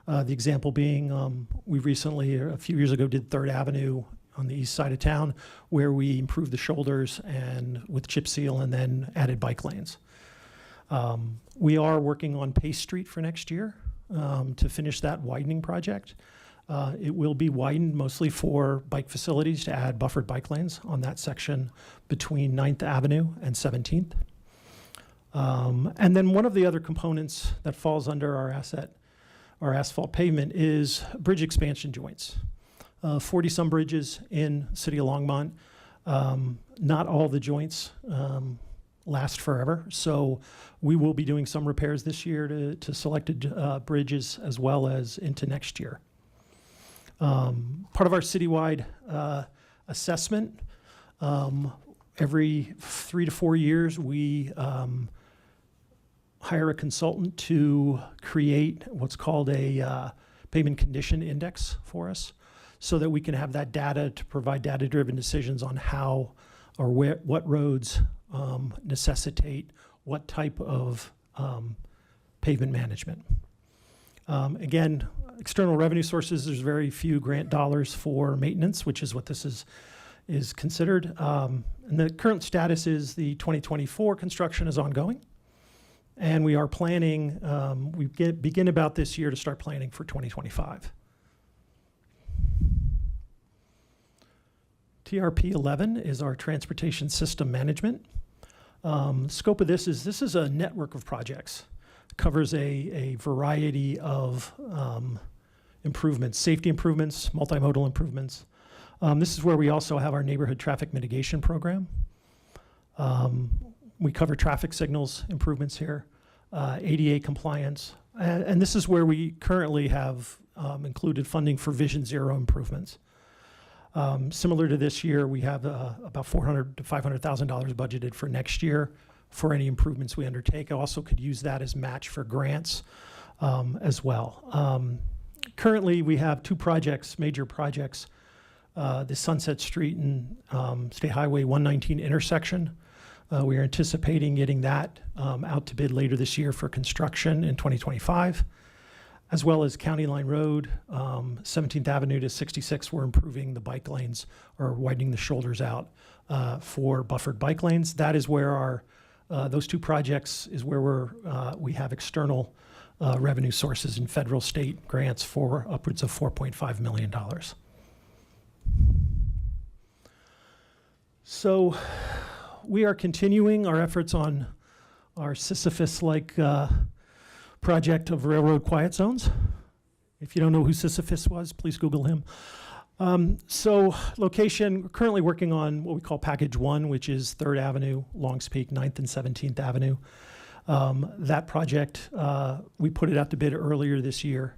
The example being, we recently, a few years ago, did 3rd Avenue on the east side of town, where we improved the shoulders and with chip seal and then added bike lanes. We are working on Pace Street for next year to finish that widening project. It will be widened mostly for bike facilities to add buffered bike lanes on that section between 9th Avenue and 17th. And then one of the other components that falls under our asphalt pavement is bridge expansion joints. 40-some bridges in City of Longmont. Not all the joints last forever, so we will be doing some repairs this year to selected bridges as well as into next year. Part of our citywide assessment, every 3 to 4 years, we hire a consultant to create what's called a pavement condition index for us, so that we can have that data to provide data-driven decisions on how or what roads necessitate what type of pavement management. Again, external revenue sources, there's very few grant dollars for maintenance, which is what this is considered. And the current status is the 2024 construction is ongoing. And we are planning, begin about this year to start planning for 2025. TRP 11 is our Transportation System Management. Scope of this is a network of projects. Covers a variety of improvements, safety improvements, multimodal improvements. This is where we also have our neighborhood traffic mitigation program. We cover traffic signals improvements here, ADA compliance, and this is where we currently have included funding for Vision Zero improvements. Similar to this year, we have about $400,000 to $500,000 budgeted for next year for any improvements we undertake. I also could use that as match for grants as well. Currently, we have 2 projects, major projects, the Sunset Street and State Highway 119 intersection. We are anticipating getting that out to bid later this year for construction in 2025. as well as County Line Road, 17th Avenue to 66. We're improving the bike lanes or widening the shoulders out for buffered bike lanes. That is where our those two projects is where we have external revenue sources in federal state grants for upwards of $4.5 million. So we are continuing our efforts on our Sisyphus-like project of railroad quiet zones. If you don't know who Sisyphus was, please Google him. So location, we're currently working on what we call Package 1, which is 3rd Avenue, Longs Peak, 9th and 17th Avenue. That project, we put it out to bid earlier this year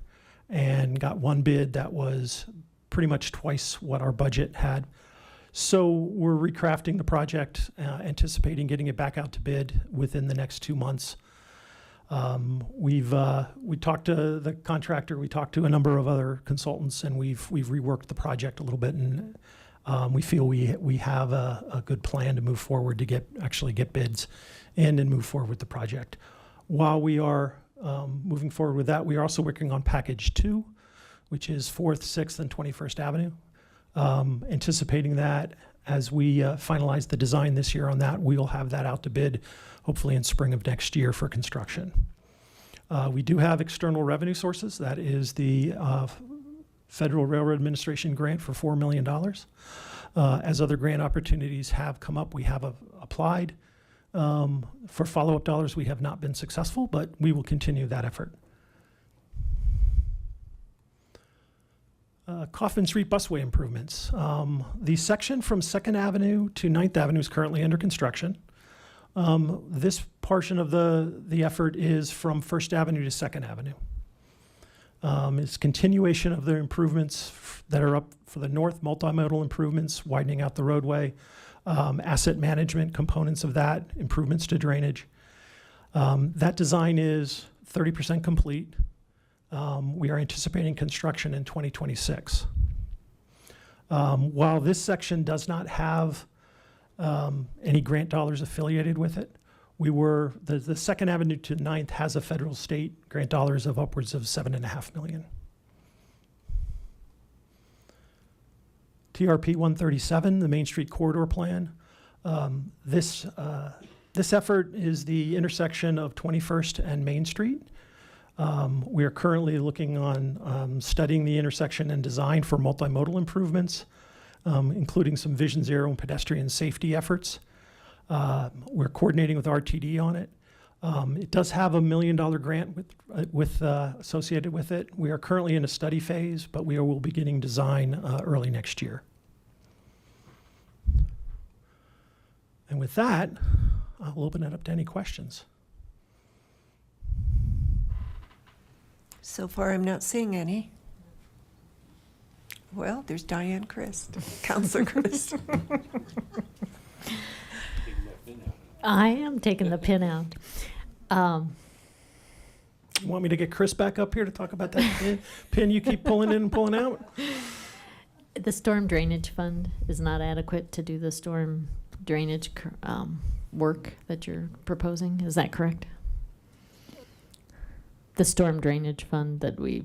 and got one bid that was pretty much twice what our budget had. So we're recrafting the project, anticipating getting it back out to bid within the next 2 months. We talked to the contractor, we talked to a number of other consultants, and we've reworked the project a little bit, and we feel we have a good plan to move forward to actually get bids in and move forward with the project. While we are moving forward with that, we are also working on Package 2, which is 4th, 6th, and 21st Avenue. Anticipating that as we finalize the design this year on that, we will have that out to bid hopefully in spring of next year for construction. We do have external revenue sources. That is the Federal Railroad Administration grant for $4 million. As other grant opportunities have come up, we have applied. For follow-up dollars, we have not been successful, but we will continue that effort. Coffin Street busway improvements. The section from 2nd Avenue to 9th Avenue is currently under construction. This portion of the effort is from 1st Avenue to 2nd Avenue. It's continuation of the improvements that are up for the north, multimodal improvements, widening out the roadway, asset management components of that, improvements to drainage. That design is 30% complete. We are anticipating construction in 2026. While this section does not have any grant dollars affiliated with it, the 2nd Avenue to 9th has a federal state grant dollars of upwards of $7.5 million. TRP 137, the Main Street Corridor Plan. This effort is the intersection of 21st and Main Street. We are currently looking on studying the intersection and design for multimodal improvements, including some Vision Zero and pedestrian safety efforts. We're coordinating with RTD on it. It does have $1 million grant associated with it. We are currently in a study phase, but we will be beginning design early next year. And with that, I'll open it up to any questions. So far, I'm not seeing any. Well, there's Diane Christ, Councilor Christ. I am taking the pin out. You want me to get Chris back up here to talk about that pin you keep pulling in and pulling out? The storm drainage fund is not adequate to do the storm drainage work that you're proposing. Is that correct? The storm drainage fund that we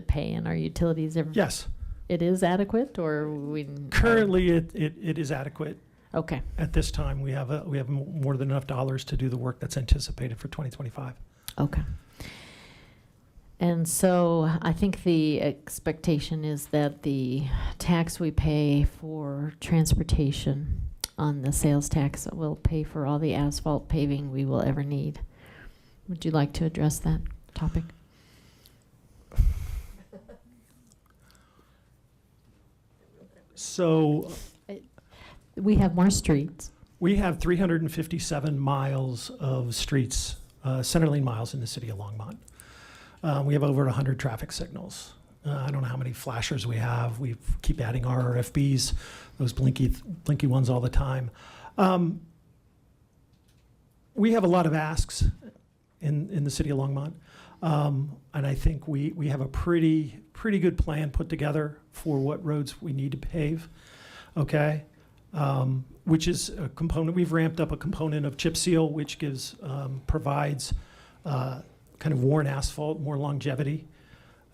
pay in our utilities. Yes. It is adequate, or we currently it is adequate. Okay. At this time, we have more than enough dollars to do the work that's anticipated for 2025. Okay. And so I think the expectation is that the tax we pay for transportation on the sales tax will pay for all the asphalt paving we will ever need. Would you like to address that topic? So we have more streets. We have 357 miles of streets, center lane miles in the city of Longmont. We have over 100 traffic signals. I don't know how many flashers we have. We keep adding RRFBs, those blinky ones all the time. We have a lot of asks in the city of Longmont. And I think we have a pretty good plan put together for what roads we need to pave, okay? Which is a component, we've ramped up a component of chip seal, which provides kind of worn asphalt, more longevity.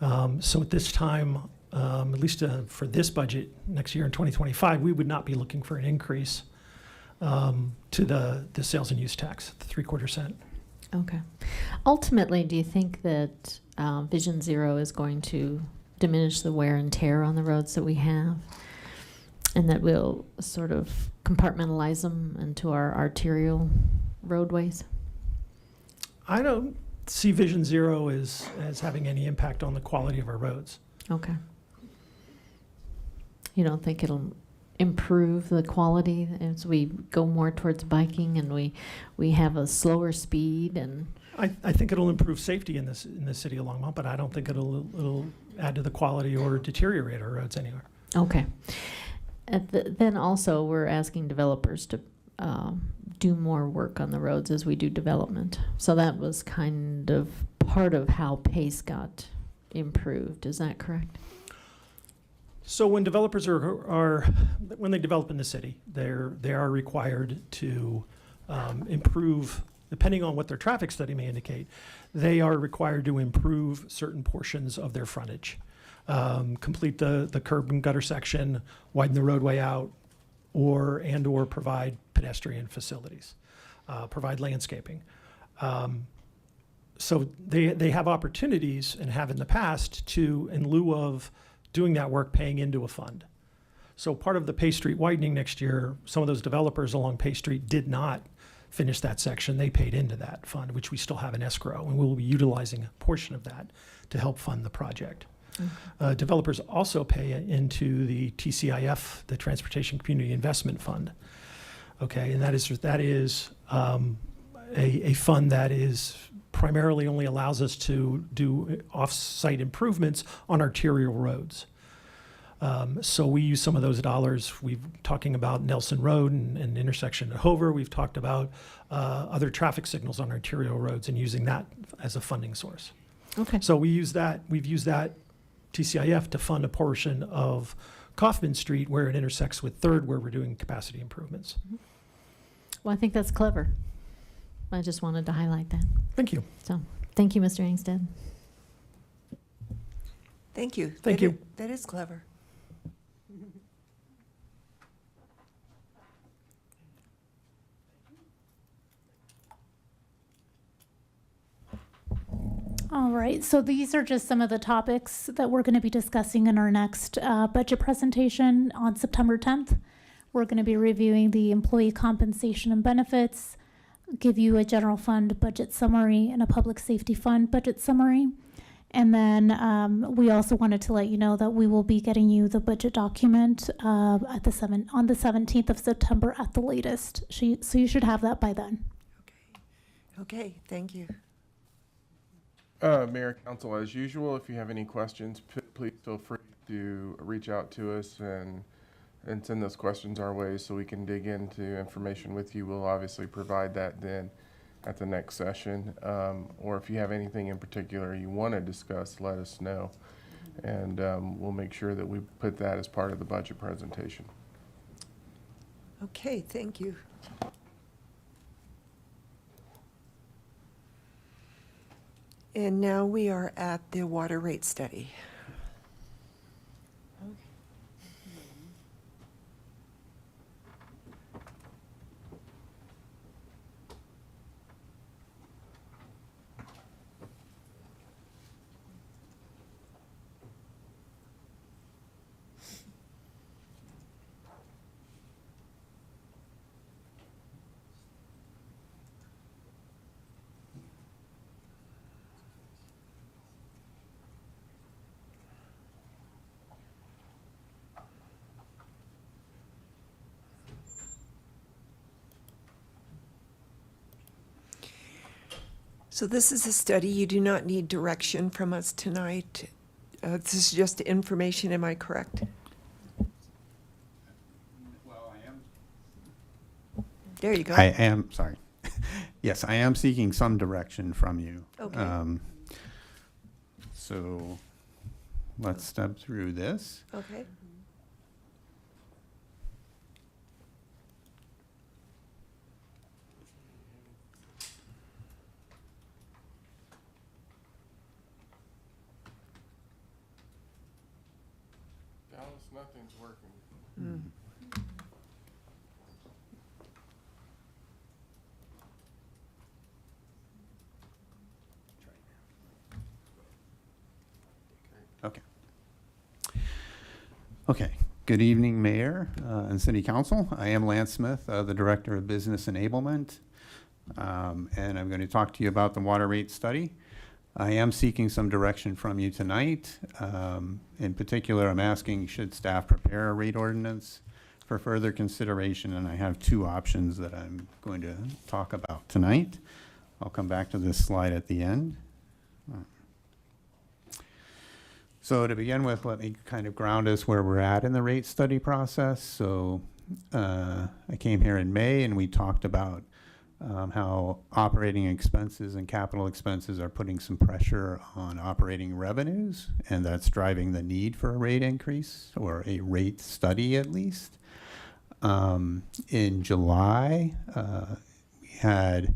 So at this time, at least for this budget next year in 2025, we would not be looking for an increase to the sales and use tax, the 3/4 cent. Okay. Ultimately, do you think that Vision Zero is going to diminish the wear and tear on the roads that we have? And that we'll sort of compartmentalize them into our arterial roadways? I don't see Vision Zero as having any impact on the quality of our roads. Okay. You don't think it'll improve the quality as we go more towards biking and we have a slower speed and? I think it'll improve safety in the city of Longmont, but I don't think it'll add to the quality or deteriorate our roads anywhere. Okay. Then also, we're asking developers to do more work on the roads as we do development. So that was kind of part of how PACE got improved. Is that correct? So when developers when they develop in the city, they are required to improve, depending on what their traffic study may indicate, they are required to improve certain portions of their frontage. Complete the curb and gutter section, widen the roadway out, or provide pedestrian facilities, provide landscaping. So they have opportunities, and have in the past, to, in lieu of doing that work, paying into a fund. So part of the Pace Street widening next year, some of those developers along Pace Street did not finish that section. They paid into that fund, which we still have in escrow, and we'll be utilizing a portion of that to help fund the project. Developers also pay into the TCIF, the Transportation Community Investment Fund. Okay, and that is a fund that is primarily only allows us to do off-site improvements on arterial roads. So we use some of those dollars. We've talking about Nelson Road and intersection at Hover. We've talked about other traffic signals on arterial roads and using that as a funding source. Okay. So we've used that TCIF to fund a portion of Kaufman Street where it intersects with Third, where we're doing capacity improvements. Well, I think that's clever. I just wanted to highlight that. Thank you. So, thank you, Mr. Angstead. Thank you. Thank you. That is clever. All right, so these are just some of the topics that we're going to be discussing in our next budget presentation on September 10th. We're going to be reviewing the employee compensation and benefits, give you a general fund budget summary and a public safety fund budget summary. And then we also wanted to let you know that we will be getting you the budget document on the 17th of September at the latest. So you should have that by then. Okay, thank you. Mayor, Council, as usual, if you have any questions, please feel free to reach out to us and send those questions our way so we can dig into information with you. We'll obviously provide that then at the next session. Or if you have anything in particular you want to discuss, let us know. And we'll make sure that we put that as part of the budget presentation. Okay, thank you. And now we are at the water rate study. So this is a study. You do not need direction from us tonight. This is just information, am I correct? Well, I am. There you go. I am, sorry. Yes, I am seeking some direction from you. Okay. So let's step through this. Okay. nothing's working. Okay. Okay. Good evening, Mayor and City Council. I am Lance Smith, the Director of Business Enablement, and I'm going to talk to you about the water rate study. I am seeking some direction from you tonight. In particular, I'm asking, should staff prepare a rate ordinance for further consideration? And I have two options that I'm going to talk about tonight. I'll come back to this slide at the end. So to begin with, let me kind of ground us where we're at in the rate study process. So I came here in May and we talked about how operating expenses and capital expenses are putting some pressure on operating revenues, and that's driving the need for a rate increase or a rate study at least. In July, we had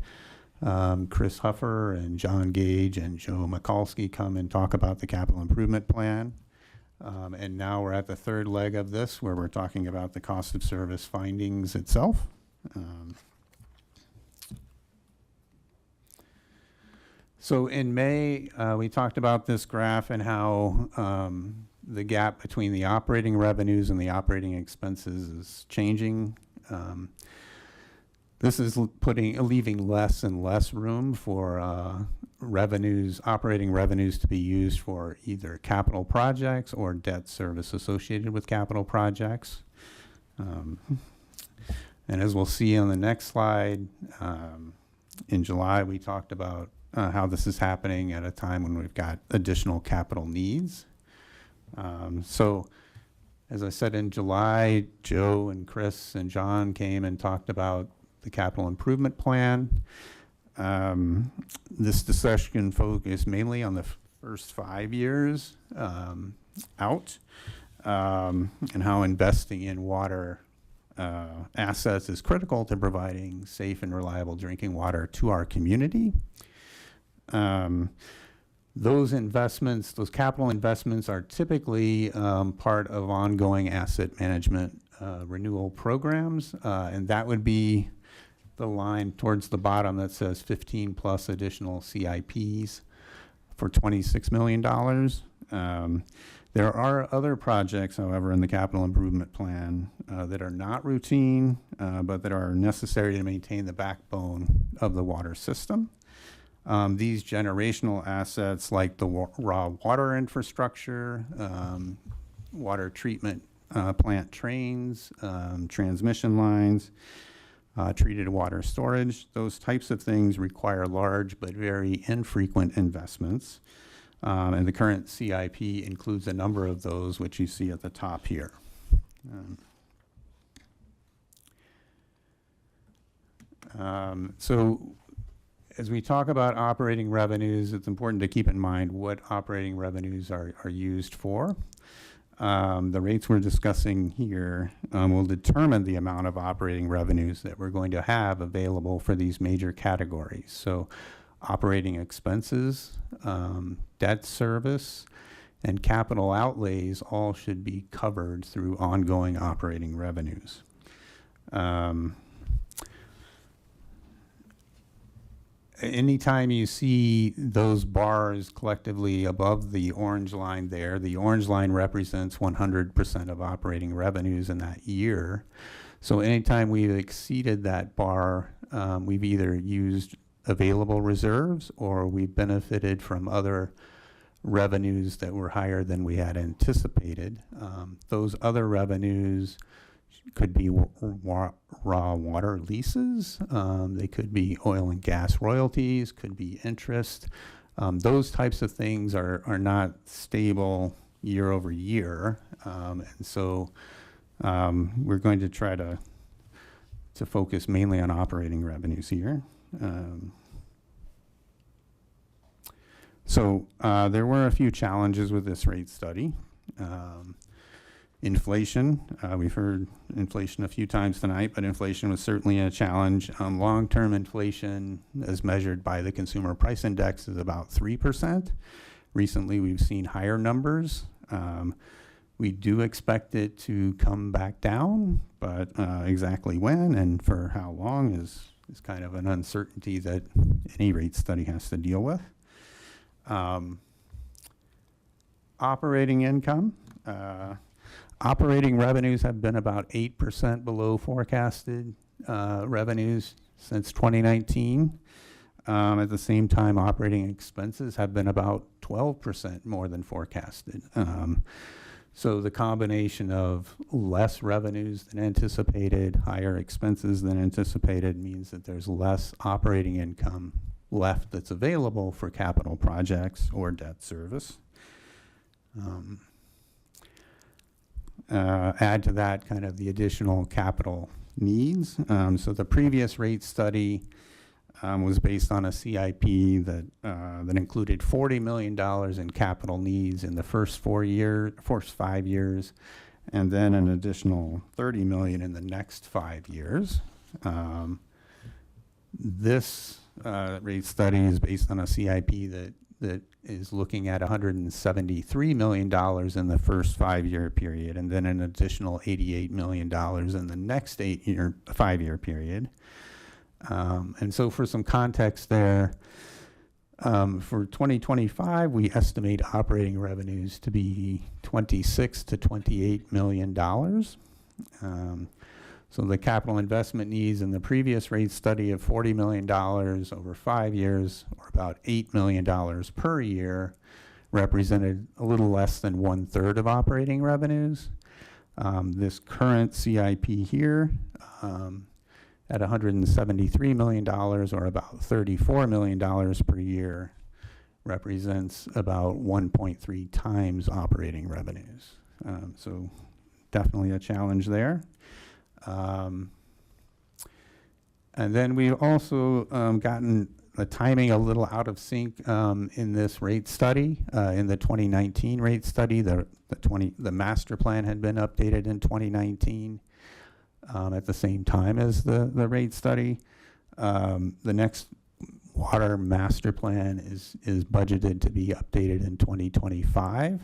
Chris Huffer and John Gage and Joe Mikulski come and talk about the capital improvement plan. And now we're at the third leg of this where we're talking about the cost of service findings itself. So in May, we talked about this graph and how the gap between the operating revenues and the operating expenses is changing. This is leaving less and less room for operating revenues to be used for either capital projects or debt service associated with capital projects. And as we'll see on the next slide, in July, we talked about how this is happening at a time when we've got additional capital needs. So as I said, in July, Joe and Chris and John came and talked about the capital improvement plan. This discussion focused mainly on the first 5 years out and how investing in water assets is critical to providing safe and reliable drinking water to our community. Those investments, those capital investments are typically part of ongoing asset management renewal programs, and that would be the line towards the bottom that says 15 plus additional CIPs for $26 million. There are other projects, however, in the capital improvement plan that are not routine, but that are necessary to maintain the backbone of the water system. These generational assets like the raw water infrastructure, water treatment plant trains, transmission lines, treated water storage, those types of things require large but very infrequent investments. And the current CIP includes a number of those, which you see at the top here. So as we talk about operating revenues, it's important to keep in mind what operating revenues are used for. The rates we're discussing here will determine the amount of operating revenues that we're going to have available for these major categories. So operating expenses, debt service, and capital outlays all should be covered through ongoing operating revenues. Anytime you see those bars collectively above the orange line there, the orange line represents 100% of operating revenues in that year. So anytime we've exceeded that bar, we've either used available reserves or we've benefited from other revenues that were higher than we had anticipated. Those other revenues could be raw water leases, they could be oil and gas royalties, could be interest. Those types of things are not stable year over year, and so we're going to try to focus mainly on operating revenues here. So there were a few challenges with this rate study. Inflation, we've heard inflation a few times tonight, but inflation was certainly a challenge. Long-term inflation as measured by the Consumer Price Index is about 3%. Recently, we've seen higher numbers. We do expect it to come back down, but exactly when and for how long is kind of an uncertainty that any rate study has to deal with. Operating income. Operating revenues have been about 8% below forecasted revenues since 2019. At the same time, operating expenses have been about 12% more than forecasted. So the combination of less revenues than anticipated, higher expenses than anticipated means that there's less operating income left that's available for capital projects or debt service. Add to that kind of the additional capital needs. So the previous rate study was based on a CIP that included $40 million in capital needs in the first 5 years, and then an additional $30 million in the next 5 years. This rate study is based on a CIP that is looking at $173 million in the first 5-year period, and then an additional $88 million in the next 5-year period. And so for some context there, for 2025, we estimate operating revenues to be $26 to $28 million. So the capital investment needs in the previous rate study of $40 million over 5 years, or about $8 million per year, represented a little less than 1/3 of operating revenues. This current CIP here, at $173 million, or about $34 million per year, represents about 1.3 times operating revenues. So definitely a challenge there. And then we've also gotten the timing a little out of sync in this rate study. In the 2019 rate study, the master plan had been updated in 2019. At the same time as the rate study. The next water master plan is budgeted to be updated in 2025.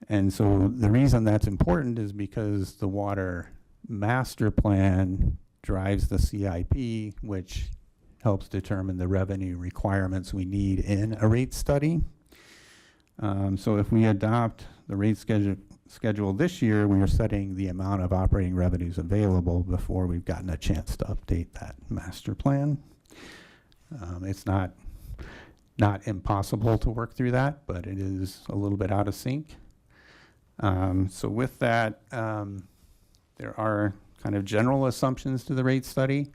And so the reason that's important is because the water master plan drives the CIP, which helps determine the revenue requirements we need in a rate study. So if we adopt the rate schedule this year, we are setting the amount of operating revenues available before we've gotten a chance to update that master plan. It's not impossible to work through that, but it is a little bit out of sync. So with that, there are kind of general assumptions to the rate study.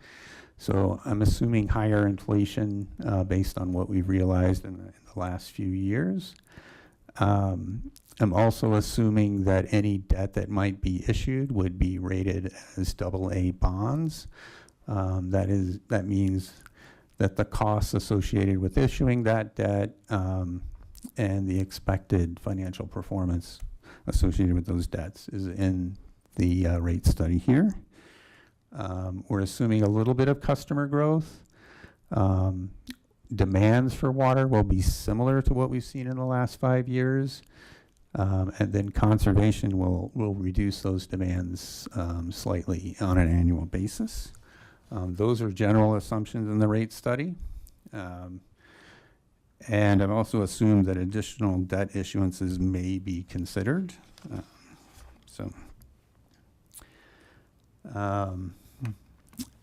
So I'm assuming higher inflation based on what we've realized in the last few years. I'm also assuming that any debt that might be issued would be rated as AA bonds. That means that the costs associated with issuing that debt and the expected financial performance associated with those debts is in the rate study here. We're assuming a little bit of customer growth. Demands for water will be similar to what we've seen in the last 5 years. And then conservation will reduce those demands slightly on an annual basis. Those are general assumptions in the rate study. And I've also assumed that additional debt issuances may be considered.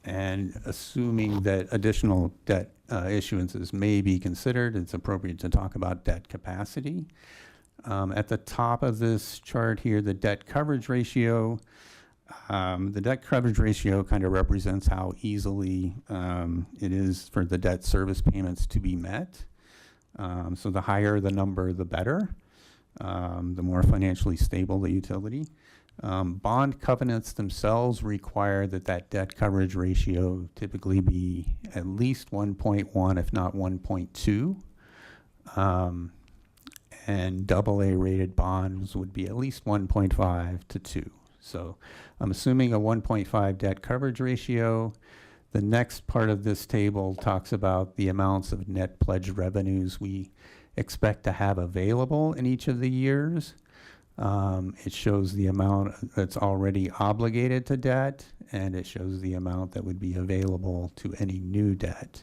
And assuming that additional debt issuances may be considered, it's appropriate to talk about debt capacity. At the top of this chart here, the debt coverage ratio. The debt coverage ratio kind of represents how easily it is for the debt service payments to be met. So the higher the number, the better, the more financially stable the utility. Bond covenants themselves require that debt coverage ratio typically be at least 1.1, if not 1.2. And AA rated bonds would be at least 1.5 to 2. So I'm assuming a 1.5 debt coverage ratio. The next part of this table talks about the amounts of net pledged revenues we expect to have available in each of the years. It shows the amount that's already obligated to debt, and it shows the amount that would be available to any new debt.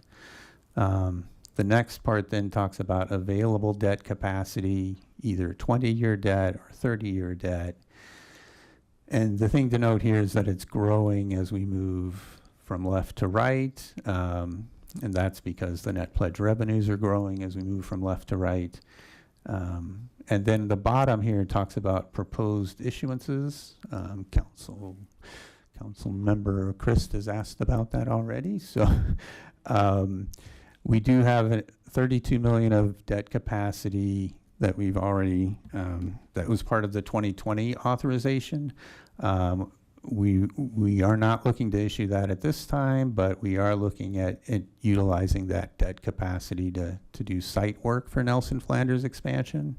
The next part then talks about available debt capacity, either 20-year debt or 30-year debt. And the thing to note here is that it's growing as we move from left to right, and that's because the net pledge revenues are growing as we move from left to right. And then the bottom here talks about proposed issuances. Council member Christ has asked about that already. So we do have 32 million of debt capacity that we've already, that was part of the 2020 authorization. We are not looking to issue that at this time, but we are looking at utilizing that debt capacity to do site work for Nelson Flanders expansion.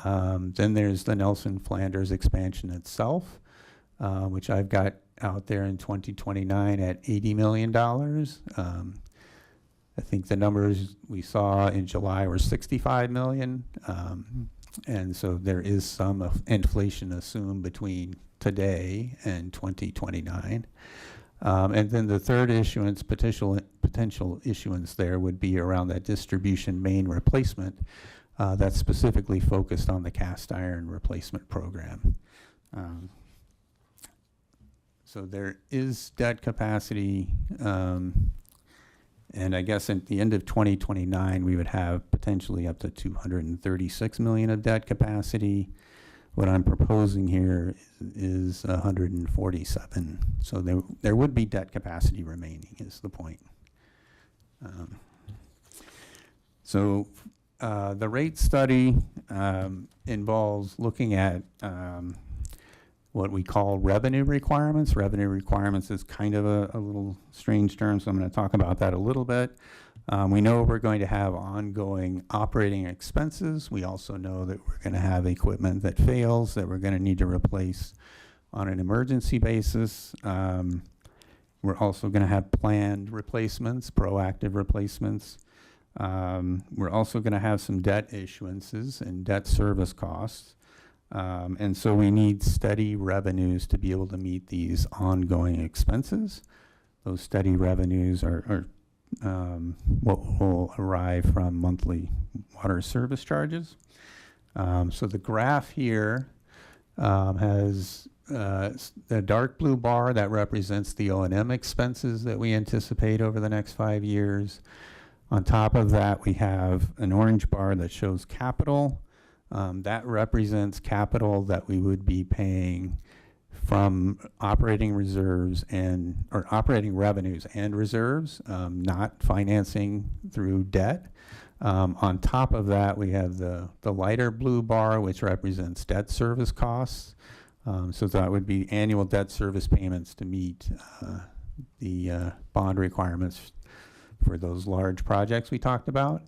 Then there's the Nelson Flanders expansion itself, which I've got out there in 2029 at $80 million. I think the numbers we saw in July were 65 million. And so there is some inflation assumed between today and 2029. And then the third issuance, potential issuance there would be around that distribution main replacement that's specifically focused on the cast iron replacement program. So there is debt capacity, and I guess at the end of 2029, we would have potentially up to 236 million of debt capacity. What I'm proposing here is 147. So there would be debt capacity remaining, is the point. The rate study involves looking at what we call revenue requirements. Revenue requirements is kind of a little strange term, so I'm going to talk about that a little bit. We know we're going to have ongoing operating expenses. We also know that we're going to have equipment that fails that we're going to need to replace on an emergency basis. We're also going to have planned replacements, proactive replacements. We're also going to have some debt issuances and debt service costs. And so we need steady revenues to be able to meet these ongoing expenses. Those steady revenues are what will arrive from monthly water service charges. So the graph here has the dark blue bar that represents the O&M expenses that we anticipate over the next 5 years. On top of that, we have an orange bar that shows capital. That represents capital that we would be paying from operating reserves or operating revenues and reserves, not financing through debt. On top of that, we have the lighter blue bar, which represents debt service costs. So that would be annual debt service payments to meet the bond requirements for those large projects we talked about.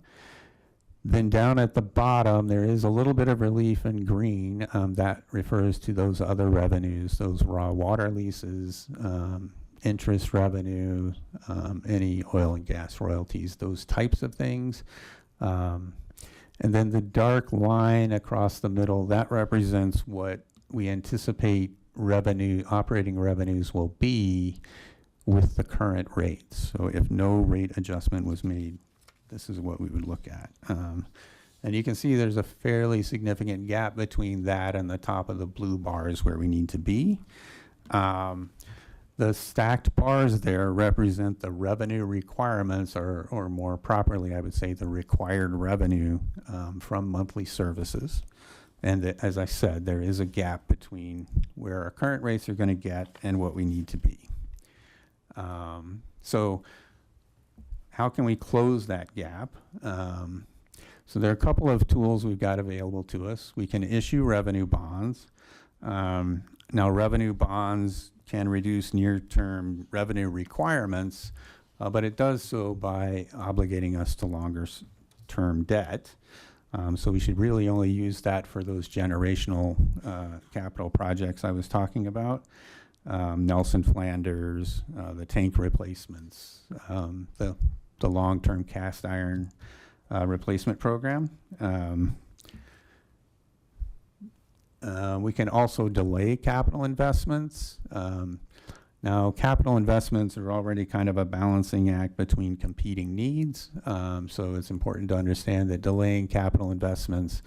Then down at the bottom, there is a little bit of relief in green that refers to those other revenues, those raw water leases, interest revenue, any oil and gas royalties, those types of things. And then the dark line across the middle, that represents what we anticipate operating revenues will be with the current rates. So if no rate adjustment was made, this is what we would look at. And you can see there's a fairly significant gap between that and the top of the blue bars where we need to be. The stacked bars there represent the revenue requirements, or more properly, I would say the required revenue from monthly services. And as I said, there is a gap between where our current rates are going to get and what we need to be. So how can we close that gap? So there are a couple of tools we've got available to us. We can issue revenue bonds. Now, revenue bonds can reduce near-term revenue requirements, but it does so by obligating us to longer-term debt. So we should really only use that for those generational capital projects I was talking about. Nelson Flanders, the tank replacements, the long-term cast iron replacement program. We can also delay capital investments. Now, capital investments are already kind of a balancing act between competing needs. So it's important to understand that delaying capital investments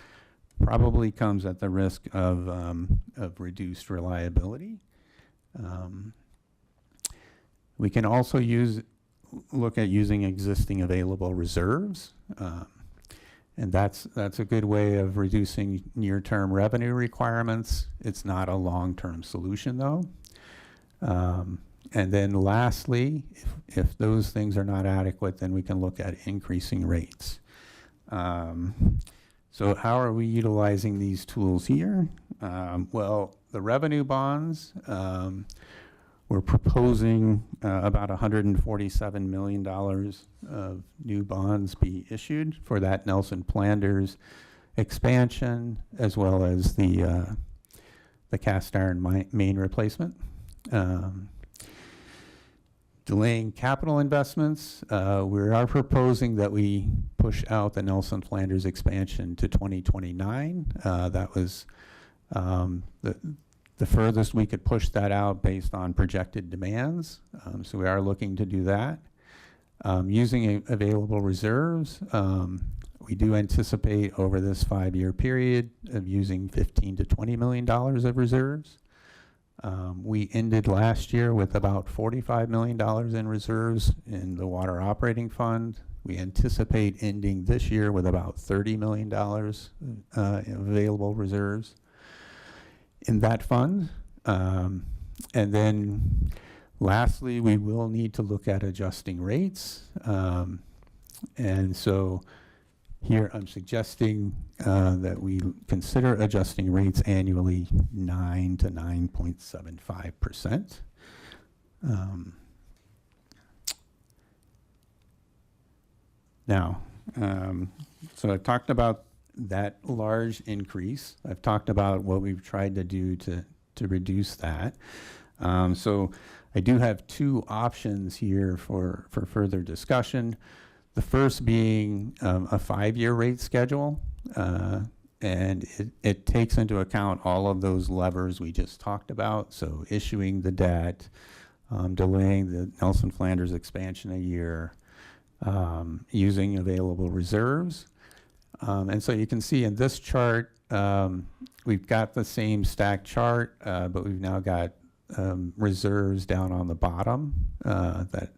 probably comes at the risk of reduced reliability. We can also look at using existing available reserves. And that's a good way of reducing near-term revenue requirements. It's not a long-term solution, though. And then lastly, if those things are not adequate, then we can look at increasing rates. So how are we utilizing these tools here? Well, the revenue bonds, we're proposing about $147 million of new bonds be issued for that Nelson Flanders expansion, as well as the cast iron main replacement. Delaying capital investments, we are proposing that we push out the Nelson Flanders expansion to 2029. That was the furthest we could push that out based on projected demands. So we are looking to do that. Using available reserves, we do anticipate over this 5-year period of using $15 to $20 million of reserves. We ended last year with about $45 million in reserves in the water operating fund. We anticipate ending this year with about $30 million available reserves in that fund. And then lastly, we will need to look at adjusting rates. And so here I'm suggesting that we consider adjusting rates annually 9 to 9.75%. Now, so I've talked about that large increase. I've talked about what we've tried to do to reduce that. So I do have two options here for further discussion. The first being a 5-year rate schedule, and it takes into account all of those levers we just talked about. So issuing the debt, delaying the Nelson Flanders expansion a year, using available reserves. And so you can see in this chart, we've got the same stacked chart, but we've now got reserves down on the bottom that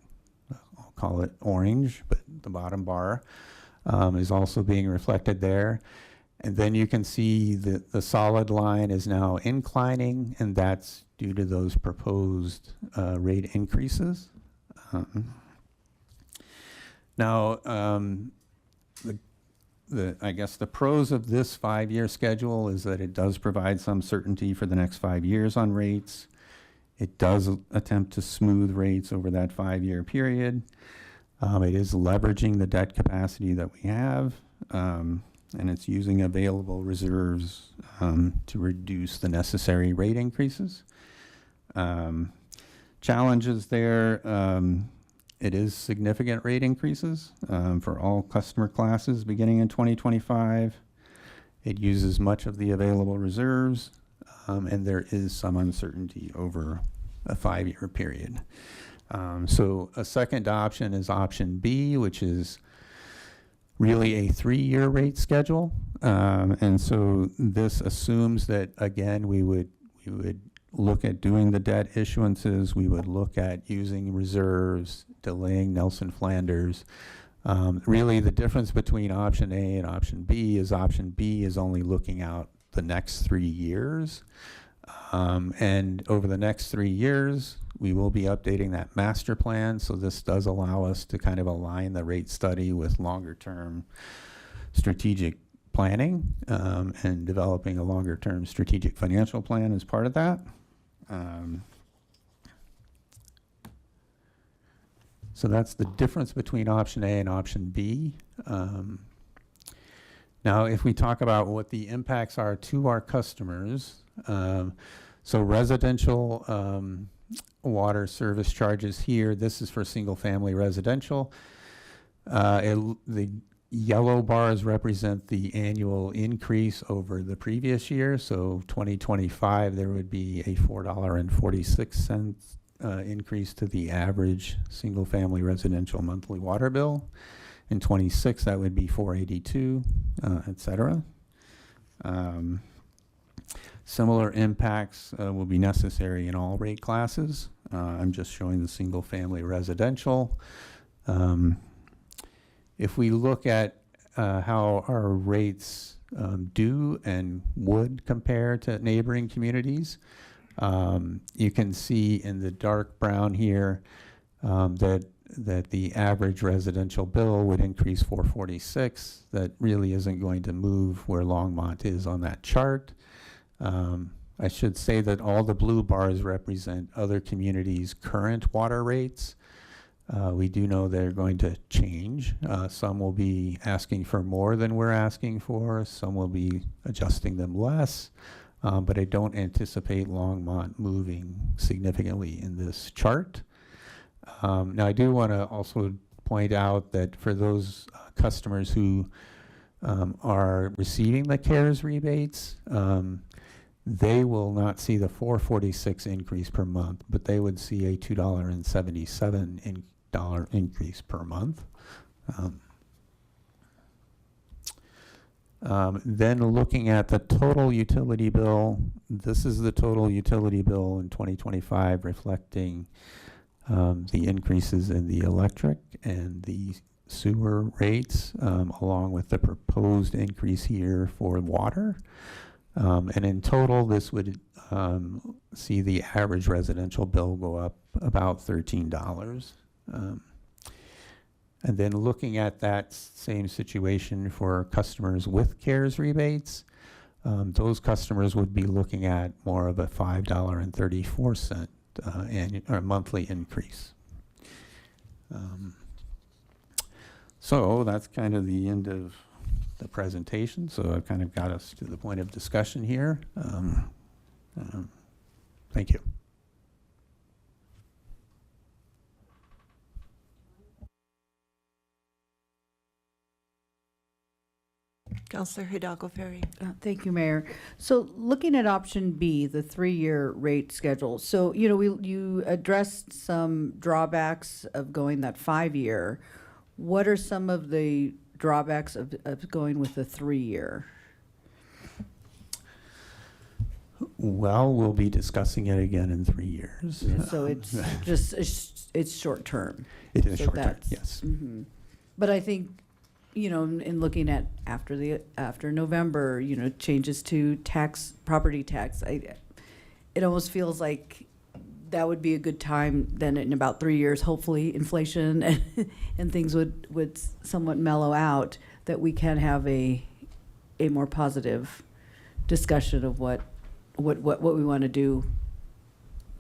I'll call it orange, but the bottom bar is also being reflected there. And then you can see that the solid line is now inclining, and that's due to those proposed rate increases. Now, I guess the pros of this 5-year schedule is that it does provide some certainty for the next 5 years on rates. It does attempt to smooth rates over that 5-year period. It is leveraging the debt capacity that we have, and it's using available reserves to reduce the necessary rate increases. Challenges there, it is significant rate increases for all customer classes beginning in 2025. It uses much of the available reserves, and there is some uncertainty over a 5-year period. So a second option is option B, which is really a 3-year rate schedule. And so this assumes that, again, we would look at doing the debt issuances. We would look at using reserves, delaying Nelson Flanders. Really, the difference between option A and option B is only looking out the next 3 years. And over the next 3 years, we will be updating that master plan. So this does allow us to kind of align the rate study with longer term strategic planning and developing a longer term strategic financial plan as part of that. So that's the difference between option A and option B. Now, if we talk about what the impacts are to our customers, so residential water service charges here, this is for single family residential. The Yellow bars represent the annual increase over the previous year. So 2025, there would be a $4.46 increase to the average single-family residential monthly water bill. In 26, that would be $4.82, et cetera. Similar impacts will be necessary in all rate classes. I'm just showing the single-family residential. If we look at how our rates do and would compare to neighboring communities, you can see in the dark brown here that the average residential bill would increase $4.46. That really isn't going to move where Longmont is on that chart. I should say that all the blue bars represent other communities' current water rates. We do know they're going to change. Some will be asking for more than we're asking for. Some will be adjusting them less. But I don't anticipate Longmont moving significantly in this chart. Now, I do want to also point out that for those customers who are receiving the CARES rebates, they will not see the $4.46 increase per month, but they would see a $2.77 increase per month. Then looking at the total utility bill, this is the total utility bill in 2025 reflecting the increases in the electric and the sewer rates, along with the proposed increase here for water. And in total, this would see the average residential bill go up about $13. And then looking at that same situation for customers with CARES rebates, those customers would be looking at more of a $5.34 annual or monthly increase. So that's kind of the end of the presentation. So I've kind of got us to the point of discussion here. Thank you. Councilor Hidalgo Ferry. Thank you, Mayor. So looking at option B, the 3-year rate schedule. So, you know, you addressed some drawbacks of going that 5-year. What are some of the drawbacks of going with the 3-year? Well, we'll be discussing it again in 3 years. So it's just, it's short term. It is So short term, that's- yes. mhm. But I think, you know, in looking at after November, you know, changes to property tax, it almost feels like that would be a good time then in about 3 years, hopefully inflation and things would somewhat mellow out, that we can have a more positive discussion of what we want to do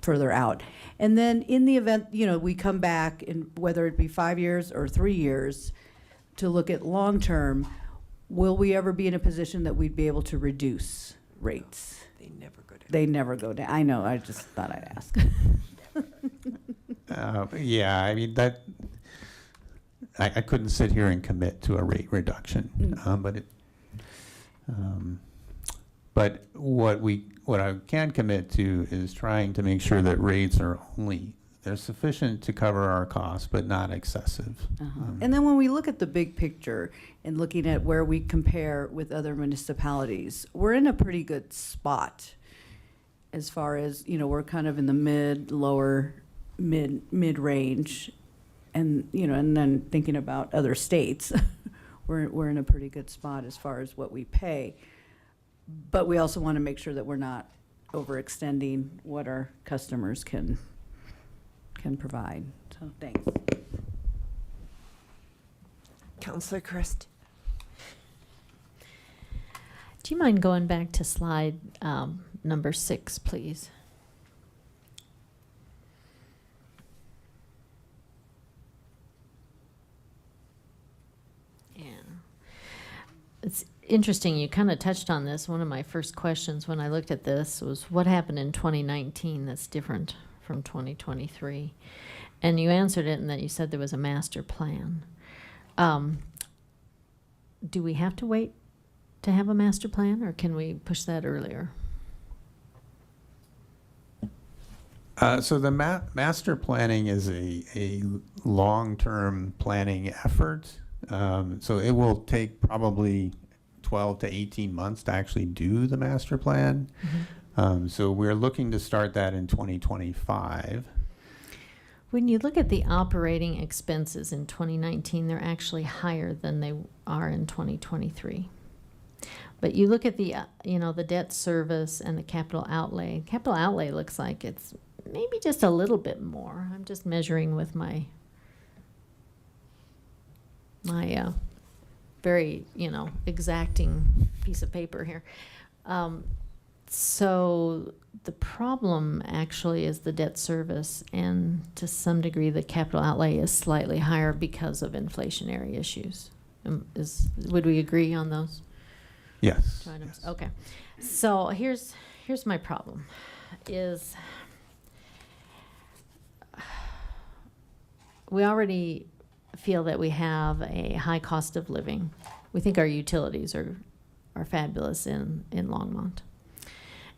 further out. And then in the event, you know, we come back, and whether it be 5 years or 3 years, to look at long-term, will we ever be in a position that we'd be able to reduce rates? They never go down. They never go down. I know, I just thought I'd ask. Yeah, I mean, that, I couldn't sit here and commit to a rate reduction, but what I can commit to is trying to make sure that rates are they're sufficient to cover our costs, but not excessive. And then when we look at the big picture and looking at where we compare with other municipalities, we're in a pretty good spot as far as, you know, we're kind of in the mid-range, and, you know, and then thinking about other states, we're in a pretty good spot as far as what we pay. But we also want to make sure that we're not overextending what our customers can provide. So thanks. Councilor Christ. Do you mind going back to slide number 6, please? Yeah. It's interesting, you kind of touched on this. One of my first questions when I looked at this was, what happened in 2019 that's different from 2023? And you answered it in that you said there was a master plan. do we have to wait to have a master plan, or can we push that earlier? So the master planning is a long-term planning effort. So it will take probably 12 to 18 months to actually do the master plan. So we're looking to start that in 2025. When you look at the operating expenses in 2019, they're actually higher than they are in 2023. But you look at the, the debt service and the capital outlay. Capital outlay looks like it's maybe just a little bit more. I'm just measuring with my very, exacting piece of paper here. So the problem actually is the debt service, and to some degree the capital outlay is slightly higher because of inflationary issues. Would we agree on those? Yes. Items? Okay. So here's my problem is we already feel that we have a high cost of living. We think our utilities are fabulous in Longmont.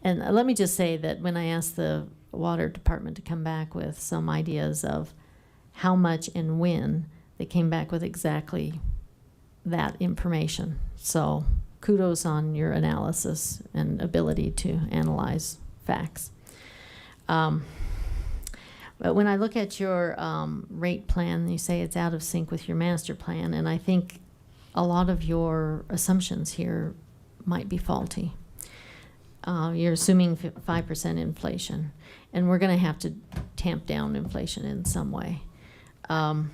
And let me just say that when I asked the water department to come back with some ideas of how much and when, they came back with exactly that information. So kudos on your analysis and ability to analyze facts. But when I look at your rate plan, you say it's out of sync with your master plan, and I think a lot of your assumptions here might be faulty. You're assuming 5% inflation, and we're going to have to tamp down inflation in some way. I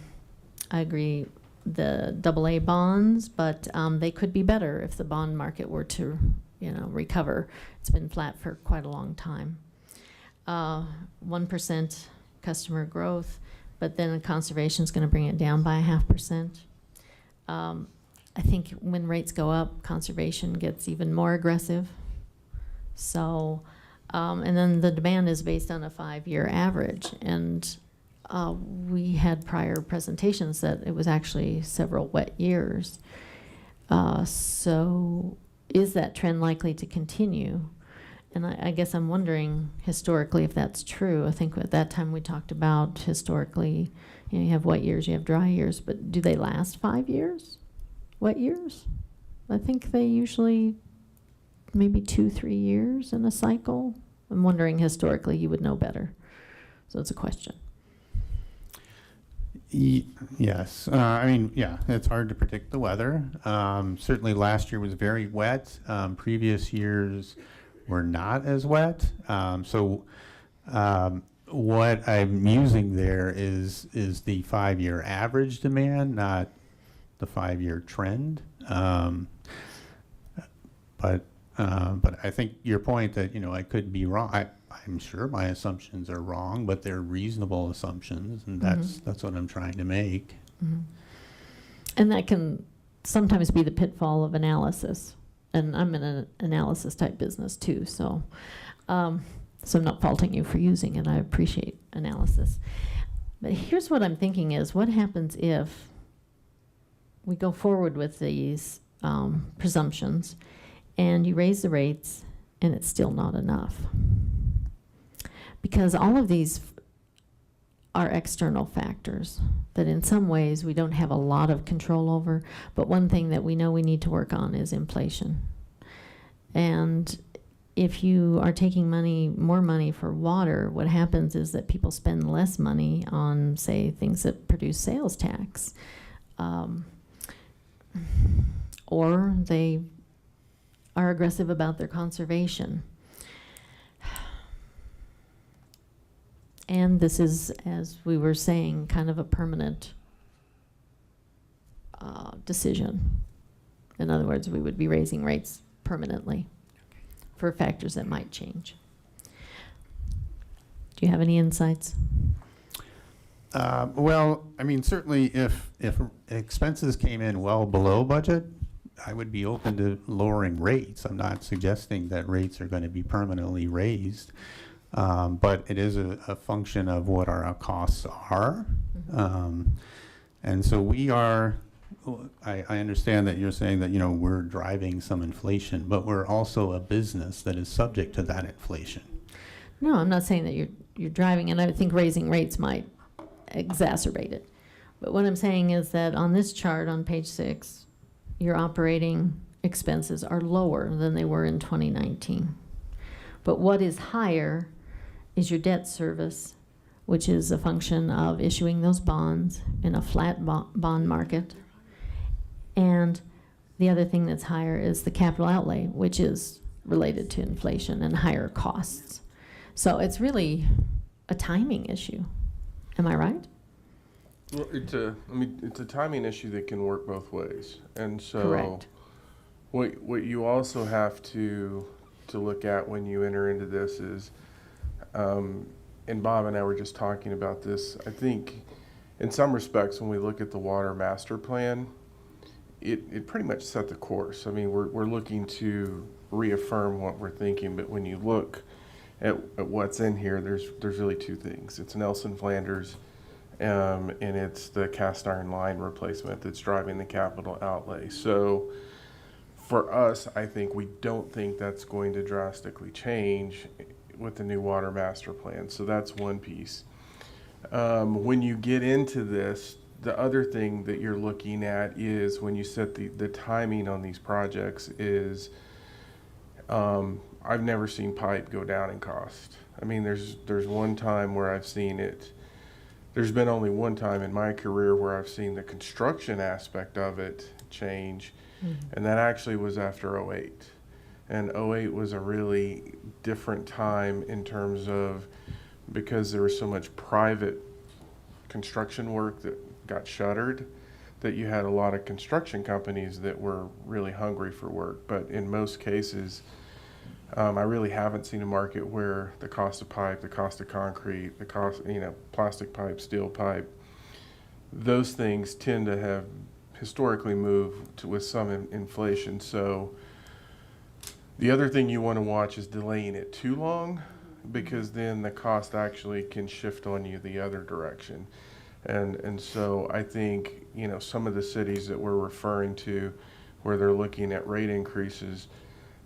agree the AA bonds, but they could be better if the bond market were to, recover. It's been flat for quite a long time. 1% customer growth, but then conservation is going to bring it down by 0.5%. I think when rates go up, conservation gets even more aggressive. So, and then the demand is based on a 5-year average. And we had prior presentations that it was actually several wet years. So is that trend likely to continue? And I guess I'm wondering historically if that's true. I think at that time we talked about historically, you have wet years, you have dry years, but do they last 5 years? Wet years? I think they usually maybe 2-3 years in a cycle. I'm wondering historically, you would know better. So it's a question. Yes. It's hard to predict the weather. Certainly last year was very wet. Previous years were not as wet. What I'm using there is the 5-year average demand, not the 5-year trend. But I think your point that, I could be wrong. I'm sure my assumptions are wrong, but they're reasonable assumptions, and that's what I'm trying to make. Mm-hmm. And that can sometimes be the pitfall of analysis. And I'm in an analysis type business too, so I'm not faulting you for using it. I appreciate analysis. But here's what I'm thinking is, what happens if we go forward with these presumptions and you raise the rates and it's still not enough? Because all of these are external factors that in some ways we don't have a lot of control over, but one thing that we know we need to work on is inflation. And if you are taking more money for water, what happens is that people spend less money on, say, things that produce sales tax. Or they are aggressive about their conservation. And this is, as we were saying, kind of a permanent decision. In other words, we would be raising rates permanently for factors that might change. Do you have any insights? Certainly if expenses came in well below budget, I would be open to lowering rates. I'm not suggesting that rates are going to be permanently raised. But it is a function of what our costs are. And so we are I understand that you're saying that, we're driving some inflation, but we're also a business that is subject to that inflation. No, I'm not saying that you're driving, and I think raising rates might exacerbate it. But what I'm saying is that on this chart on page 6, your operating expenses are lower than they were in 2019. But what is higher is your debt service, which is a function of issuing those bonds in a flat bond market. And the other thing that's higher is the capital outlay, which is related to inflation and higher costs. So it's really a timing issue. Am I right? Well, it's a timing issue that can work both ways. And so Correct. what you also have to look at when you enter into this is, and Bob and I were just talking about this, I think in some respects when we look at the water master plan, it pretty much set the course. I mean, we're looking to reaffirm what we're thinking, but when you look at what's in here, there's really two things. It's Nelson Flanders, and it's the cast iron line replacement that's driving the capital outlay. So for us, I think we don't think that's going to drastically change with the new water master plan. So that's one piece. When you get into this, the other thing that you're looking at is when you set the timing on these projects is, I've never seen pipe go down in cost. I mean, there's one time where I've seen it. There's been only one time in my career where I've seen the construction aspect of it change, and that actually was after '08. And '08 was a really different time in terms of, because there was so much private construction work that got shuttered, that you had a lot of construction companies that were really hungry for work. But in most cases, I really haven't seen a market where the cost of pipe, the cost of concrete, the cost, plastic pipe, steel pipe, those things tend to have historically moved with some inflation. So the other thing you want to watch is delaying it too long, because then the cost actually can shift on you the other direction. And so I think, some of the cities that we're referring to where they're looking at rate increases,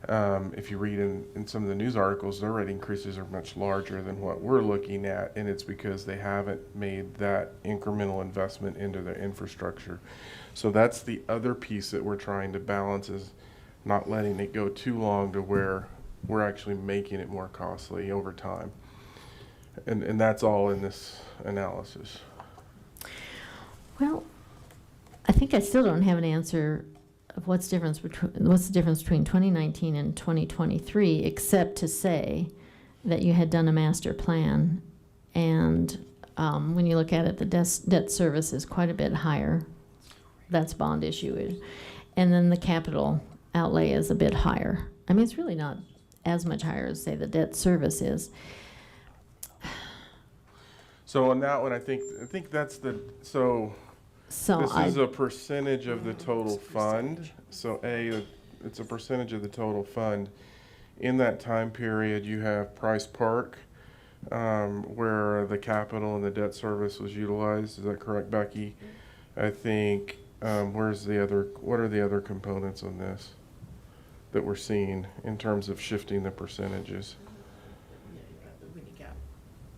if you read in some of the news articles, their rate increases are much larger than what we're looking at, and it's because they haven't made that incremental investment into their infrastructure. So that's the other piece that we're trying to balance, is not letting it go too long to where we're actually making it more costly over time. And that's all in this analysis. Well, I think I still don't have an answer of what's the difference between 2019 and 2023, except to say that you had done a master plan, and when you look at it, the debt service is quite a bit higher. That's bond issue, and then the capital outlay is a bit higher. I mean, it's really not as much higher as, say, the debt service is. So on that one, I think that's this is a percentage of the total fund. So it's a percentage of the total fund. In that time period, you have Price Park, where the capital and the debt service was utilized. Is that correct, Becky? I think, what are the other components on this that we're seeing in terms of shifting the percentages? When you got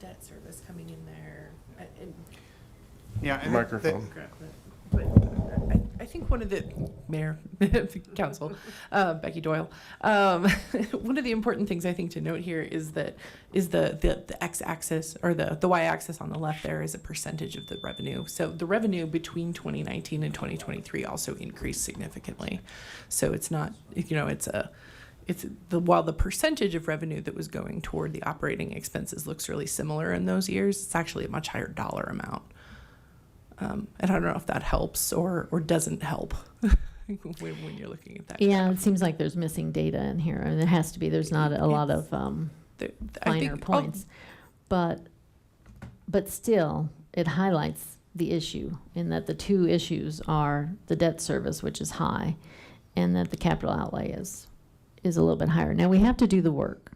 debt service coming in there. Yeah, and Microphone. But I think one of the mayor, council, Becky Doyle. One of the important things I think to note here is the x-axis, or the y-axis on the left there, is a percentage of the revenue. So the revenue between 2019 and 2023 also increased significantly. So it's not, while the percentage of revenue that was going toward the operating expenses looks really similar in those years, it's actually a much higher dollar amount. And I don't know if that helps or doesn't help when you're looking at that. Yeah, it seems like there's missing data in here, and it has to be. There's not a lot of finer points, but still, it highlights the issue in that the two issues are the debt service, which is high, and that the capital outlay is a little bit higher. Now we have to do the work.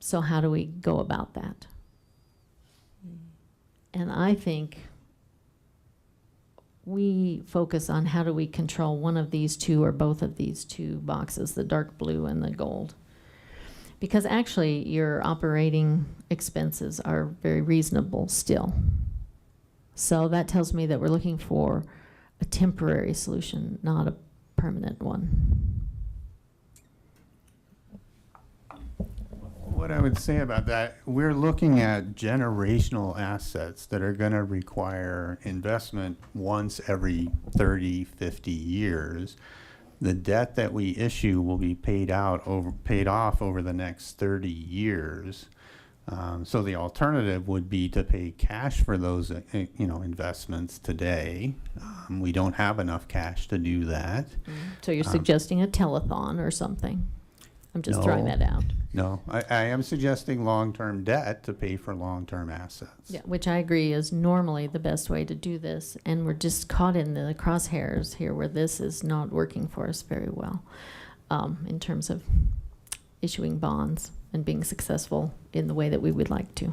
So how do we go about that? And I think we focus on how do we control one of these two or both of these two boxes, the dark blue and the gold. Because actually, your operating expenses are very reasonable still. So that tells me that we're looking for a temporary solution, not a permanent one. What I would say about that, we're looking at generational assets that are going to require investment once every 30, 50 years. The debt that we issue will be paid off over the next 30 years. So the alternative would be to pay cash for those, investments today. We don't have enough cash to do that. So you're suggesting a telethon or something? I'm just throwing No. that out. No, I am suggesting long-term debt to pay for long-term assets. Yeah, which I agree is normally the best way to do this, and we're just caught in the crosshairs here where this is not working for us very well in terms of issuing bonds and being successful in the way that we would like to.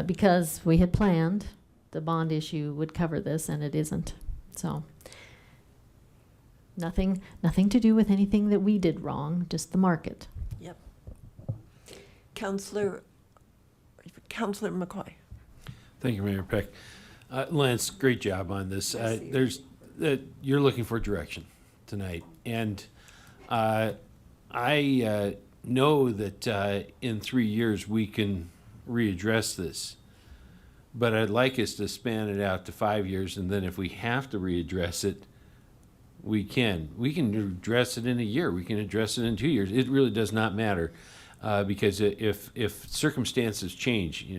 Because we had planned the bond issue would cover this, and it isn't. So nothing to do with anything that we did wrong, just the market. Yep. Councillor McCoy. Thank you, Mayor Peck. Lance, great job on this. You're looking for direction tonight, and I know that in 3 years we can readdress this, but I'd like us to span it out to 5 years, and then if we have to readdress it, we can. We can address it in a year. We can address it in 2 years. It really does not matter because if circumstances change, we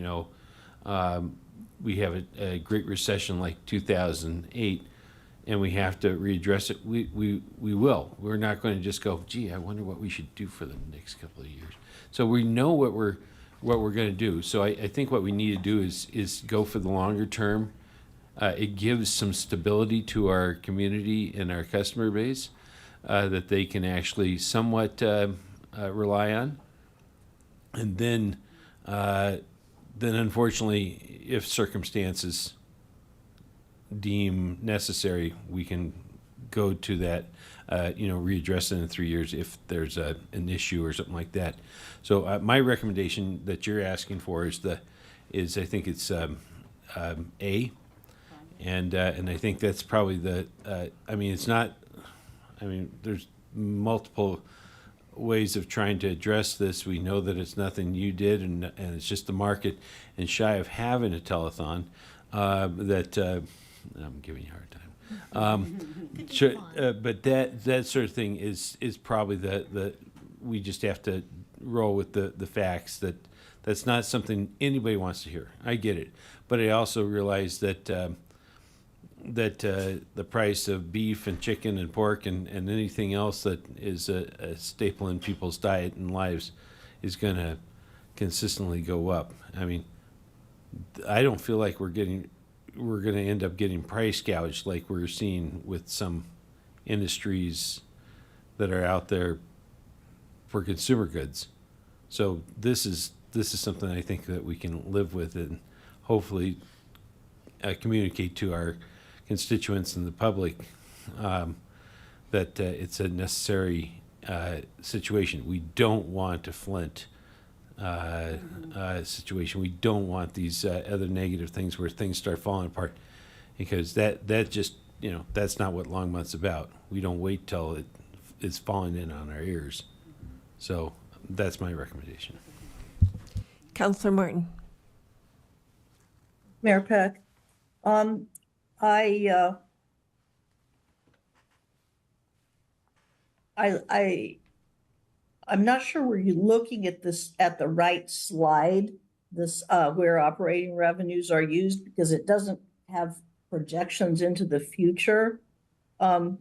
have a great recession like 2008, and we have to readdress it, we will. We're not going to just go, gee, I wonder what we should do for the next couple of years. So we know what we're going to do. So I think what we need to do is go for the longer term. It gives some stability to our community and our customer base that they can actually somewhat rely on. And then unfortunately, if circumstances deem necessary, we can go to that, readdress it in 3 years if there's an issue or something like that. So my recommendation that you're asking for is I think it's A. And I think that's probably there's multiple ways of trying to address this. We know that it's nothing you did, and it's just the market. And shy of having a telethon, I'm giving you a hard time. But that sort of thing is probably we just have to roll with the facts that that's not something anybody wants to hear. I get it, but I also realize that the price of beef and chicken and pork and anything else that is a staple in people's diet and lives is going to consistently go up. I mean, I don't feel like we're going to end up getting price gouged like we're seeing with some industries that are out there for consumer goods. So this is something I think that we can live with and hopefully communicate to our constituents and the public that it's a necessary situation. We don't want a Flint situation. We don't want these other negative things where things start falling apart, because that just that's not what Longmont's about. We don't wait till it is falling in on our ears. So that's my recommendation. Councillor Martin. Mayor Peck, I'm not sure were you looking at this at the right slide, this where operating revenues are used, because it doesn't have projections into the future. But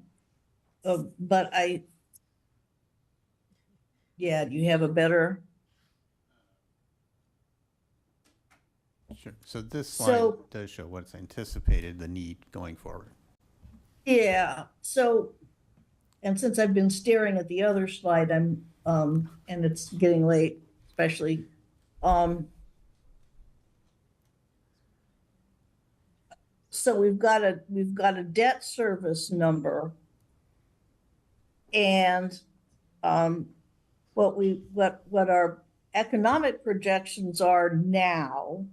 do you have a better? Sure. So this slide So- does show what's anticipated, the need going forward. Yeah, so, and since I've been staring at the other slide, and it's getting late, especially, so so we've got a debt service number. And what our economic projections are now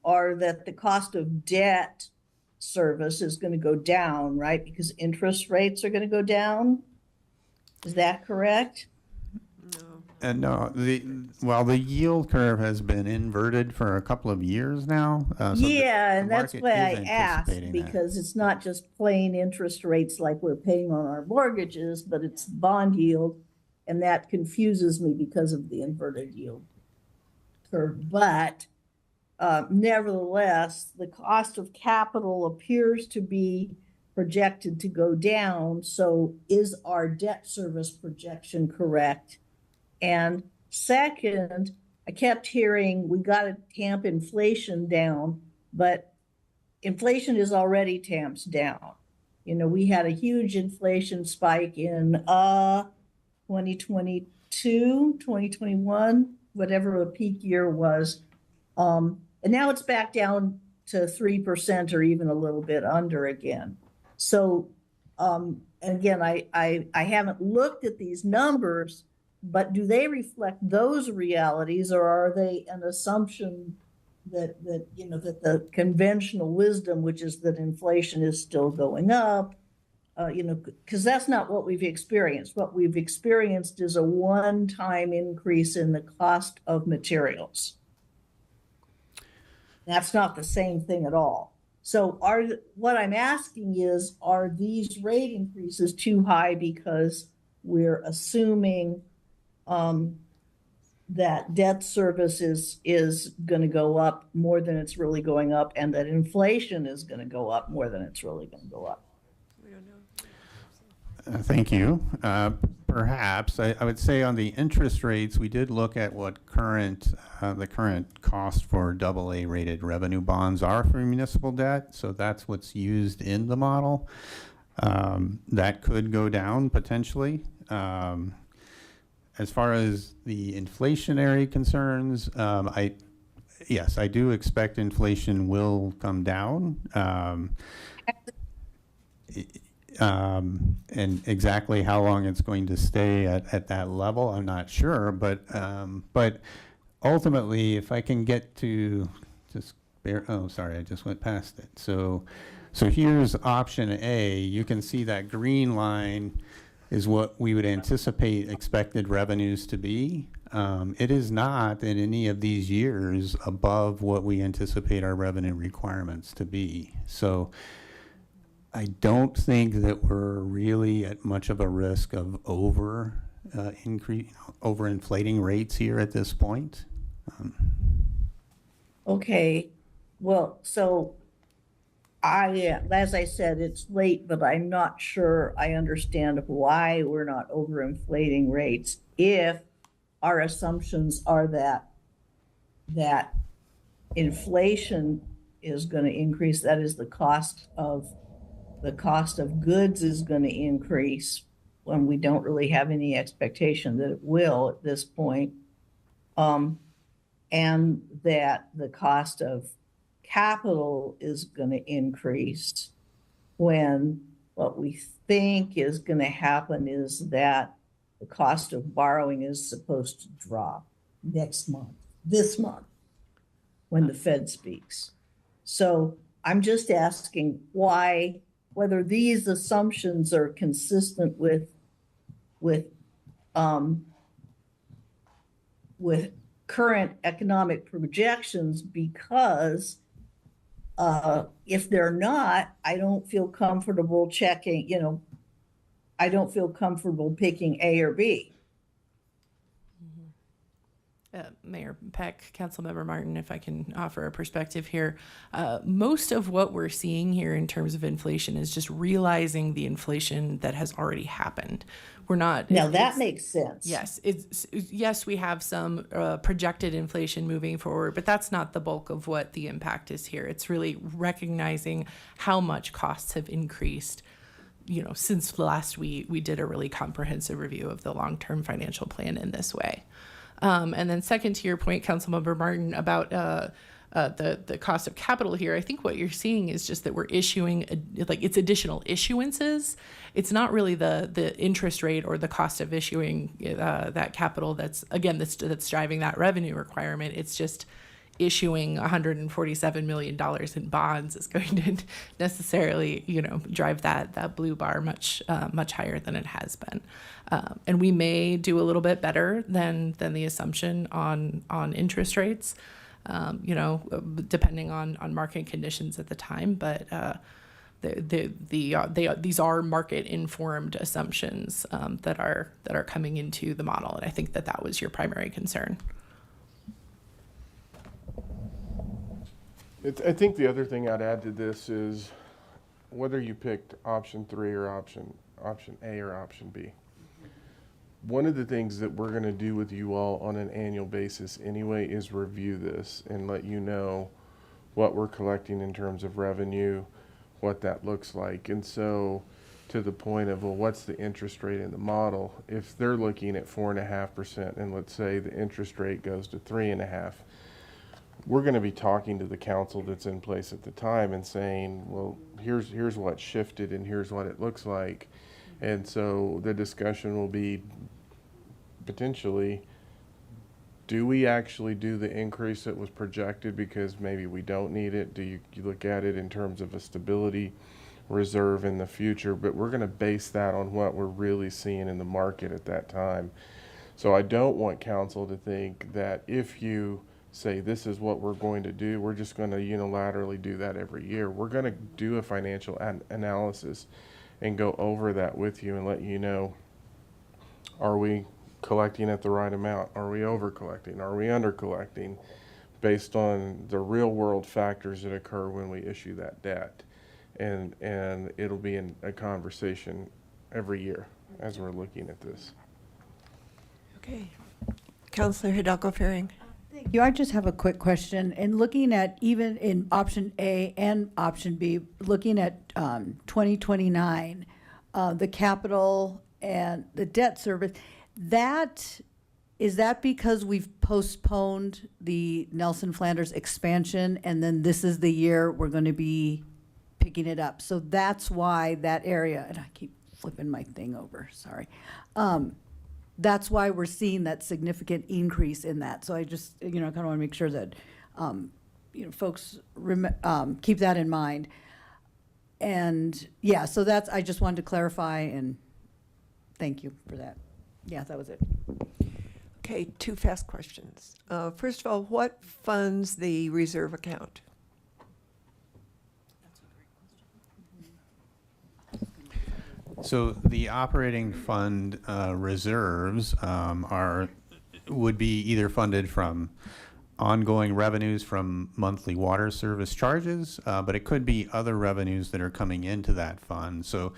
are that the cost of debt service is going to go down, right? Because interest rates are going to go down. Is that correct? And no, the yield curve has been inverted for a couple of years now. Yeah, and that's market why is I asked, anticipating that. because it's not just plain interest rates like we're paying on our mortgages, but it's bond yield, and that confuses me because of the inverted yield curve. But nevertheless, the cost of capital appears to be projected to go down. So is our debt service projection correct? And second, I kept hearing we got to tamp inflation down, but inflation is already tamped down. You know, we had a huge inflation spike in 2022, 2021, whatever the peak year was. And now it's back down to 3% or even a little bit under again. So, and again, I haven't looked at these numbers, but do they reflect those realities, or are they an assumption that the conventional wisdom, which is that inflation is still going up, because that's not what we've experienced. What we've experienced is a one-time increase in the cost of materials. That's not the same thing at all. So what I'm asking is, are these rate increases too high because we're assuming that debt service is going to go up more than it's really going up, and that inflation is going to go up more than it's really going to go up? Thank you. Perhaps I would say on the interest rates, we did look at what the current cost for AA rated revenue bonds are for municipal debt. So that's what's used in the model. That could go down potentially. As far as the inflationary concerns, yes, I do expect inflation will come down. And exactly how long it's going to stay at that level, I'm not sure. But ultimately, if I can get to I just went past it. So here's option A. You can see that green line is what we would anticipate expected revenues to be. It is not in any of these years above what we anticipate our revenue requirements to be. So I don't think that we're really at much of a risk of overinflating rates here at this point. Okay, well, so as I said, it's late, but I'm not sure I understand why we're not overinflating rates if our assumptions are that inflation is going to increase. That is, the cost of goods is going to increase when we don't really have any expectation that it will at this point, and that the cost of capital is going to increase when what we think is going to happen is that the cost of borrowing is supposed to drop this month, when the Fed speaks. So I'm just asking whether these assumptions are consistent with current economic projections, because if they're not, I don't feel comfortable checking, I don't feel comfortable picking A or B. Mayor Peck, Councilmember Martin, if I can offer a perspective here. Most of what we're seeing here in terms of inflation is just realizing the inflation that has already happened. We're not. Now that makes sense. Yes, yes, we have some projected inflation moving forward, but that's not the bulk of what the impact is here. It's really recognizing how much costs have increased. Since last we did a really comprehensive review of the long-term financial plan in this way. And then second, to your point, Councilmember Martin, about the cost of capital here, I think what you're seeing is just that we're issuing like it's additional issuances. It's not really the interest rate or the cost of issuing that capital that's driving that revenue requirement. It's just issuing $147 million in bonds is going to necessarily, drive that blue bar much higher than it has been. And we may do a little bit better than the assumption on interest rates, depending on market conditions at the time. But these are market informed assumptions that are coming into the model, and I think that was your primary concern. I think the other thing I'd add to this is whether you picked option 3 or option A or option B. One of the things that we're going to do with you all on an annual basis anyway is review this and let you know what we're collecting in terms of revenue, what that looks like. And so to the point of, well, what's the interest rate in the model? If they're looking at 4.5% and let's say the interest rate goes to 3.5%, we're going to be talking to the council that's in place at the time and saying, well, here's what shifted and here's what it looks like. And so the discussion will be potentially, do we actually do the increase that was projected because maybe we don't need it? Do you look at it in terms of a stability reserve in the future? But we're going to base that on what we're really seeing in the market at that time. So I don't want council to think that if you say this is what we're going to do, we're just going to unilaterally do that every year. We're going to do a financial analysis and go over that with you and let you know, are we collecting at the right amount? Are we over collecting? Are we under collecting? Based on the real world factors that occur when we issue that debt. And it'll be in a conversation every year as we're looking at this. Okay. Councilor Hidalgo Fehring. Thank you. I just have a quick question. In looking at even in option A and option B, looking at 2029, the capital and the debt service, is that because we've postponed the Nelson Flanders expansion and then this is the year we're going to be picking it up? So that's why that area, and I keep flipping my thing over, sorry. That's why we're seeing that significant increase in that. So I just, kind of want to make sure that, folks keep that in mind. And yeah, so I just wanted to clarify and thank you for that. Yeah, that was it. Okay, 2 fast questions. First of all, what funds the reserve account? So the operating fund reserves would be either funded from ongoing revenues from monthly water service charges, but it could be other revenues that are coming into that fund. So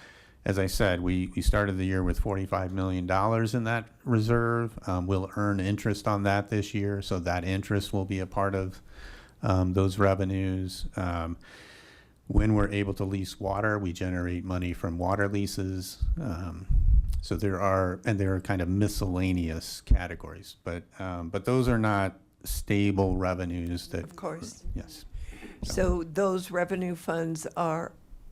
as I said, we started the year with $45 million in that reserve. We'll earn interest on that this year, so that interest will be a part of those revenues. When we're able to lease water, we generate money from water leases. So there are kind of miscellaneous categories, but those are not stable revenues that. Of course. Yes. So those revenue funds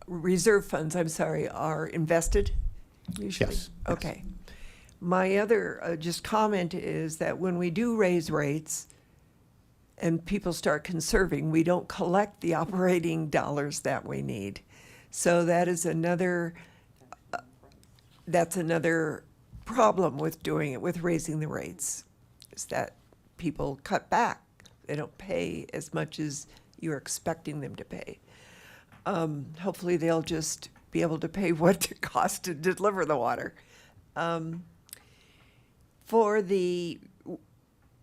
reserve funds, are invested usually? Yes. Okay. My other just comment is that when we do raise rates, and people start conserving, we don't collect the operating dollars that we need. So that is that's another problem with doing it, with raising the rates, is that people cut back. They don't pay as much as you're expecting them to pay. Hopefully they'll just be able to pay what it costs to deliver the water.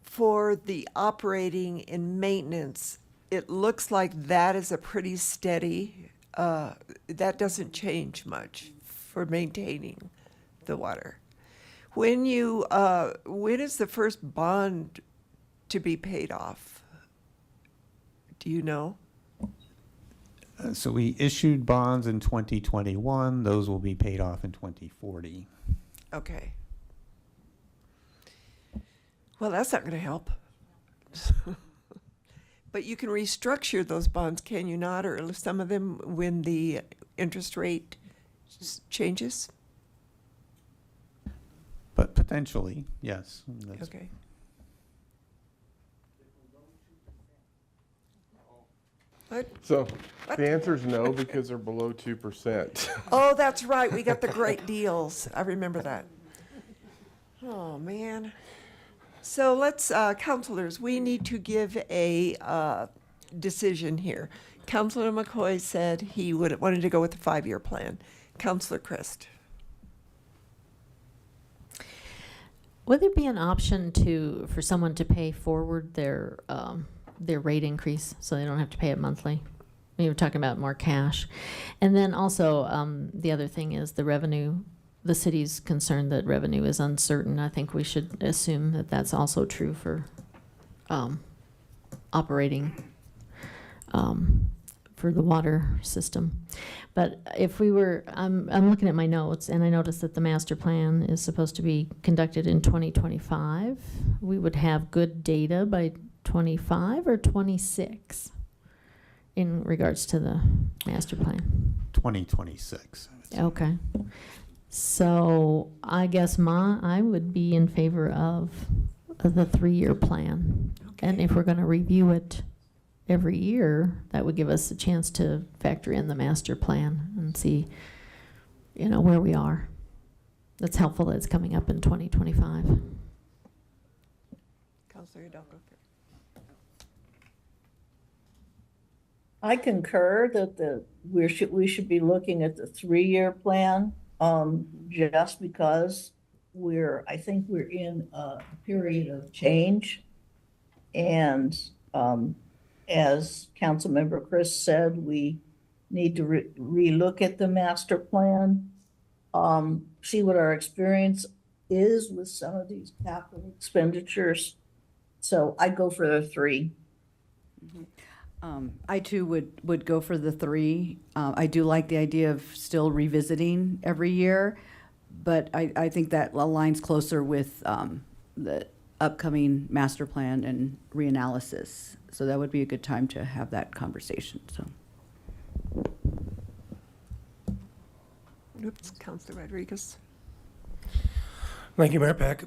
For the operating and maintenance, it looks like that is a pretty steady, that doesn't change much for maintaining the water. When is the first bond to be paid off? Do you know? So we issued bonds in 2021. Those will be paid off in 2040. Okay. Well, that's not going to help. But you can restructure those bonds, can you not? Or some of them when the interest rate changes? But potentially, yes. That's- Okay. What? So What? the answer is no, because they're below 2%. Oh, that's right. We got the great deals. I remember that. Oh, man. So let's, counselors, we need to give a decision here. Counselor McCoy said he wanted to go with the 5-year plan. Counselor Christ. Would there be an option for someone to pay forward their rate increase so they don't have to pay it monthly? We were talking about more cash. And then also, the other thing is the revenue. The city's concerned that revenue is uncertain. I think we should assume that that's also true for operating for the water system. But if we were, I'm looking at my notes, and I noticed that the master plan is supposed to be conducted in 2025. We would have good data by 25 or 26 in regards to the master plan. 2026. Okay. So I guess I would be in favor of the 3-year plan. And if we're going to review it every year, that would give us a chance to factor in the master plan and see, where we are. That's helpful that it's coming up in 2025. Counselor Hidalgo. I concur that we should be looking at the 3-year plan, just because I think we're in a period of change. And as Councilmember Chris said, we need to relook at the master plan, see what our experience is with some of these capital expenditures. So I'd go for the 3. I too would go for the 3. I do like the idea of still revisiting every year, but I think that aligns closer with the upcoming master plan and reanalysis. So that would be a good time to have that conversation. So. Oops, Counselor Rodriguez. Thank you, Mayor Peck.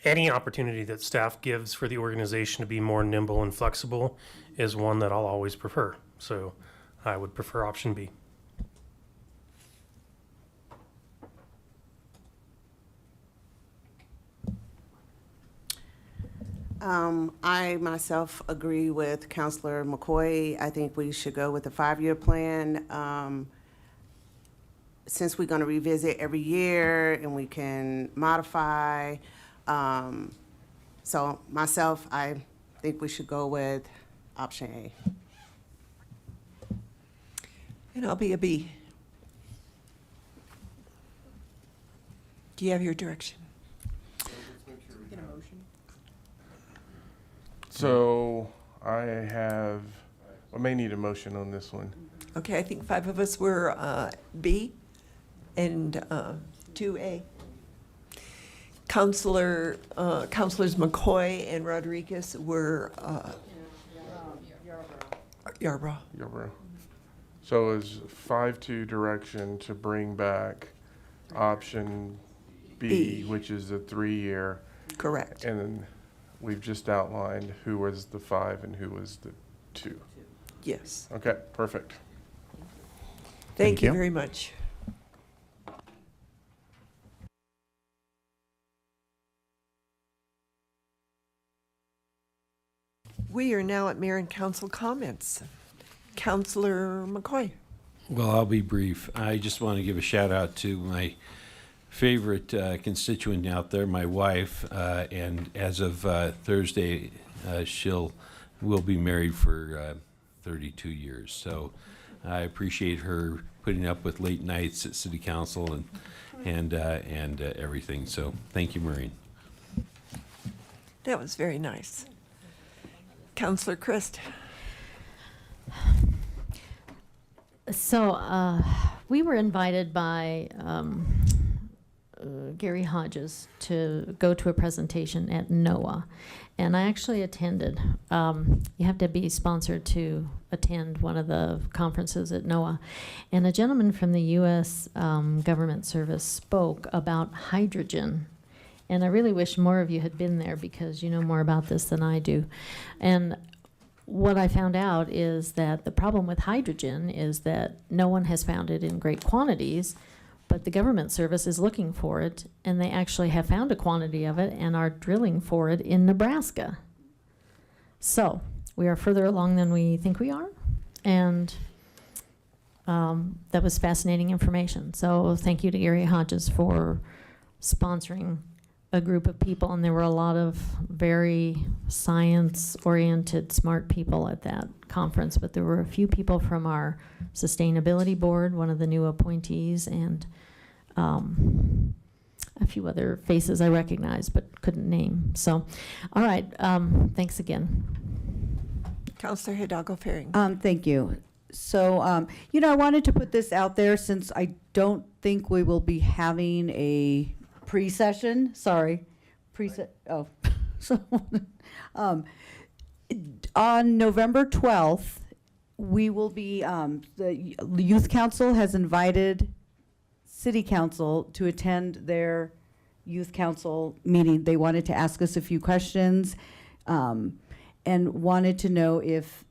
Any opportunity that staff gives for the organization to be more nimble and flexible is one that I'll always prefer. So I would prefer option B. I myself agree with Councilor McCoy. I think we should go with the 5-year plan. Since we're going to revisit every year and we can modify. So myself, I think we should go with option A. And I'll be a B. Do you have your direction? So I may need a motion on this one. Okay, I think 5 of us were B and 2A. Councilors McCoy and Rodriguez were Yarbrough. Yarborough. So is 5-2 direction to bring back option B, which is a 3-year. Correct. And then we've just outlined who was the 5 and who was the 2. Yes. Okay, perfect. Thank you very much. We are now at Mayor and Council comments. Councilor McCoy. Well, I'll be brief. I just want to give a shout out to my favorite constituent out there, my wife, and as of Thursday, will be married for 32 years. So I appreciate her putting up with late nights at City Council and everything. So thank you, Maureen. That was very nice. Councilor Christ. So we were invited by Gary Hodges to go to a presentation at NOAA. And I actually attended. You have to be sponsored to attend one of the conferences at NOAA. And a gentleman from the U.S. Government Service spoke about hydrogen. And I really wish more of you had been there because you know more about this than I do. And what I found out is that the problem with hydrogen is that no one has found it in great quantities, but the government service is looking for it, and they actually have found a quantity of it and are drilling for it in Nebraska. So we are further along than we think we are, and that was fascinating information. So thank you to Gary Hodges for sponsoring a group of people, and there were a lot of very science-oriented, smart people at that conference, but there were a few people from our sustainability board, one of the new appointees, and a few other faces I recognized but couldn't name. So, all right, thanks again. Councillor Hidalgo Faring. Thank you. So, I wanted to put this out there since I don't think we will be having a pre-session. So, on November 12th, we will be, the Youth Council has invited City Council to attend their Youth Council meeting. They wanted to ask us a few questions, and wanted to know if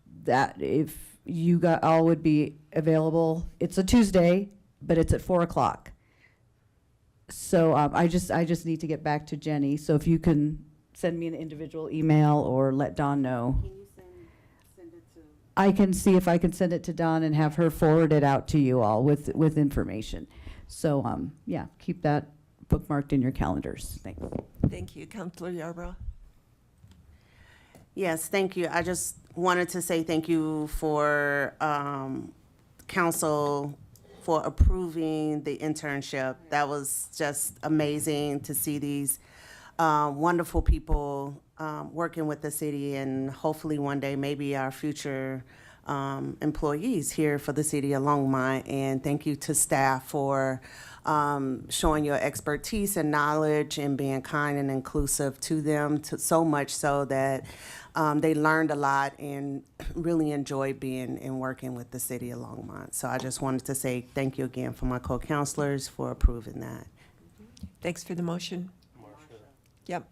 you all would be available. It's a Tuesday, but it's at 4:00. So I just need to get back to Jenny. So if you can send me an individual email or let Dawn know. Can you send it to? I can see if I can send it to Dawn and have her forward it out to you all with information. So yeah, keep that bookmarked in your calendars. Thank you. Thank you, Councillor Yarbrough. Yes, thank you. I just wanted to say thank you for council for approving the internship. That was just amazing to see these wonderful people working with the city, and hopefully one day maybe our future employees here for the city of Longmont. And thank you to staff for showing your expertise and knowledge and being kind and inclusive to them, so much so that they learned a lot and really enjoyed being and working with the city of Longmont. So I just wanted to say thank you again for my co-counselors for approving that. Thanks for the motion. Yep.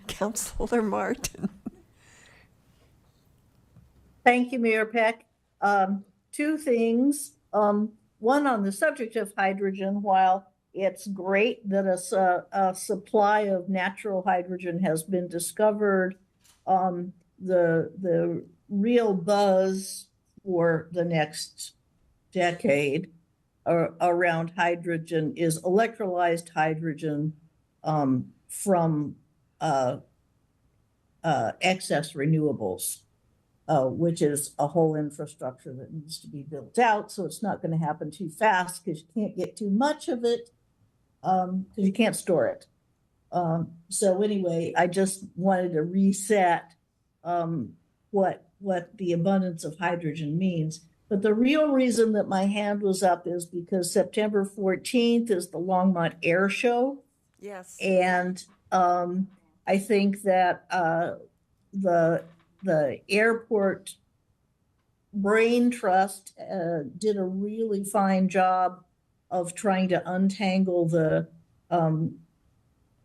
Councillor Martin. Thank you, Mayor Peck. Two things. One, on the subject of hydrogen, while it's great that a supply of natural hydrogen has been discovered, the real buzz for the next decade around hydrogen is electrolyzed hydrogen from excess renewables. Which is a whole infrastructure that needs to be built out. So it's not going to happen too fast because you can't get too much of it because you can't store it. So anyway, I just wanted to reset what the abundance of hydrogen means. But the real reason that my hand was up is because September 14th is the Longmont Air Show. Yes. And I think that the airport brain trust did a really fine job of trying to untangle the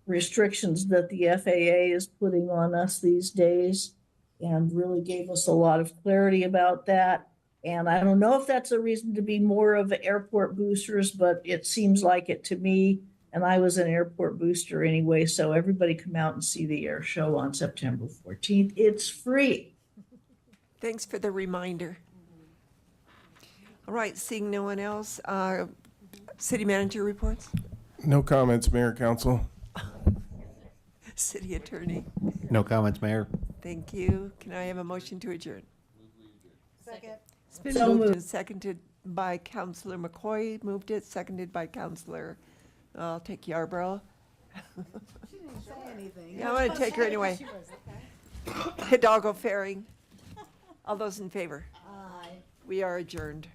restrictions that the FAA is putting on us these days, and really gave us a lot of clarity about that. And I don't know if that's a reason to be more of airport boosters, but it seems like it to me. And I was an airport booster anyway, so everybody come out and see the air show on September 14th. It's free. Thanks for the reminder. All right, seeing no one else, city manager reports? No comments, Mayor, Council. City attorney? No comments, Mayor. Thank you. Can I have a motion to adjourn? Second. It's been So moved moved. and seconded by Councillor McCoy, moved it, seconded by Councillor, I'll take Yarbrough. She didn't say anything. Yeah, I'm going to take her anyway. Hidalgo Faring. All those in favor? Aye. We are adjourned.